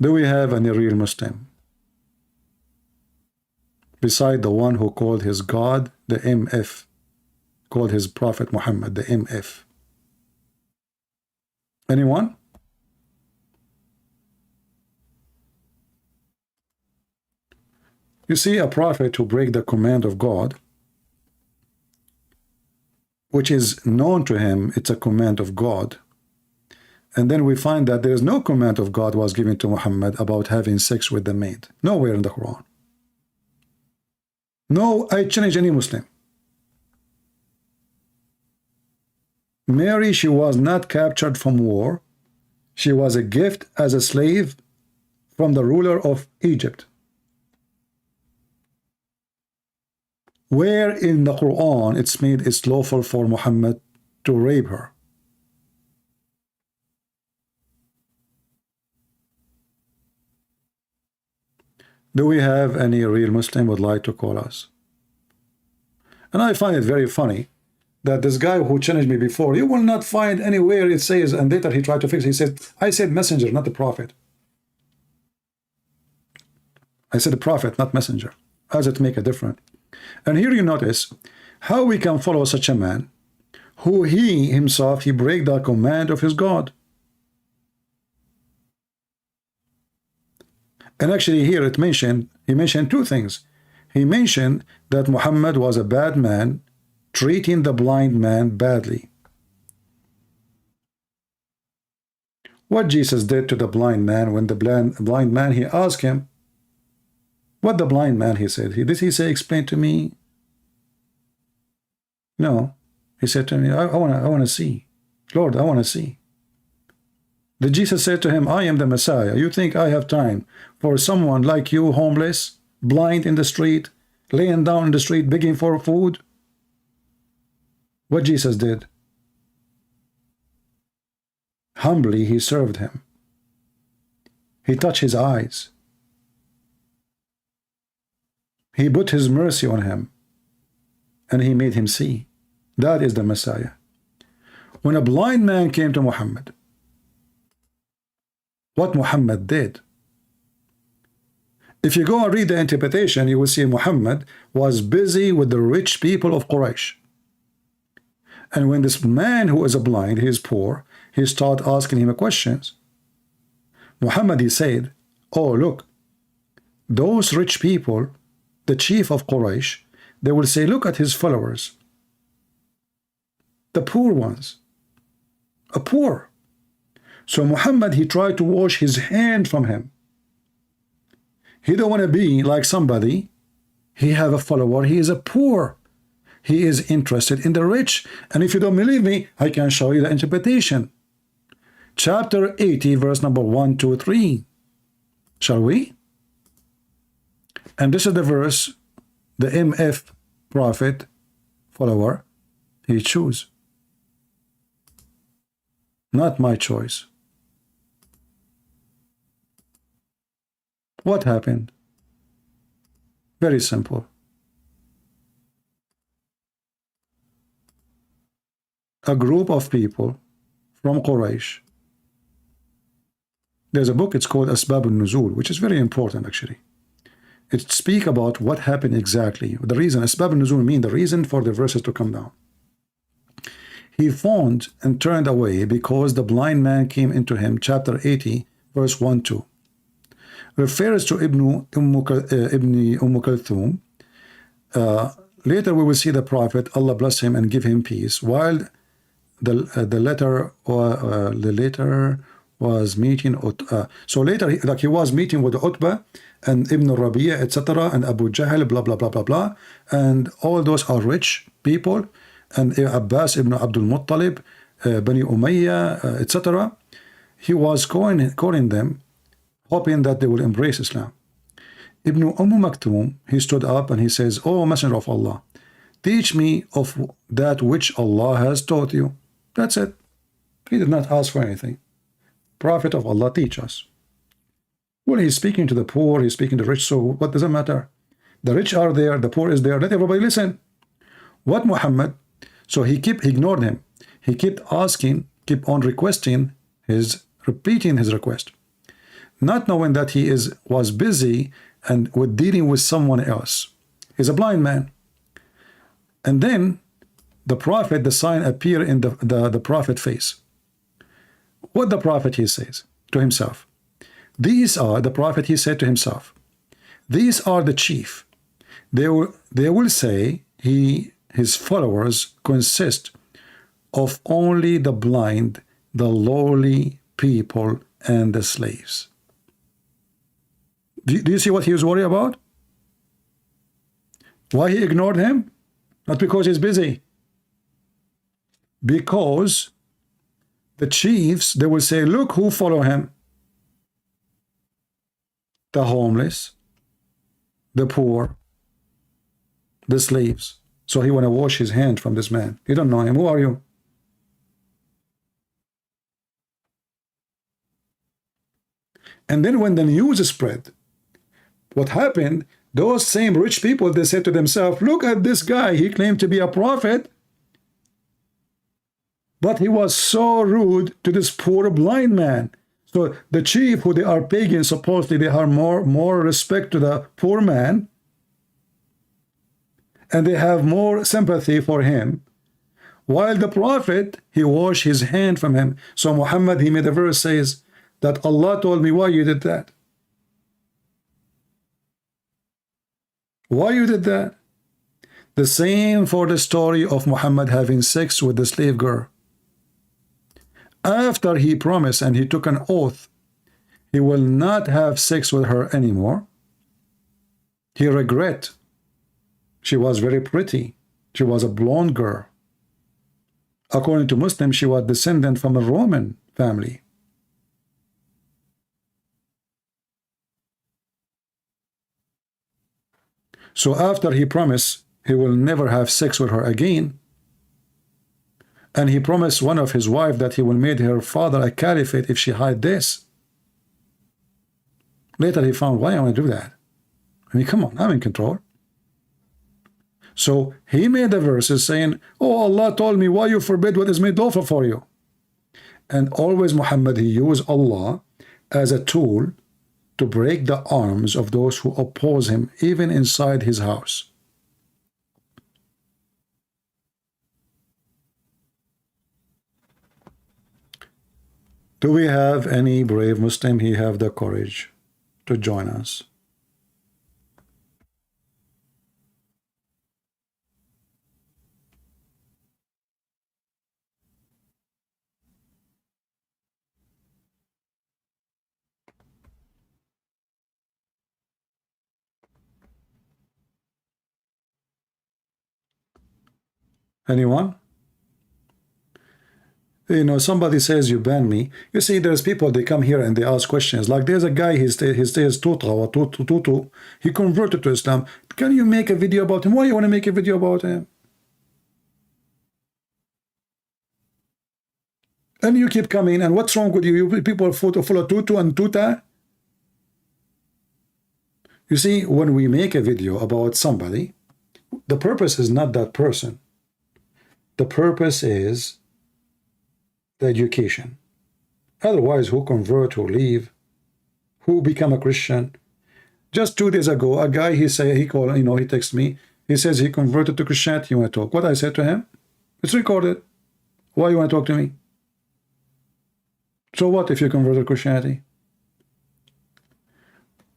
Do we have any real Muslim? Beside the one who called his God the MF, called his Prophet Muhammad the MF. Anyone? You see, a prophet who break the command of God, which is known to him, it's a command of God. And then we find that there is no command of God was given to Muhammad about having sex with the maid. Nowhere in the Quran. No, I challenge any Muslim. Mary, she was not captured from war. She was a gift as a slave from the ruler of Egypt. Where in the Quran it's made it's lawful for Muhammad to rape her? Do we have any real Muslim would like to call us? And I find it very funny that this guy who challenged me before, you will not find anywhere it says, and later he tried to fix it. He said, I said messenger, not the prophet. I said the prophet, not messenger. How does it make a difference? And here you notice how we can follow such a man who he himself, he break the command of his God. And actually here it mentioned, he mentioned two things. He mentioned that Muhammad was a bad man, treating the blind man badly. What Jesus did to the blind man when the blind man, he asked him, what the blind man, he said, did he say, explain to me? No. He said to me, I want to see. Lord, I want to see. Did Jesus say to him, I am the Messiah. You think I have time for someone like you, homeless, blind in the street, laying down in the street begging for food. What Jesus did? Humbly he served him. He touched his eyes. He put his mercy on him, and he made him see. That is the Messiah. When a blind man came to Muhammad, what Muhammad did? If you go and read the interpretation, you will see Muhammad was busy with the rich people of Quraysh. And when this man who is blind, he is poor, he started asking him questions. Muhammad, he said, oh, look, those rich people, the chief of Quraysh, they will say, look at his followers, the poor ones, a poor. So Muhammad, he tried to wash his hand from him. He don't want to be like somebody. He have a follower, he is a poor. He is interested in the rich. And if you don't believe me, I can show you the interpretation. Chapter 80, verse number 1, 2, 3. Shall we? And this is the verse the MF prophet follower he choose. Not my choice. What happened? Very simple. A group of people from Quraysh. There's a book, it's called Asbab al-Nuzul, which is very important actually. It speaks about what happened exactly. The reason, Asbab al-Nuzul mean the reason for the verses to come down. He fawned and turned away because the blind man came into him, chapter 80, verse 1, 2. Refers to Ibn Kulthum. Later we will see the Prophet, Allah bless him and give him peace, while the letter was meeting so later like he was meeting with Utbah and Ibn Rabi'a, etc., and Abu Jahl, blah blah blah blah blah, and all those are rich people, and Abbas ibn Abdul Muttalib, Bani Umayyah, etc. He was calling them, hoping that they will embrace Islam. Ibn Maktoum, he stood up and he says, "O Messenger of Allah, teach me of that which Allah has taught you." That's it. He did not ask for anything. Prophet of Allah, teach us. Well, he's speaking to the poor, he's speaking to the rich, so what does it matter? The rich are there, the poor is there, let everybody listen. What Muhammad? So he ignored him. He kept asking, kept on requesting repeating his request, not knowing that he was busy and with dealing with someone else. He's a blind man. And then the prophet, the sign appeared in the prophet face. What the prophet he says to himself? These are the prophet he said to himself. These are the chief. They will say his followers consist of only the blind, the lowly people, and the slaves. Do you see what he was worried about? Why he ignored him? Not because he's busy. Because the chiefs, they will say, look who follow him. The homeless, the poor, the slaves. So he want to wash his hand from this man. You don't know him. Who are you? And then when the news spread, what happened, those same rich people, they said to themselves, look at this guy. He claimed to be a prophet, but he was so rude to this poor blind man. So the chief, who they are pagan, supposedly they have more respect to the poor man, and they have more sympathy for him, while the prophet, he washed his hand from him. So Muhammad, he made a verse says that Allah told me why you did that. Why you did that? The same for the story of Muhammad having sex with the slave girl. After he promised and he took an oath, he will not have sex with her anymore. He regret. She was very pretty. She was a blonde girl. According to Muslims, she was descendant from a Roman family. So after he promised he will never have sex with her again, and he promised one of his wife that he will make her father a caliphate if she hide this. Later he found, why am I do that? I mean, come on, I'm in control. So he made the verses saying, oh, Allah told me, why you forbid what is made lawful for you? And always Muhammad, he used Allah as a tool to break the arms of those who oppose him, even inside his house. Do we have any brave Muslim who have the courage to join us? Anyone? You know, somebody says you ban me. You see, there's people, they come here and they ask questions. Like there's a guy, he says Tutu. He converted to Islam. Can you make a video about him? Why you want to make a video about him? And you keep coming, and what's wrong with you? You people follow Tutu and Tuta. You see, when we make a video about somebody, the purpose is not that person. The purpose is the education. Otherwise, who convert, who leave, who become a Christian? Just 2 days ago, a guy, he texted me. He says he converted to Christianity. You want to talk? What I said to him? It's recorded. Why you want to talk to me? So what if you convert to Christianity?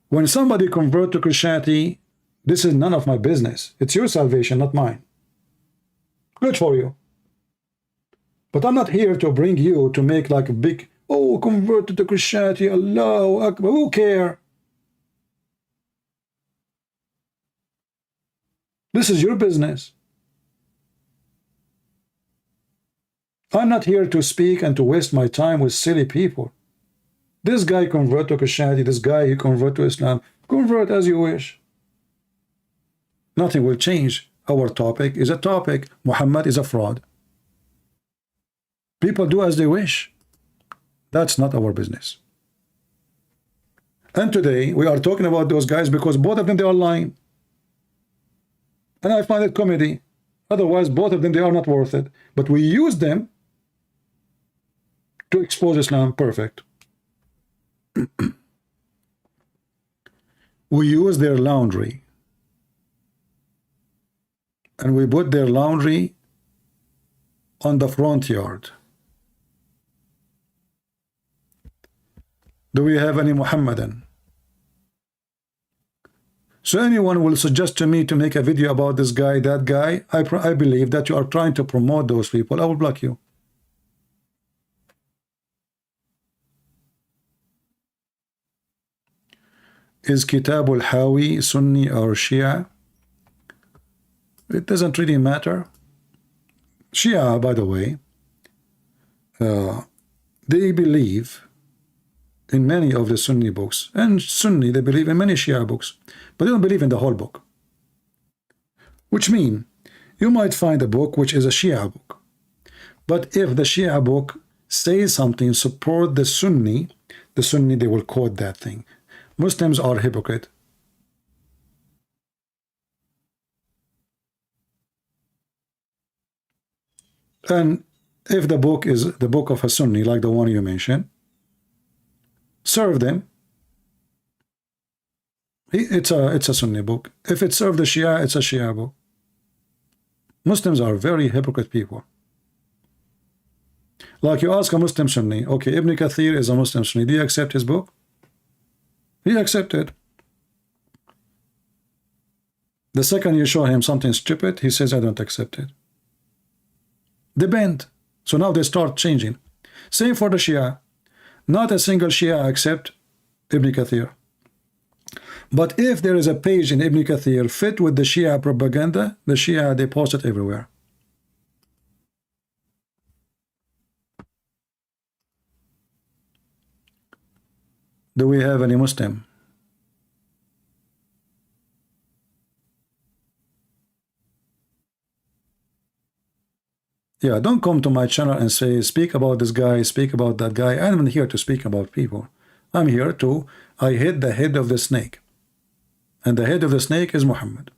When somebody convert to Christianity, this is none of my business. It's your salvation, not mine. Good for you. But I'm not here to bring you to make like a big, oh, converted to Christianity, Allahu Akbar, who care? This is your business. I'm not here to speak and to waste my time with silly people. This guy convert to Christianity, this guy he convert to Islam. Convert as you wish. Nothing will change. Our topic is a topic. Muhammad is a fraud. People do as they wish. That's not our business. And today we are talking about those guys because both of them, they are lying. And I find it comedy. Otherwise, both of them, they are not worth it. But we use them to expose Islam. Perfect. We use their laundry. And we put their laundry on the front yard. Do we have any Muhammadan? So anyone will suggest to me to make a video about this guy, that guy, I believe that you are trying to promote those people. I will block you. Is Kitab al-Hawi Sunni or Shia? It doesn't really matter. Shia, by the way, they believe in many of the Sunni books, and Sunni, they believe in many Shia books, but they don't believe in the whole book. Which means you might find a book which is a Shia book, but if the Shia book says something support the Sunni, they will quote that thing. Muslims are hypocrite. And if the book is the book of a Sunni, like the one you mentioned, serve them. It's a Sunni book. If it serves the Shia, it's a Shia book. Muslims are very hypocrite people. Like you ask a Muslim Sunni, okay, Ibn Kathir is a Muslim Sunni. Do you accept his book? He accepted. The second you show him something stupid, he says, I don't accept it. They bend. So now they start changing. Same for the Shia. Not a single Shia accept Ibn Kathir. But if there is a page in Ibn Kathir fit with the Shia propaganda, the Shia, they post it everywhere. Do we have any Muslim? Yeah, don't come to my channel and say, speak about this guy, speak about that guy. I'm not here to speak about people. I'm here to, I hit the head of the snake. And the head of the snake is Muhammad.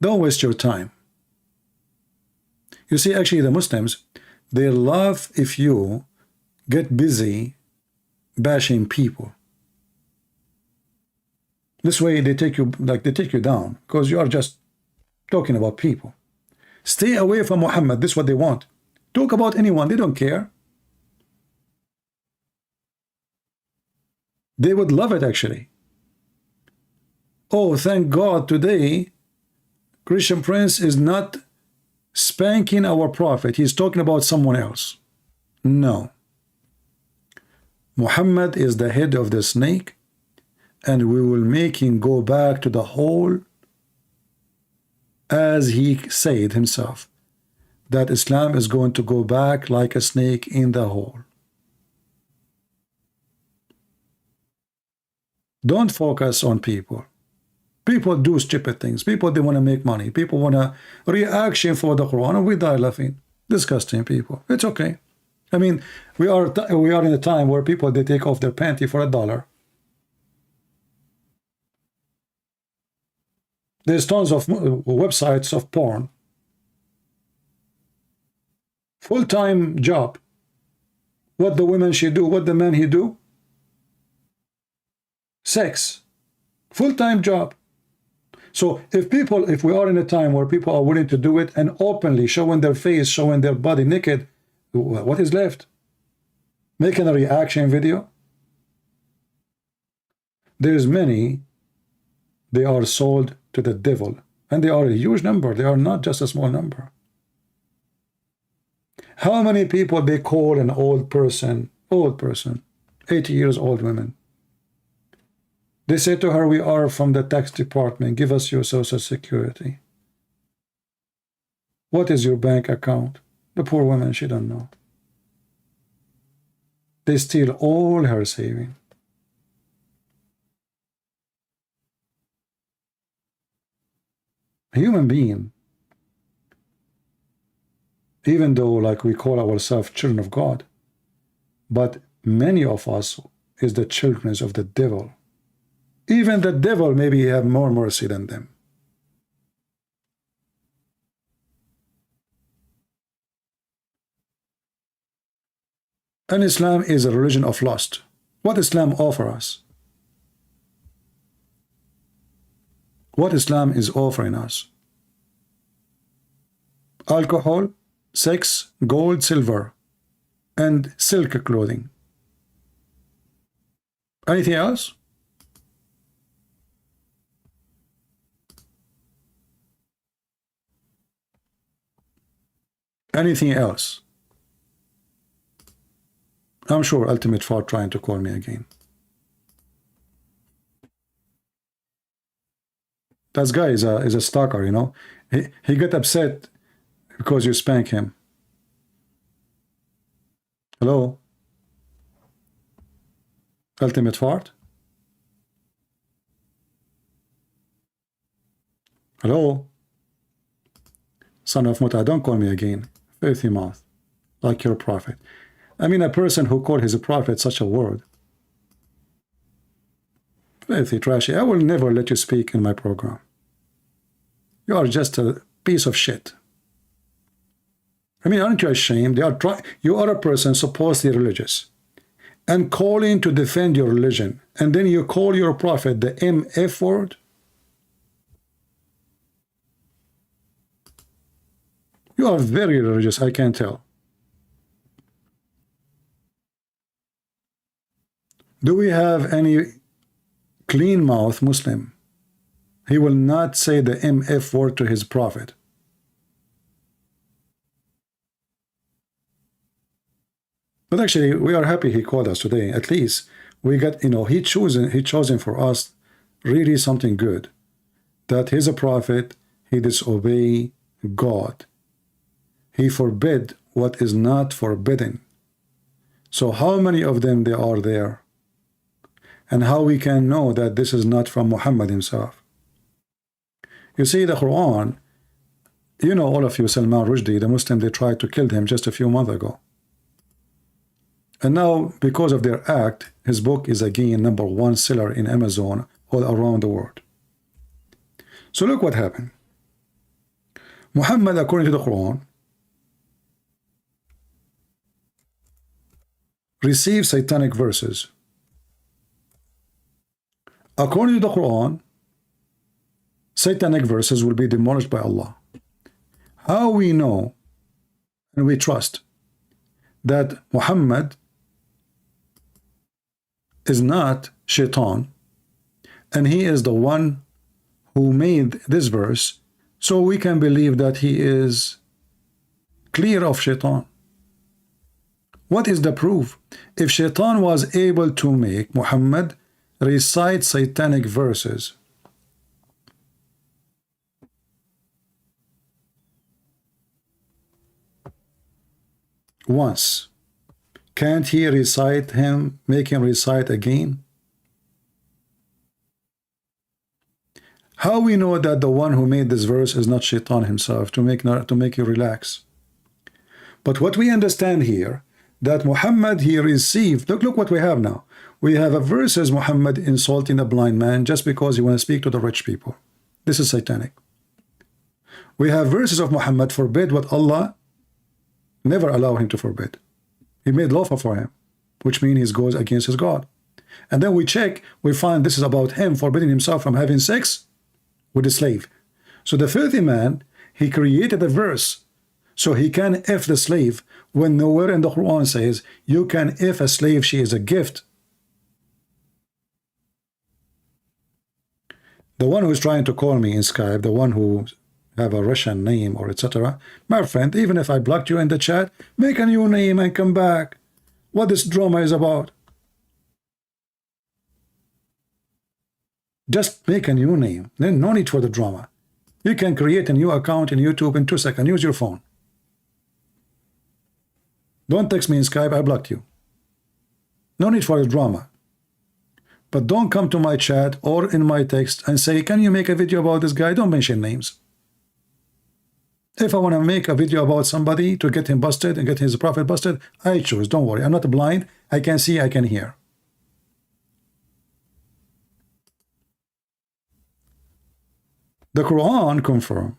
Don't waste your time. You see, actually, the Muslims, they love if you get busy bashing people. This way they take you, like they take you down, because you are just talking about people. Stay away from Muhammad. This is what they want. Talk about anyone, they don't care. They would love it, actually. Oh, thank God today Christian Prince is not spanking our prophet. He's talking about someone else. No. Muhammad is the head of the snake, and we will make him go back to the hole, as he said himself, that Islam is going to go back like a snake in the hole. Don't focus on people. People do stupid things. People, they want to make money. People want a reaction for the Quran, and we die laughing. Disgusting people. It's okay. I mean, we are in a time where people, they take off their panty for $1. There's tons of websites of porn. Full-time job. What the women should do, what the men he do. Sex. Full-time job. So if we are in a time where people are willing to do it and openly showing their face, showing their body naked, what is left? Making a reaction video? There's many, they are sold to the devil, and they are a huge number. They are not just a small number. How many people they call an old person, 80 years old women? They say to her, we are from the tax department, give us your social security. What is your bank account? The poor woman, she don't know. They steal all her saving. A human being, even though like we call ourselves children of God, but many of us is the children of the devil. Even the devil maybe have more mercy than them. And Islam is a religion of lust. What Islam offers us? What Islam is offering us? Alcohol, sex, gold, silver, and silk clothing. Anything else? Anything else? I'm sure Ultimate Fart trying to call me again. That guy is a stalker, you know. He got upset because you spank him. Hello? Ultimate Fart? Hello? Son of Muta, don't call me again. Filthy mouth. Like your prophet. I mean, a person who called his prophet such a word. Filthy, trashy. I will never let you speak in my program. You are just a piece of shit. I mean, aren't you ashamed? You are a person supposedly religious and calling to defend your religion, and then you call your prophet the MF word? You are very religious, I can tell. Do we have any clean mouth Muslim? He will not say the MF word to his prophet. But actually, we are happy he called us today. At least we got, you know, he chosen for us really something good. That he's a prophet, he disobey God. He forbid what is not forbidden. So how many of them they are there? And how we can know that this is not from Muhammad himself? You see, the Quran, you know, all of you, Salman Rushdie, the Muslim, they tried to kill him just a few months ago. And now, because of their act, his book is again #1 seller in Amazon all around the world. So look what happened. Muhammad, according to the Quran, received satanic verses. According to the Quran, satanic verses will be demolished by Allah. How we know and we trust that Muhammad is not shaitan and he is the one who made this verse, so we can believe that he is clear of shaitan? What is the proof? If shaitan was able to make Muhammad recite satanic verses, once, can't he recite him, make him recite again? How we know that the one who made this verse is not shaitan himself to make you relax? But what we understand here, that Muhammad, he received, look what we have now. We have a verses Muhammad insulting a blind man just because he want to speak to the rich people. This is satanic. We have verses of Muhammad forbid what Allah never allow him to forbid. He made lawful for him, which means he goes against his God. And then we check, we find this is about him forbidding himself from having sex with a slave. So the filthy man, he created a verse so he can F the slave, when nowhere in the Quran says you can F a slave, she is a gift. The one who is trying to call me in Skype, the one who have a Russian name or etc., my friend, even if I blocked you in the chat, make a new name and come back. What this drama is about? Just make a new name, then no need for the drama. You can create a new account in YouTube in 2 seconds. Use your phone. Don't text me in Skype, I blocked you. No need for the drama. But don't come to my chat or in my text and say, can you make a video about this guy? Don't mention names. If I want to make a video about somebody to get him busted and get his prophet busted, I choose. Don't worry. I'm not blind. I can see, I can hear. The Quran confirms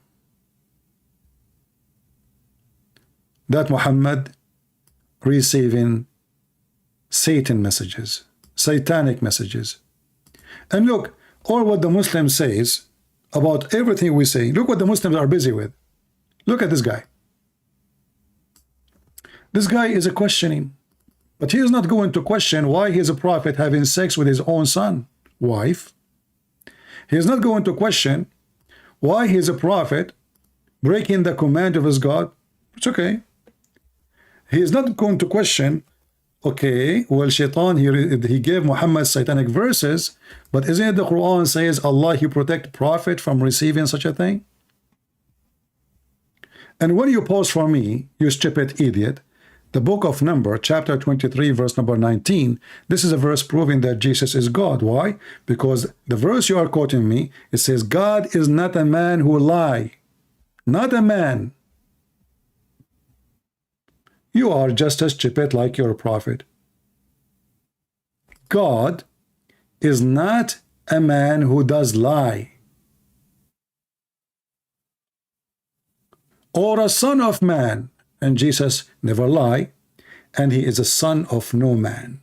that Muhammad receiving Satan messages, satanic messages. And look, all what the Muslim says about everything we say, look what the Muslims are busy with. Look at this guy. This guy is a questioning, but he is not going to question why he is a prophet having sex with his own son, wife. He is not going to question why he is a prophet breaking the command of his God. It's okay. He is not going to question, okay, well, shaitan, he gave Muhammad satanic verses, but isn't it the Quran says Allah, he protect prophet from receiving such a thing? And when you pause for me, you stupid idiot, the book of Numbers, chapter 23, verse number 19, this is a verse proving that Jesus is God. Why? Because the verse you are quoting me, it says, God is not a man who lie. Not a man. You are just as stupid like your prophet. God is not a man who does lie, or a son of man, and Jesus never lie, and he is a son of no man.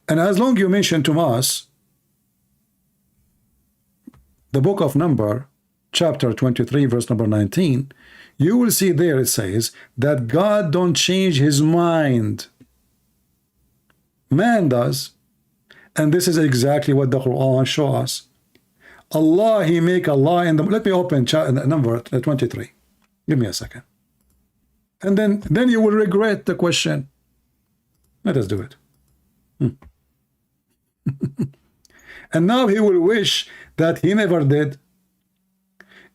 And as long you mention to us the book of Numbers, chapter 23, verse number 19, you will see there it says that God don't change his mind. Man does. And this is exactly what the Quran shows us. Allah, he make Allah in the... Let me open number 23. Give me a second. And then you will regret the question. Let us do it. And now he will wish that he never did.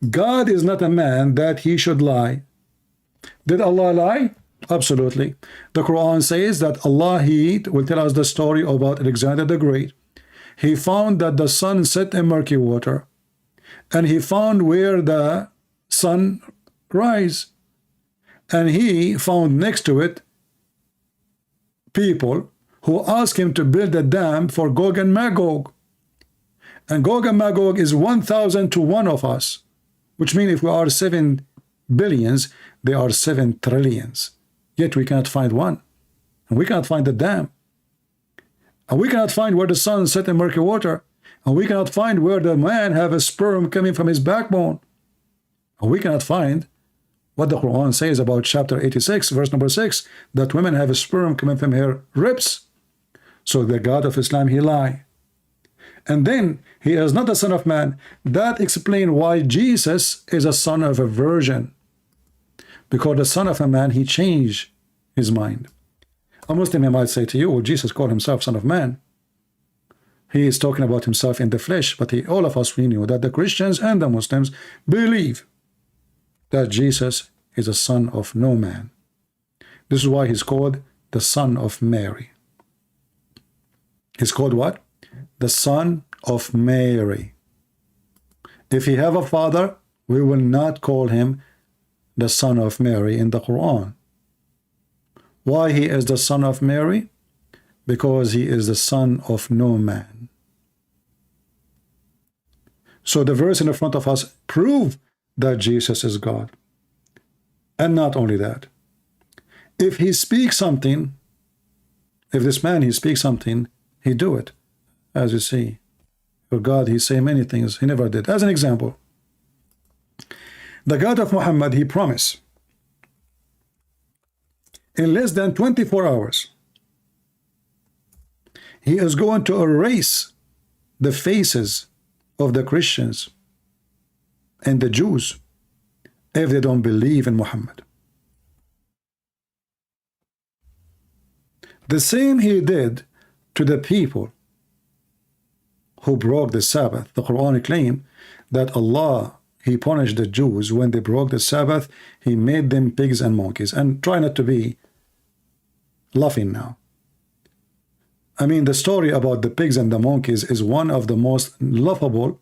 God is not a man that he should lie. Did Allah lie? Absolutely. The Quran says that Allah, he will tell us the story about Alexander the Great. He found that the sun set in murky water, and he found where the sun rise, and he found next to it people who asked him to build a dam for Gog and Magog. And Gog and Magog is 1,000 to 1 of us, which means if we are 7 billions, they are 7 trillions. Yet we cannot find one. And we cannot find the dam. And we cannot find where the sun set in murky water. And we cannot find where the man have a sperm coming from his backbone. And we cannot find what the Quran says about chapter 86, verse number 6, that women have a sperm coming from her ribs. So the God of Islam, he lie. And then he is not the son of man. That explains why Jesus is a son of a virgin. Because the son of a man, he changed his mind. A Muslim might say to you, well, Jesus called himself son of man. He is talking about himself in the flesh, but all of us, we knew that the Christians and the Muslims believe that Jesus is a son of no man. This is why he's called the son of Mary. He's called what? The son of Mary. If he have a father, we will not call him the son of Mary in the Quran. Why he is the son of Mary? Because he is the son of no man. So the verse in the front of us prove that Jesus is God. And not only that, if he speaks something, if this man, he speaks something, he do it. As you see, for God, he say many things he never did. As an example, the God of Muhammad, he promised in less than 24 hours, he is going to erase the faces of the Christians and the Jews if they don't believe in Muhammad. The same he did to the people who broke the Sabbath. The Quran claims that Allah, he punished the Jews when they broke the Sabbath. He made them pigs and monkeys. And try not to be laughing now. I mean, the story about the pigs and the monkeys is one of the most laughable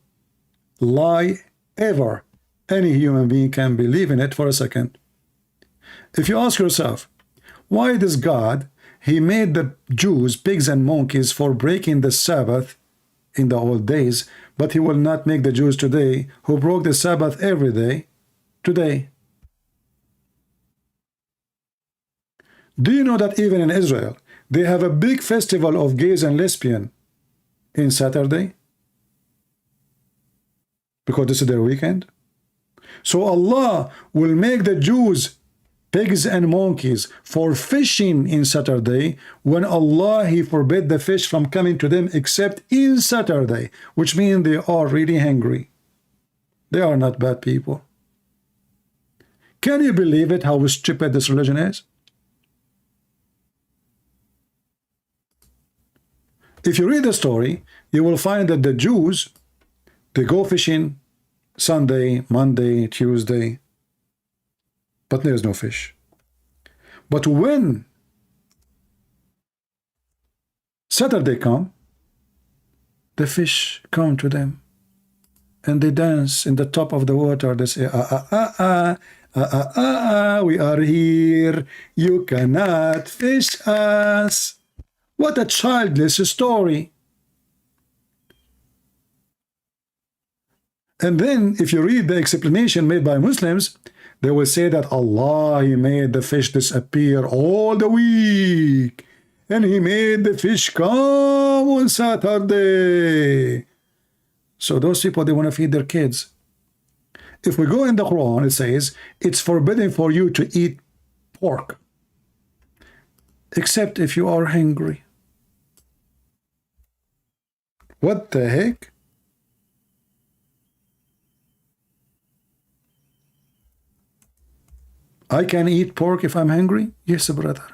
lie ever. Any human being can believe in it for a second. If you ask yourself, why does God, he made the Jews pigs and monkeys for breaking the Sabbath in the old days, but he will not make the Jews today, who broke the Sabbath every day, today? Do you know that even in Israel, they have a big festival of gays and lesbians in Saturday? Because this is their weekend. So Allah will make the Jews pigs and monkeys for fishing in Saturday, when Allah, he forbid the fish from coming to them except in Saturday, which means they are really hungry. They are not bad people. Can you believe it, how stupid this religion is? If you read the story, you will find that the Jews, they go fishing Sunday, Monday, Tuesday, but there is no fish. But when Saturday come, the fish come to them, and they dance in the top of the water. They say, we are here, you cannot fish us. What a childless story. And then if you read the explanation made by Muslims, they will say that Allah, he made the fish disappear all the week, and he made the fish come on Saturday. So those people, they want to feed their kids. If we go in the Quran, it says it's forbidden for you to eat pork, except if you are hungry. What the heck? I can eat pork if I'm hungry? Yes, brother.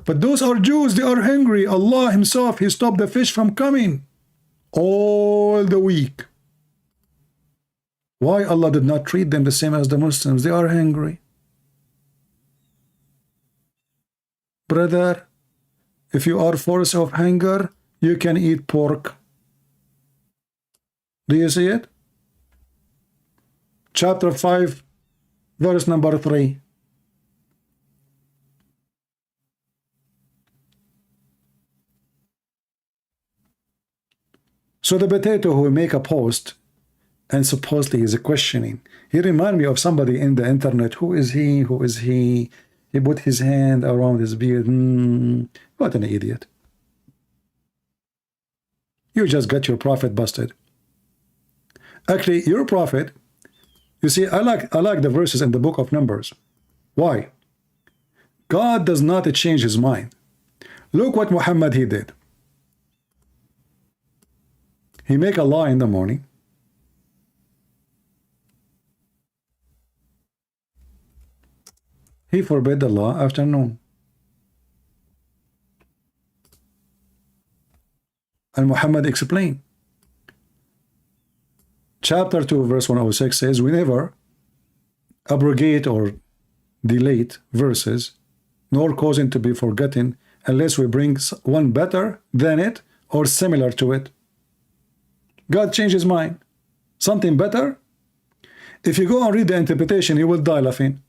But those are Jews, they are hungry. Allah himself, he stopped the fish from coming all the week. Why Allah did not treat them the same as the Muslims? They are hungry. Brother, if you are forced of hunger, you can eat pork. Do you see it? chapter 5, verse number 3. So the potato who make a post and supposedly is questioning, he remind me of somebody in the internet. Who is he? Who is he? He put his hand around his beard. What an idiot. You just got your prophet busted. Actually, your prophet, you see, I like the verses in the book of Numbers. Why? God does not change his mind. Look what Muhammad he did. He make a law in the morning. He forbid the law afternoon. And Muhammad explained. Chapter 2, verse 106 says, we never abrogate or delete verses, nor cause it to be forgotten, unless we bring one better than it or similar to it. God changed his mind. Something better? If you go and read the interpretation, you will die laughing.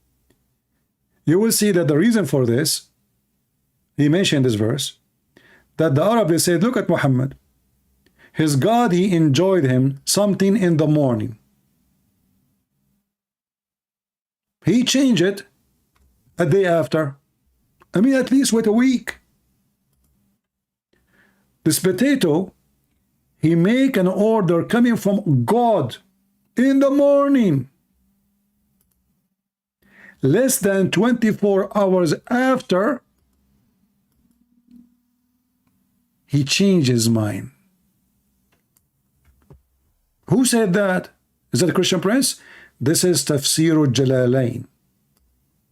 You will see that the reason for this, he mentioned this verse, that the Arabs said, look at Muhammad. His God, he enjoyed him something in the morning. He changed it a day after. I mean, at least wait a week. This potato, he make an order coming from God in the morning. Less than 24 hours after, he changed his mind. Who said that? Is that a Christian prince? This is Tafsir al-Jalalain.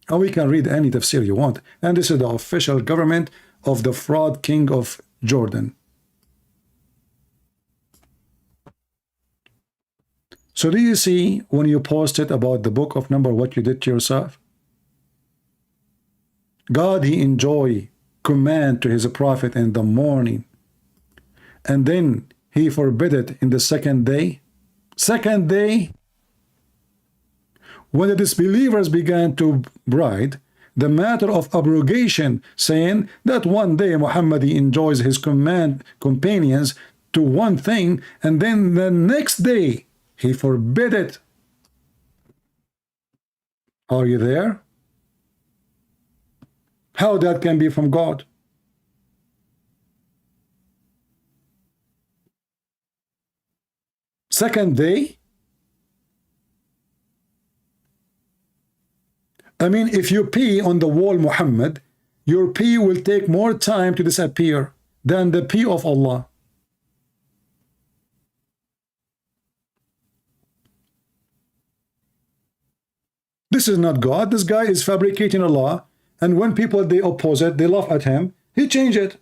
And we can read any tafsir you want. And this is the official government of the fraud king of Jordan. So do you see when you posted about the book of Numbers what you did to yourself? God, he enjoy command to his prophet in the morning. And then he forbid it in the second day. Second day, when the disbelievers began to bride the matter of abrogation, saying that one day Muhammad enjoys his companions to one thing, and then the next day he forbid it. Are you there? How that can be from God? Second day? I mean, if you pee on the wall, Muhammad, your pee will take more time to disappear than the pee of Allah. This is not God. This guy is fabricating a law, and when people, they oppose it, they laugh at him, he changed it.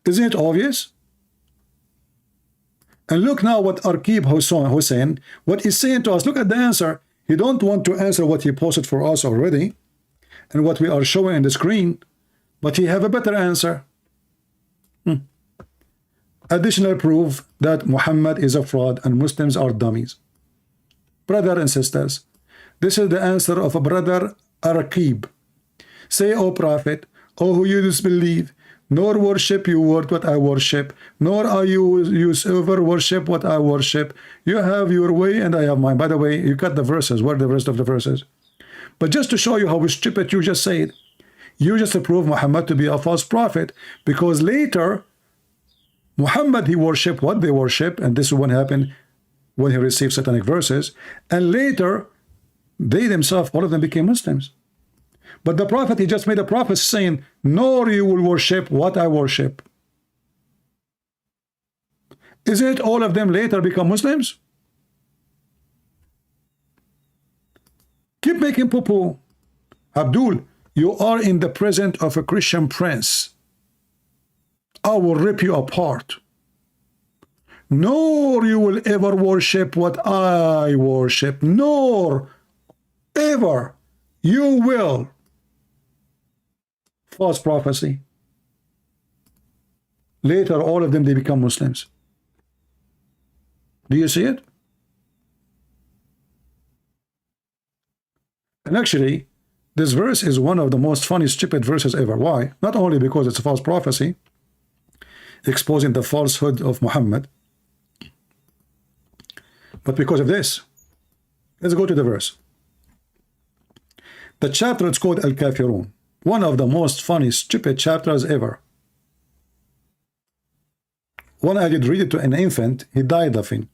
Isn't it obvious? And look now what Arqib Hussein, what he's saying to us. Look at the answer. He don't want to answer what he posted for us already and what we are showing on the screen, but he have a better answer. Additional proof that Muhammad is a fraud and Muslims are dummies. Brother and sisters, this is the answer of a brother Arqib. Say, O Prophet, O who you disbelieve, nor worship you what I worship, nor are you ever worship what I worship. You have your way and I have mine. By the way, you cut the verses. Where are the rest of the verses? But just to show you how stupid you just said, you just approve Muhammad to be a false prophet, because later Muhammad, he worshiped what they worship, and this is what happened when he received satanic verses, and later they themselves, all of them became Muslims. But the prophet, he just made a prophet saying, nor you will worship what I worship. Is it all of them later become Muslims? Keep making poo-poo. Abdul, you are in the presence of a Christian prince. I will rip you apart. Nor you will ever worship what I worship. Nor ever you will. False prophecy. Later, all of them, they become Muslims. Do you see it? And actually, this verse is one of the most funny, stupid verses ever. Why? Not only because it's a false prophecy, exposing the falsehood of Muhammad, but because of this. Let's go to the verse. The chapter is called Al-Kafirun. One of the most funny, stupid chapters ever. When I did read it to an infant, he died laughing.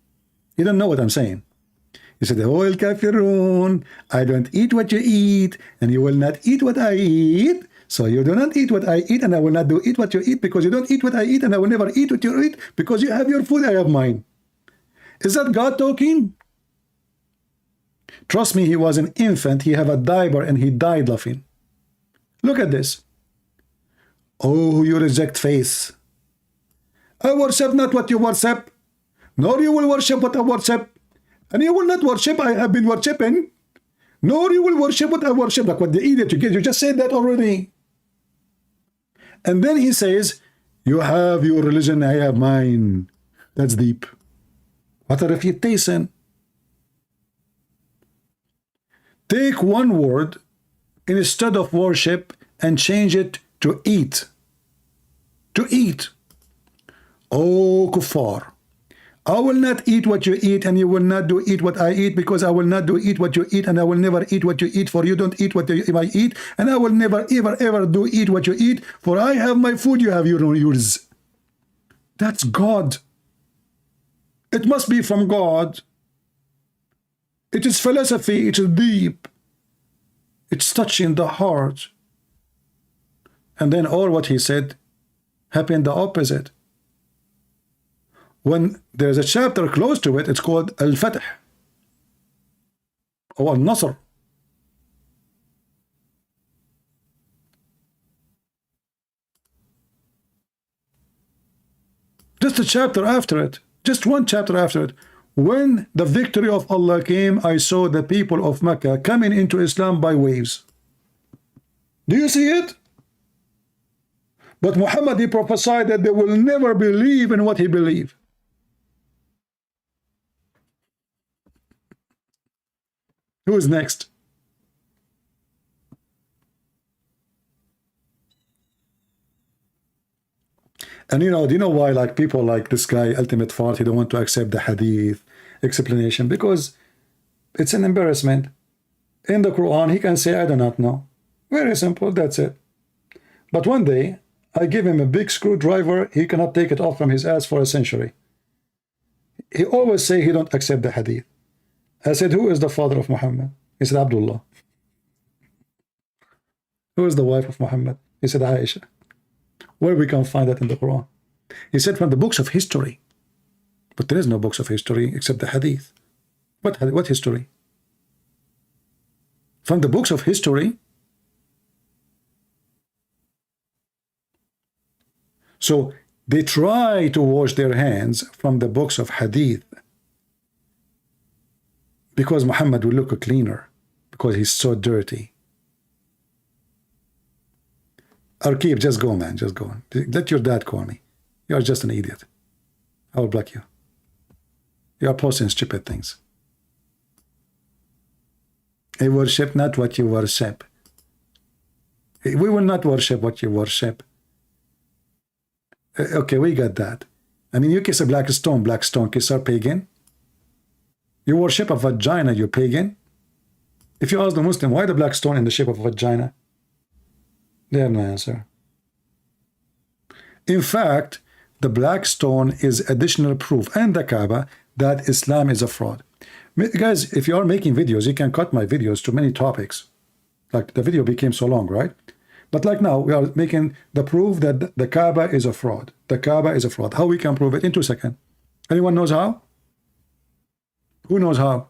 He don't know what I'm saying. He said, "Oh, Al-Kafirun, I don't eat what you eat, and you will not eat what I eat. So you do not eat what I eat, and I will not do eat what you eat, because you don't eat what I eat, and I will never eat what you eat, because you have your food, I have mine." Is that God talking? Trust me, he was an infant, he had a diaper, and he died laughing. Look at this. Oh, you reject faith. I worship not what you worship, nor you will worship what I worship. And you will not worship I have been worshiping, nor you will worship what I worship. Like what the idiot you get, you just said that already. And then he says, you have your religion, I have mine. That's deep. What a refutation. Take one word instead of worship and change it to eat. To eat. Oh, kuffar. I will not eat what you eat, and you will not do eat what I eat, because I will not do eat what you eat, and I will never eat what you eat, for you don't eat what I eat, and I will never ever do eat what you eat, for I have my food, you have yours. That's God. It must be from God. It is philosophy, it is deep. It's touching the heart. And then all what he said happened the opposite. When there's a chapter close to it, it's called Al-Fath or Al-Nasr. Just a chapter after it, just one chapter after it. When the victory of Allah came, I saw the people of Mecca coming into Islam by waves. Do you see it? But Muhammad, he prophesied that they will never believe in what he believed. Who is next? And you know, do you know why like people like this guy, Ultimate Fart, he don't want to accept the hadith explanation? Because it's an embarrassment. In the Quran, he can say, I do not know. Very simple, that's it. But one day, I give him a big screwdriver, he cannot take it off from his ass for a century. He always say he don't accept the hadith. I said, who is the father of Muhammad? He said, Abdullah. Who is the wife of Muhammad? He said, Aisha. Where we can find that in the Quran? He said, from the books of history. But there is no books of history except the hadith. What history? From the books of history? So they try to wash their hands from the books of hadith, because Muhammad will look cleaner, because he's so dirty. Arqib, just go, man, just go. Let your dad call me. You are just an idiot. I will block you. You are posting stupid things. I worship not what you worship. We will not worship what you worship. Okay, we got that. I mean, you kiss a black stone kiss are pagan. You worship a vagina, you pagan. If you ask the Muslim, why the black stone in the shape of a vagina? They have no answer. In fact, the black stone is additional proof, and the Kaaba, that Islam is a fraud. Guys, if you are making videos, you can cut my videos to many topics. Like the video became so long, right? But like now, we are making the proof that the Kaaba is a fraud. The Kaaba is a fraud. How we can prove it? In 2 seconds. Anyone knows how? Who knows how?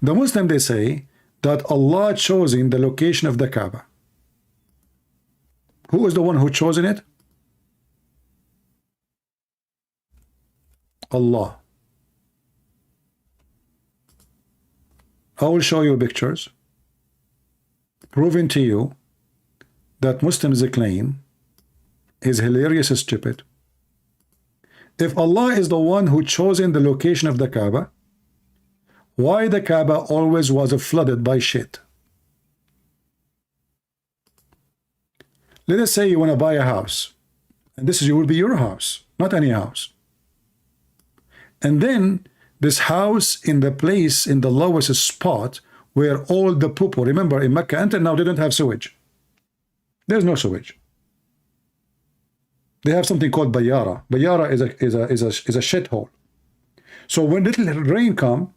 The Muslim, they say that Allah chosen the location of the Kaaba. Who is the one who chosen it? Allah. I will show you pictures proving to you that Muslims claim is hilarious, stupid. If Allah is the one who chosen the location of the Kaaba, why the Kaaba always was flooded by shit? Let us say you want to buy a house, and this will be your house, not any house. And then this house in the place, in the lowest spot where all the poo-poo, remember in Mecca until now they don't have sewage. There's no sewage. They have something called bayara. Bayara is a shithole. So when little rain come,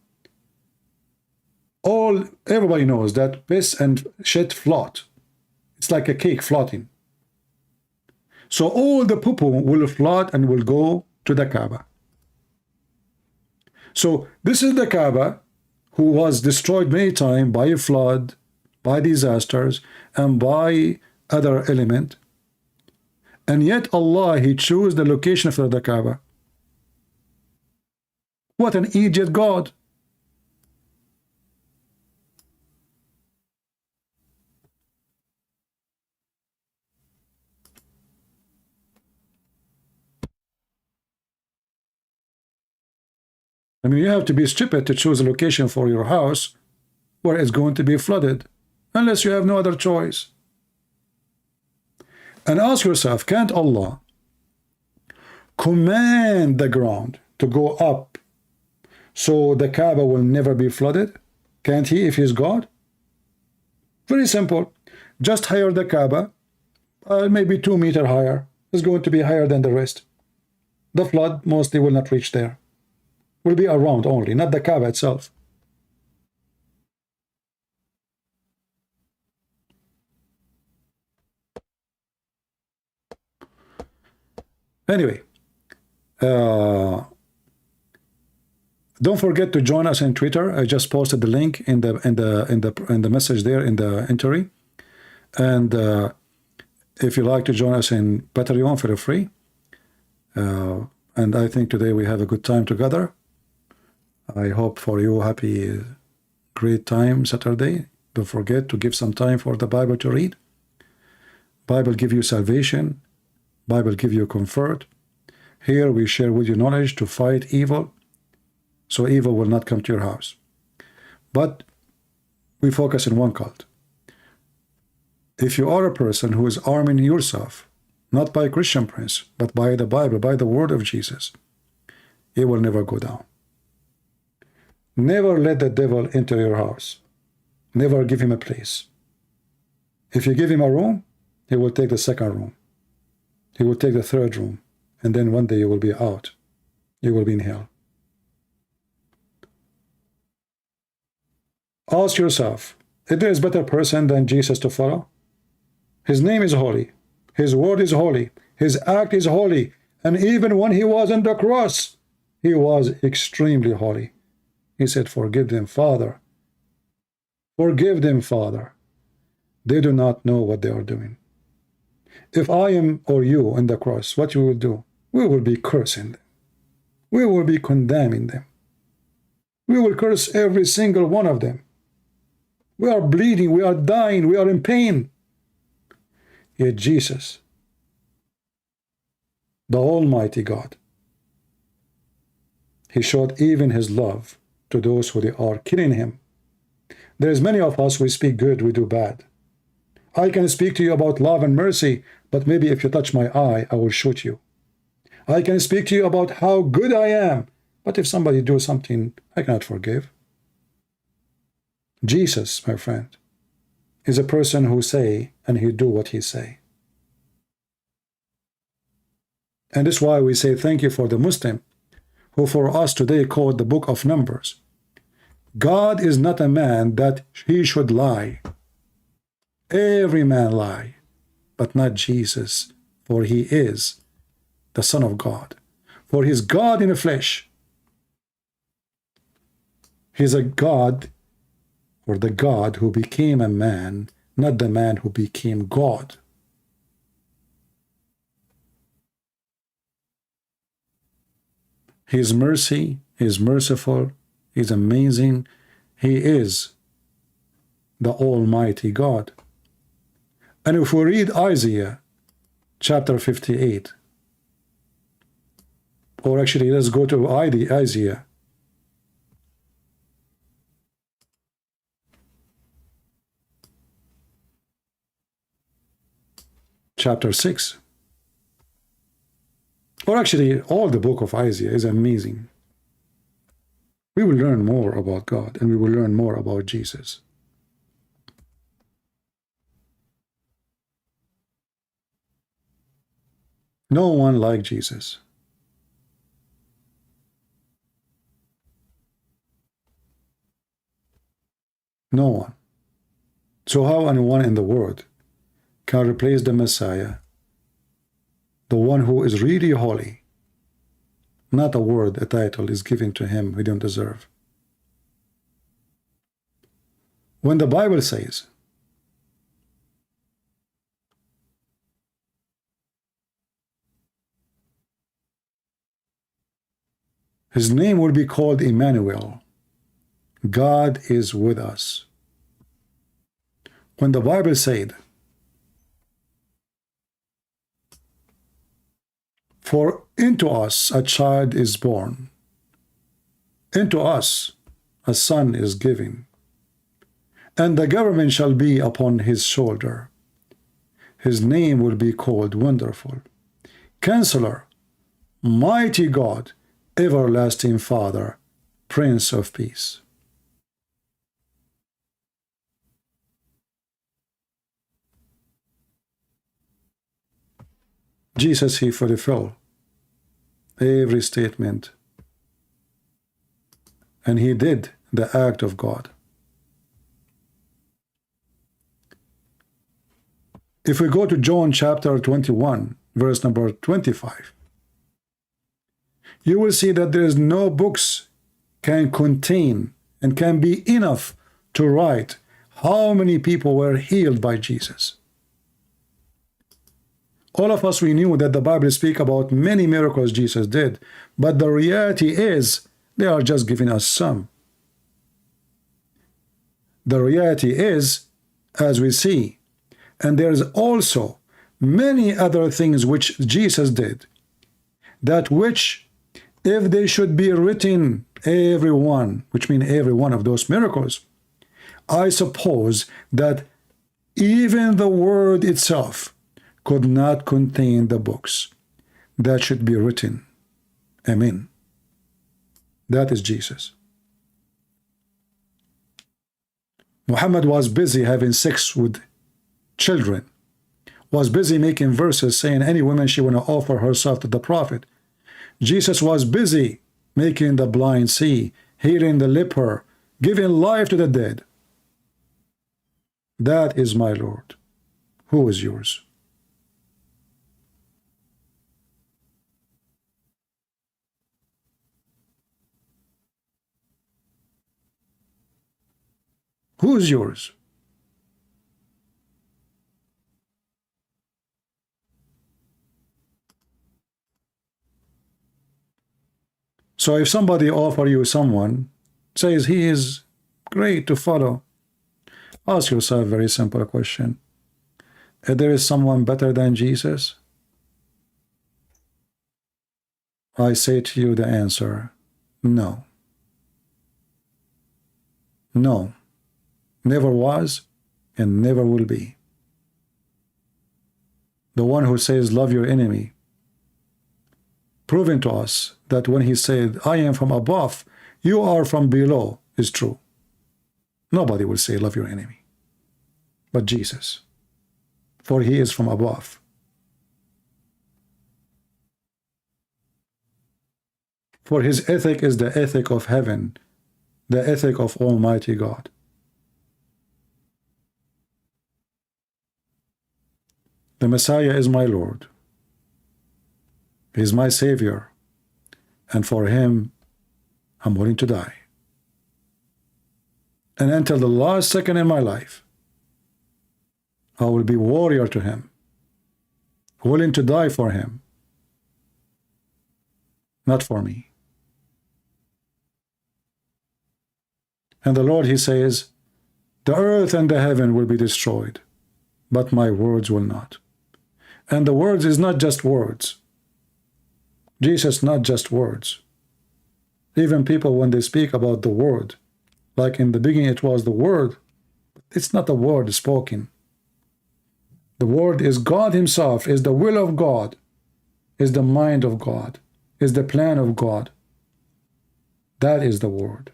everybody knows that piss and shit float. It's like a cake floating. So all the poo-poo will float and will go to the Kaaba. So this is the Kaaba who was destroyed many times by a flood, by disasters, and by other element. And yet Allah, He chose the location for the Kaaba. What an idiot God. I mean, you have to be stupid to choose a location for your house where it's going to be flooded, unless you have no other choice. And ask yourself, can't Allah command the ground to go up so the Kaaba will never be flooded? Can't He if He's God? Very simple. Just higher the Kaaba, maybe 2 meters higher. It's going to be higher than the rest. The flood mostly will not reach there. Will be around only, not the Kaaba itself. Anyway, don't forget to join us on Twitter. I just posted the link in the message there in the entry. And if you like to join us in Patreon, feel free. And I think today we have a good time together. I hope for you happy, great time Saturday. Don't forget to give some time for the Bible to read. Bible give you salvation. Bible give you comfort. Here we share with you knowledge to fight evil, so evil will not come to your house. But we focus in one cult. If you are a person who is arming yourself, not by Christian prince, but by the Bible, by the word of Jesus, it will never go down. Never let the devil into your house. Never give him a place. If you give him a room, he will take the second room. He will take the third room. And then one day you will be out. You will be in hell. Ask yourself, is there a better person than Jesus to follow? His name is holy. His word is holy. His act is holy. And even when he was on the cross, he was extremely holy. He said, forgive them, Father. Forgive them, Father. They do not know what they are doing. If I am or you on the cross, what you will do? We will be cursing them. We will be condemning them. We will curse every single one of them. We are bleeding, we are dying, we are in pain. Yet Jesus, the Almighty God, He showed even His love to those who they are killing Him. There is many of us, we speak good, we do bad. I can speak to you about love and mercy, but maybe if you touch my eye, I will shoot you. I can speak to you about how good I am, but if somebody do something, I cannot forgive. Jesus, my friend, is a person who say and he do what he say. And this is why we say thank you for the Muslim, who for us today called the book of Numbers. God is not a man that he should lie. Every man lie, but not Jesus, for he is the Son of God. For he is God in the flesh. He is a God, or the God who became a man, not the man who became God. His mercy is merciful, He is amazing, He is the Almighty God. And if we read Isaiah chapter 58, Or actually, let's go to Isaiah. Chapter 6. Or actually, all the book of Isaiah is amazing. We will learn more about God, and we will learn more about Jesus. No one like Jesus. No one. So how anyone in the world can replace the Messiah, the one who is really holy? Not a word, a title is given to him we don't deserve. When the Bible says, his name will be called Emmanuel, God is with us. When the Bible said, for into us a child is born, into us a son is given, and the government shall be upon his shoulder. His name will be called Wonderful, Counselor, Mighty God, Everlasting Father, Prince of Peace. Jesus, he fulfilled every statement, and he did the act of God. If we go to John chapter 21, verse number 25, you will see that there is no books can contain and can be enough to write how many people were healed by Jesus. All of us, we knew that the Bible speaks about many miracles Jesus did, but the reality is they are just giving us some. The reality is, as we see, and there's also many other things which Jesus did, that which, if they should be written, every one, which means every one of those miracles, I suppose that even the word itself could not contain the books that should be written. Amen. That is Jesus. Muhammad was busy having sex with children, was busy making verses saying any woman she want to offer herself to the prophet. Jesus was busy making the blind see, healing the leper, giving life to the dead. That is my Lord. Who is yours? Who is yours? So if somebody offer you someone, says he is great to follow, ask yourself a very simple question. If there is someone better than Jesus? I say to you the answer, no. No. Never was and never will be. The one who says love your enemy, proving to us that when he said I am from above, you are from below, is true. Nobody will say love your enemy but Jesus, for he is from above. For his ethic is the ethic of heaven, the ethic of Almighty God. The Messiah is my Lord. He is my Savior. And for him, I'm willing to die. And until the last second in my life, I will be warrior to him, willing to die for him, not for me. And the Lord, he says, the earth and the heaven will be destroyed, but my words will not. And the words is not just words. Jesus, not just words. Even people, when they speak about the word, like in the beginning it was the word, it's not the word spoken. The word is God himself, is the will of God, is the mind of God, is the plan of God. That is the word.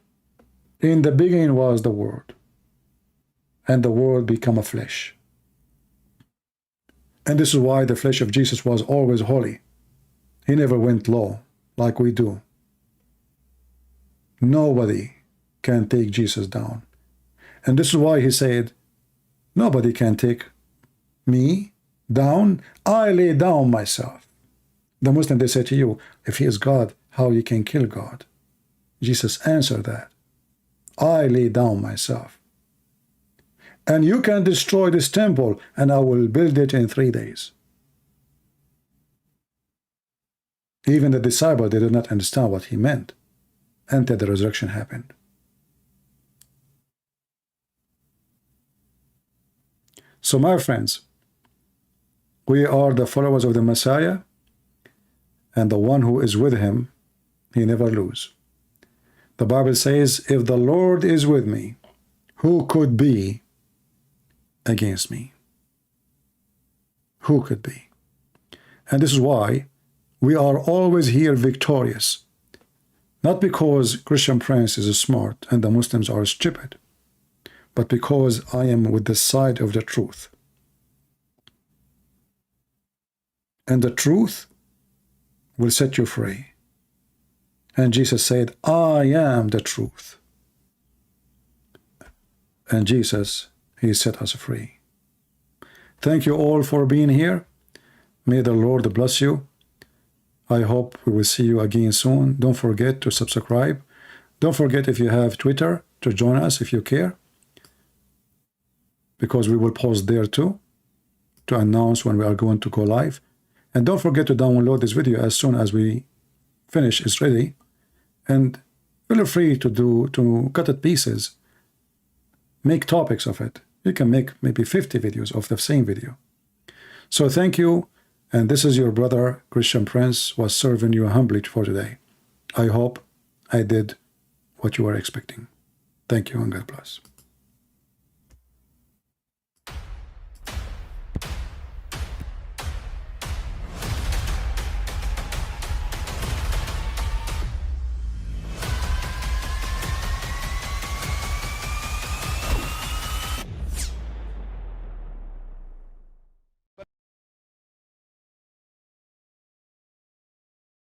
In the beginning was the word, and the word became a flesh. And this is why the flesh of Jesus was always holy. He never went low like we do. Nobody can take Jesus down. And this is why he said, nobody can take me down. I lay down myself. The Muslim, they say to you, if he is God, how you can kill God? Jesus answered that. I lay down myself. And you can destroy this temple, and I will build it in 3 days. Even the disciples, they did not understand what he meant until the resurrection happened. So, my friends, we are the followers of the Messiah, and the one who is with him, he never lose. The Bible says, if the Lord is with me, who could be against me? Who could be? And this is why we are always here victorious. Not because Christian Prince is smart and the Muslims are stupid, but because I am with the side of the truth. And the truth will set you free. And Jesus said, I am the truth. And Jesus, he set us free. Thank you all for being here. May the Lord bless you. I hope we will see you again soon. Don't forget to subscribe. Don't forget, if you have Twitter, to join us if you care, because we will post there too to announce when we are going to go live. And don't forget to download this video as soon as we finish, it's ready. And feel free to cut it pieces, make topics of it. You can make maybe 50 videos of the same video. So thank you, and this is your brother Christian Prince was serving you humbly for today. I hope I did what you were expecting. Thank you, and God bless.